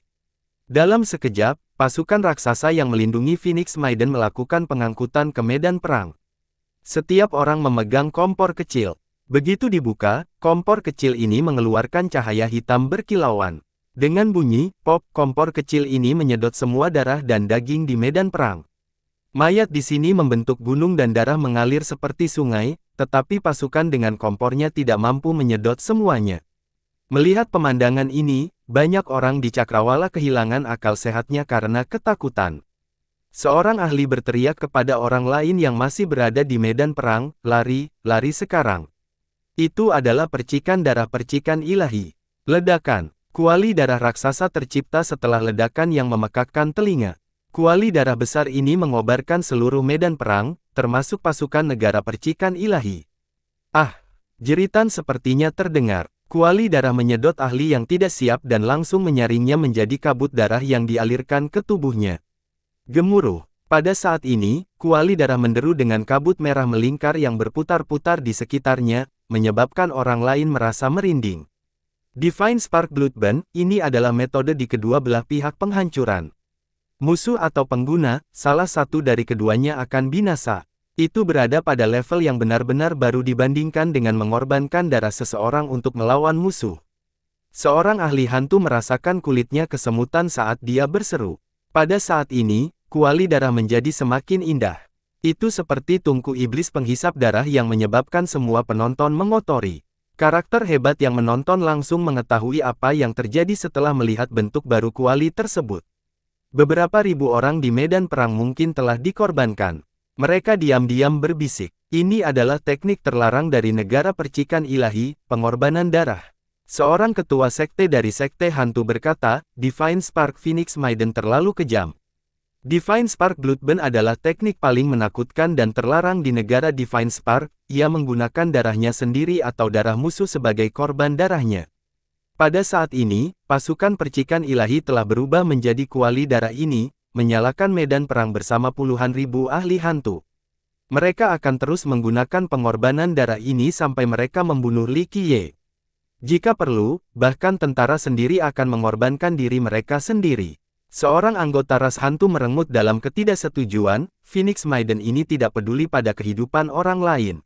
Dalam sekejap, pasukan raksasa yang melindungi Phoenix Maiden melakukan pengangkutan ke medan perang. Setiap orang memegang kompor kecil. Begitu dibuka, kompor kecil ini mengeluarkan cahaya hitam berkilauan. Dengan bunyi, pop, kompor kecil ini menyedot semua darah dan daging di medan perang. Mayat di sini membentuk gunung dan darah mengalir seperti sungai, tetapi pasukan dengan kompornya tidak mampu menyedot semuanya. Melihat pemandangan ini, banyak orang di Cakrawala kehilangan akal sehatnya karena ketakutan. Seorang ahli berteriak kepada orang lain yang masih berada di medan perang, lari, lari sekarang. Itu adalah percikan darah percikan ilahi. Ledakan. Kuali darah raksasa tercipta setelah ledakan yang memekakkan telinga. Kuali darah besar ini mengobarkan seluruh medan perang, termasuk pasukan negara percikan ilahi. Ah! Jeritan sepertinya terdengar. Kuali darah menyedot ahli yang tidak siap dan langsung menyaringnya menjadi kabut darah yang dialirkan ke tubuhnya. Gemuruh. Pada saat ini, kuali darah menderu dengan kabut merah melingkar yang berputar-putar di sekitarnya, menyebabkan orang lain merasa merinding. Divine Spark Bloodband, ini adalah metode di kedua belah pihak penghancuran. Musuh atau pengguna, salah satu dari keduanya akan binasa. Itu berada pada level yang benar-benar baru dibandingkan dengan mengorbankan darah seseorang untuk melawan musuh. Seorang ahli hantu merasakan kulitnya kesemutan saat dia berseru. Pada saat ini, kuali darah menjadi semakin indah. Itu seperti tungku iblis penghisap darah yang menyebabkan semua penonton mengotori. Karakter hebat yang menonton langsung mengetahui apa yang terjadi setelah melihat bentuk baru kuali tersebut. Beberapa ribu orang di medan perang mungkin telah dikorbankan. Mereka diam-diam berbisik. Ini adalah teknik terlarang dari negara percikan ilahi, pengorbanan darah. Seorang ketua sekte dari sekte hantu berkata, Divine Spark Phoenix Maiden terlalu kejam. Divine Spark Bloodband adalah teknik paling menakutkan dan terlarang di negara Divine Spark. Ia menggunakan darahnya sendiri atau darah musuh sebagai korban darahnya. Pada saat ini, pasukan percikan ilahi telah berubah menjadi kuali darah ini, menyalakan medan perang bersama puluhan ribu ahli hantu. Mereka akan terus menggunakan pengorbanan darah ini sampai mereka membunuh Li Qiye. Jika perlu, bahkan tentara sendiri akan mengorbankan diri mereka sendiri. Seorang anggota ras hantu merengut dalam ketidaksetujuan, Phoenix Maiden ini tidak peduli pada kehidupan orang lain.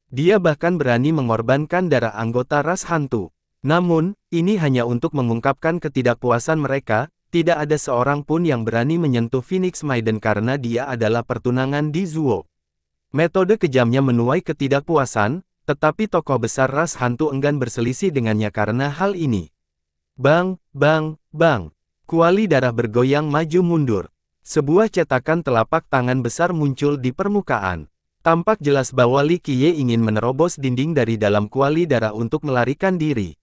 Dia bahkan berani mengorbankan darah anggota ras hantu. Namun, ini hanya untuk mengungkapkan ketidakpuasan mereka, tidak ada seorang pun yang berani menyentuh Phoenix Maiden karena dia adalah pertunangan di Zuo. Metode kejamnya menuai ketidakpuasan, tetapi tokoh besar ras hantu enggan berselisih dengannya karena hal ini. Bang, bang, bang. Kuali darah bergoyang maju mundur. Sebuah cetakan telapak tangan besar muncul di permukaan. Tampak jelas bahwa Li Qiye ingin menerobos dinding dari dalam kuali darah untuk melarikan diri.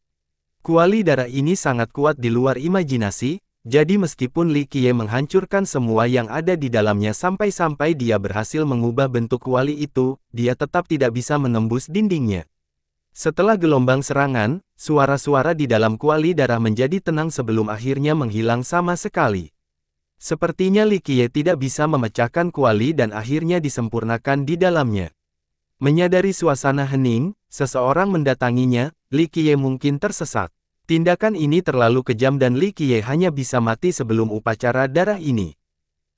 Kuali darah ini sangat kuat di luar imajinasi, jadi meskipun Li Qiye menghancurkan semua yang ada di dalamnya sampai-sampai dia berhasil mengubah bentuk kuali itu, dia tetap tidak bisa menembus dindingnya. Setelah gelombang serangan, suara-suara di dalam kuali darah menjadi tenang sebelum akhirnya menghilang sama sekali. Sepertinya Li Qiye tidak bisa memecahkan kuali dan akhirnya disempurnakan di dalamnya. Menyadari suasana hening, seseorang mendatanginya, Li Qiye mungkin tersesat. Tindakan ini terlalu kejam dan Li Qiye hanya bisa mati sebelum upacara darah ini.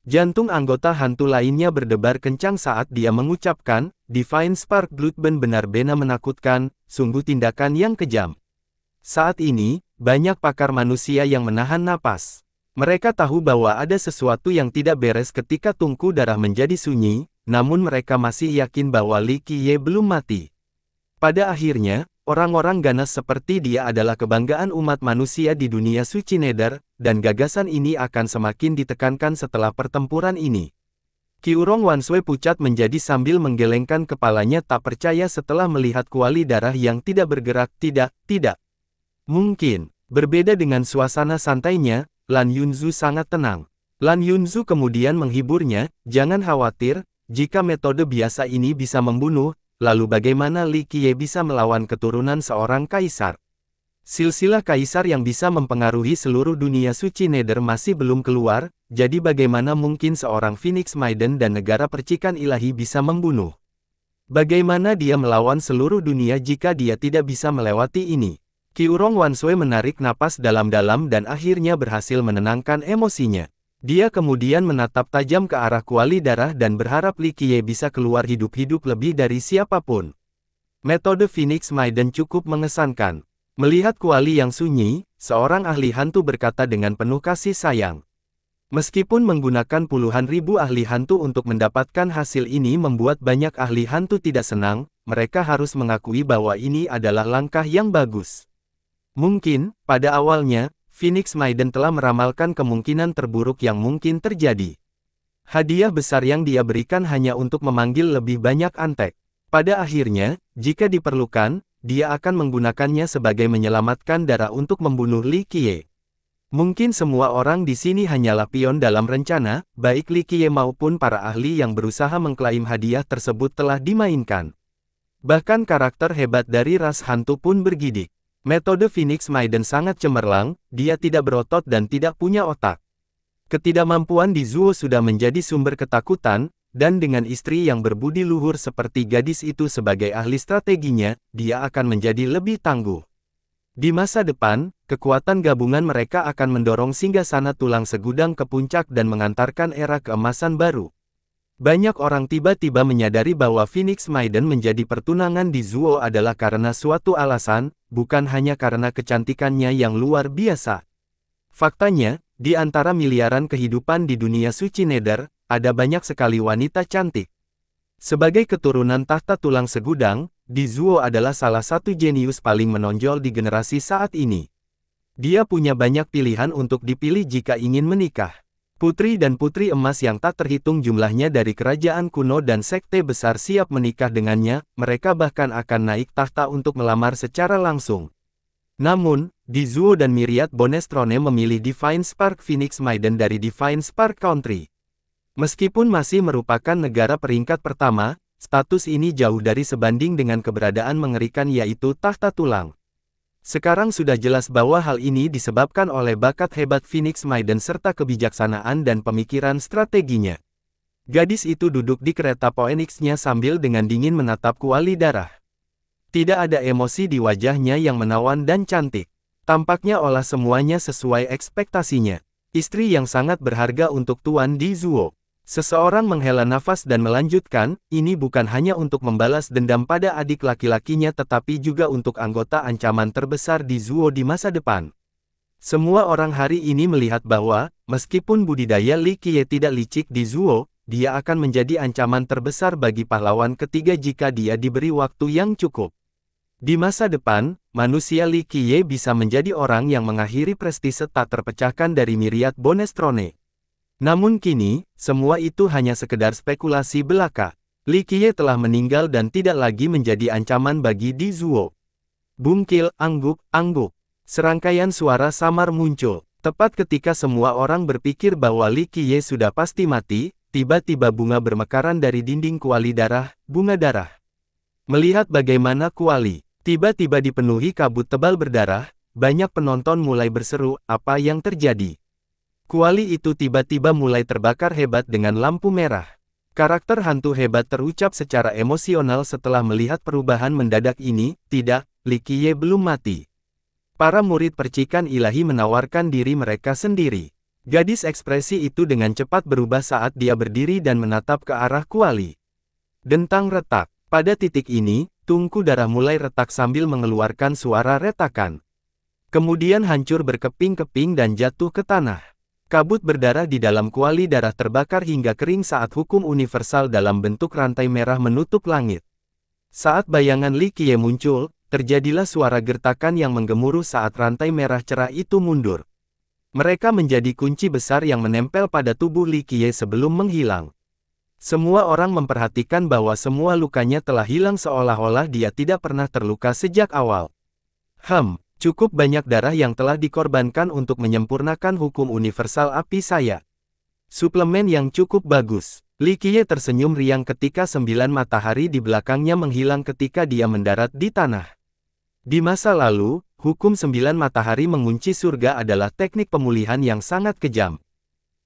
Jantung anggota hantu lainnya berdebar kencang saat dia mengucapkan, Divine Spark Bloodband benar-benar menakutkan, sungguh tindakan yang kejam. Saat ini, banyak pakar manusia yang menahan napas. Mereka tahu bahwa ada sesuatu yang tidak beres ketika tungku darah menjadi sunyi, namun mereka masih yakin bahwa Li Qiye belum mati. Pada akhirnya, orang-orang ganas seperti dia adalah kebanggaan umat manusia di dunia suci Nether, dan gagasan ini akan semakin ditekankan setelah pertempuran ini. Qiurong Wanshui pucat menjadi sambil menggelengkan kepalanya tak percaya setelah melihat kuali darah yang tidak bergerak. Tidak. Mungkin, berbeda dengan suasana santainya, Lan Yunzu sangat tenang. Lan Yunzu kemudian menghiburnya, jangan khawatir, jika metode biasa ini bisa membunuh, lalu bagaimana Li Qiye bisa melawan keturunan seorang kaisar? Silsilah kaisar yang bisa mempengaruhi seluruh dunia suci Nether masih belum keluar, jadi bagaimana mungkin seorang Phoenix Maiden dan negara percikan ilahi bisa membunuh? Bagaimana dia melawan seluruh dunia jika dia tidak bisa melewati ini? Qiurong Wanshui menarik napas dalam-dalam dan akhirnya berhasil menenangkan emosinya. Dia kemudian menatap tajam ke arah kuali darah dan berharap Li Qiye bisa keluar hidup-hidup lebih dari siapapun. Metode Phoenix Maiden cukup mengesankan. Melihat kuali yang sunyi, seorang ahli hantu berkata dengan penuh kasih sayang. Meskipun menggunakan puluhan ribu ahli hantu untuk mendapatkan hasil ini membuat banyak ahli hantu tidak senang, mereka harus mengakui bahwa ini adalah langkah yang bagus. Mungkin, pada awalnya, Phoenix Maiden telah meramalkan kemungkinan terburuk yang mungkin terjadi. Hadiah besar yang dia berikan hanya untuk memanggil lebih banyak antek. Pada akhirnya, jika diperlukan, dia akan menggunakannya sebagai menyelamatkan darah untuk membunuh Li Qiye. Mungkin semua orang di sini hanyalah pion dalam rencana, baik Li Qiye maupun para ahli yang berusaha mengklaim hadiah tersebut telah dimainkan. Bahkan karakter hebat dari ras hantu pun bergidik. Metode Phoenix Maiden sangat cemerlang, dia tidak berotot dan tidak punya otak. Ketidakmampuan di Zuo sudah menjadi sumber ketakutan, dan dengan istri yang berbudi luhur seperti gadis itu sebagai ahli strateginya, dia akan menjadi lebih tangguh. Di masa depan, kekuatan gabungan mereka akan mendorong singgasana tulang segudang ke puncak dan mengantarkan era keemasan baru. Banyak orang tiba-tiba menyadari bahwa Phoenix Maiden menjadi pertunangan di Zuo adalah karena suatu alasan, bukan hanya karena kecantikannya yang luar biasa. Faktanya, di antara miliaran kehidupan di dunia suci Nether, ada banyak sekali wanita cantik. Sebagai keturunan tahta tulang segudang, Di Zuo adalah salah satu jenius paling menonjol di generasi saat ini. Dia punya banyak pilihan untuk dipilih jika ingin menikah. Putri dan putri emas yang tak terhitung jumlahnya dari kerajaan kuno dan sekte besar siap menikah dengannya, mereka bahkan akan naik tahta untuk melamar secara langsung. Namun, Di Zuo dan Myriad Bonestrone memilih Divine Spark Phoenix Maiden dari Divine Spark Country. Meskipun masih merupakan negara peringkat pertama, status ini jauh dari sebanding dengan keberadaan mengerikan yaitu tahta tulang. Sekarang sudah jelas bahwa hal ini disebabkan oleh bakat hebat Phoenix Maiden serta kebijaksanaan dan pemikiran strateginya. Gadis itu duduk di kereta Phoenix-nya sambil dengan dingin menatap kuali darah. Tidak ada emosi di wajahnya yang menawan dan cantik. Tampaknya olah semuanya sesuai ekspektasinya. Istri yang sangat berharga untuk Tuan Di Zuo. Seseorang menghela nafas dan melanjutkan, ini bukan hanya untuk membalas dendam pada adik laki-lakinya tetapi juga untuk anggota ancaman terbesar di Zuo di masa depan. Semua orang hari ini melihat bahwa, meskipun budidaya Li Qiye tidak licik di Zuo, dia akan menjadi ancaman terbesar bagi pahlawan ketiga jika dia diberi waktu yang cukup. Di masa depan, manusia Li Qiye bisa menjadi orang yang mengakhiri prestise tak terpecahkan dari Myriad Bonestrone. Namun kini, semua itu hanya sekedar spekulasi belaka. Li Qiye telah meninggal dan tidak lagi menjadi ancaman bagi Di Zuo. Bungkil, angguk, angguk. Serangkaian suara samar muncul. Tepat ketika semua orang berpikir bahwa Li Qiye sudah pasti mati, tiba-tiba bunga bermekaran dari dinding kuali darah, bunga darah. Melihat bagaimana kuali tiba-tiba dipenuhi kabut tebal berdarah, banyak penonton mulai berseru, apa yang terjadi? Kuali itu tiba-tiba mulai terbakar hebat dengan lampu merah. Karakter hantu hebat terucap secara emosional setelah melihat perubahan mendadak ini, tidak, Li Qiye belum mati. Para murid percikan ilahi menawarkan diri mereka sendiri. Gadis ekspresi itu dengan cepat berubah saat dia berdiri dan menatap ke arah kuali. Dentang retak. Pada titik ini, tungku darah mulai retak sambil mengeluarkan suara retakan. Kemudian hancur berkeping-keping dan jatuh ke tanah. Kabut berdarah di dalam kuali darah terbakar hingga kering saat hukum universal dalam bentuk rantai merah menutup langit. Saat bayangan Li Qiye muncul, terjadilah suara gertakan yang menggemuruh saat rantai merah cerah itu mundur. Mereka menjadi kunci besar yang menempel pada tubuh Li Qiye sebelum menghilang. Semua orang memperhatikan bahwa semua lukanya telah hilang seolah-olah dia tidak pernah terluka sejak awal. Cukup banyak darah yang telah dikorbankan untuk menyempurnakan hukum universal api saya. Suplemen yang cukup bagus. Li Qiye tersenyum riang ketika 9 matahari di belakangnya menghilang ketika dia mendarat di tanah. Di masa lalu, hukum 9 matahari mengunci surga adalah teknik pemulihan yang sangat kejam.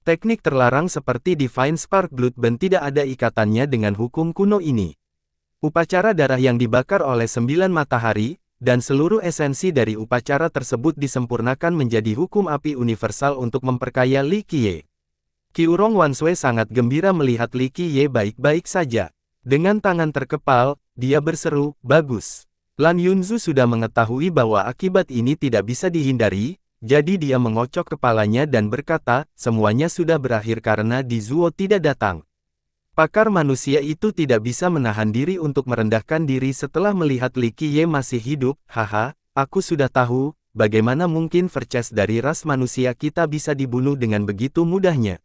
Teknik terlarang seperti Divine Spark Bloodbond tidak ada ikatannya dengan hukum kuno ini. Upacara darah yang dibakar oleh 9 matahari, dan seluruh esensi dari upacara tersebut disempurnakan menjadi hukum api universal untuk memperkaya Li Qiye. Qiurong Wanshui sangat gembira melihat Li Qiye baik-baik saja. Dengan tangan terkepal, dia berseru, bagus. Lan Yunzu sudah mengetahui bahwa akibat ini tidak bisa dihindari, jadi dia mengocok kepalanya dan berkata, semuanya sudah berakhir karena Di Zuo tidak datang. Pakar manusia itu tidak bisa menahan diri untuk merendahkan diri setelah melihat Li Qiye masih hidup. Haha, aku sudah tahu, bagaimana mungkin Verces dari ras manusia kita bisa dibunuh dengan begitu mudahnya.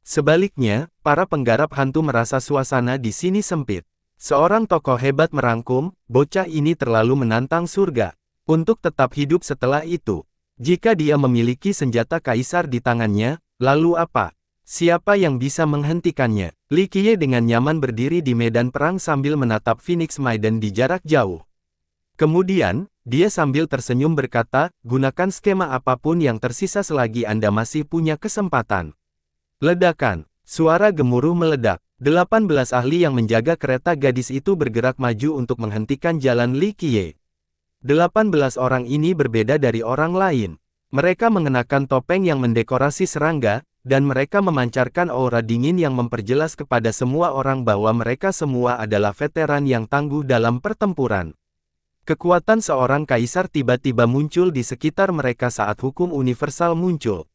Sebaliknya, para penggarap hantu merasa suasana di sini sempit. Seorang tokoh hebat merangkum, bocah ini terlalu menantang surga. Untuk tetap hidup setelah itu. Jika dia memiliki senjata kaisar di tangannya, lalu apa? Siapa yang bisa menghentikannya? Li Qiye dengan nyaman berdiri di medan perang sambil menatap Phoenix Maiden di jarak jauh. Kemudian, dia sambil tersenyum berkata, gunakan skema apapun yang tersisa selagi Anda masih punya kesempatan. Ledakan. Suara gemuruh meledak. 18 ahli yang menjaga kereta gadis itu bergerak maju untuk menghentikan jalan Li Qiye. 18 orang ini berbeda dari orang lain. Mereka mengenakan topeng yang mendekorasi serangga, dan mereka memancarkan aura dingin yang memperjelas kepada semua orang bahwa mereka semua adalah veteran yang tangguh dalam pertempuran. Kekuatan seorang kaisar tiba-tiba muncul di sekitar mereka saat hukum universal muncul.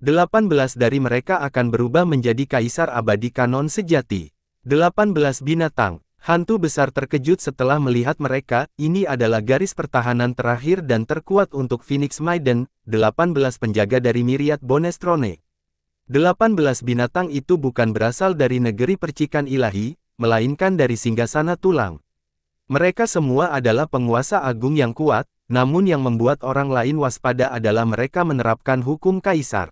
18 dari mereka akan berubah menjadi kaisar abadi kanon sejati. 18 binatang. Hantu besar terkejut setelah melihat mereka. Ini adalah garis pertahanan terakhir dan terkuat untuk Phoenix Maiden, 18 penjaga dari Myriad Bonestrone. 18 binatang itu bukan berasal dari negeri percikan ilahi, melainkan dari singgasana tulang. Mereka semua adalah penguasa agung yang kuat, namun yang membuat orang lain waspada adalah mereka menerapkan hukum kaisar.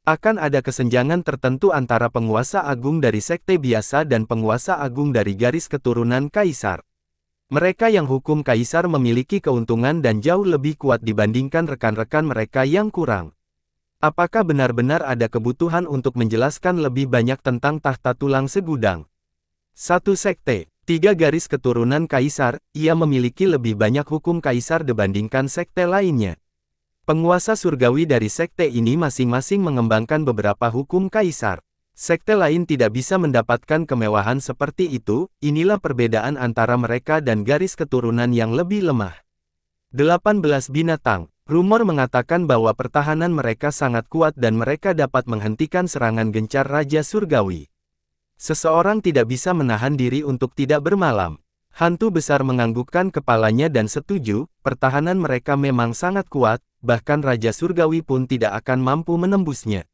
Akan ada kesenjangan tertentu antara penguasa agung dari sekte biasa dan penguasa agung dari garis keturunan kaisar. Mereka yang hukum kaisar memiliki keuntungan dan jauh lebih kuat dibandingkan rekan-rekan mereka yang kurang. Apakah benar-benar ada kebutuhan untuk menjelaskan lebih banyak tentang tahta tulang segudang? Satu sekte, 3 garis keturunan kaisar, ia memiliki lebih banyak hukum kaisar dibandingkan sekte lainnya. Penguasa surgawi dari sekte ini masing-masing mengembangkan beberapa hukum kaisar. Sekte lain tidak bisa mendapatkan kemewahan seperti itu, inilah perbedaan antara mereka dan garis keturunan yang lebih lemah. 18 binatang. Rumor mengatakan bahwa pertahanan mereka sangat kuat dan mereka dapat menghentikan serangan gencar Raja Surgawi. Seseorang tidak bisa menahan diri untuk tidak bermalam. Hantu besar menganggukkan kepalanya dan setuju, pertahanan mereka memang sangat kuat, bahkan Raja Surgawi pun tidak akan mampu menembusnya.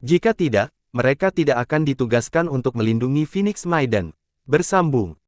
Jika tidak, mereka tidak akan ditugaskan untuk melindungi Phoenix Maiden. Bersambung.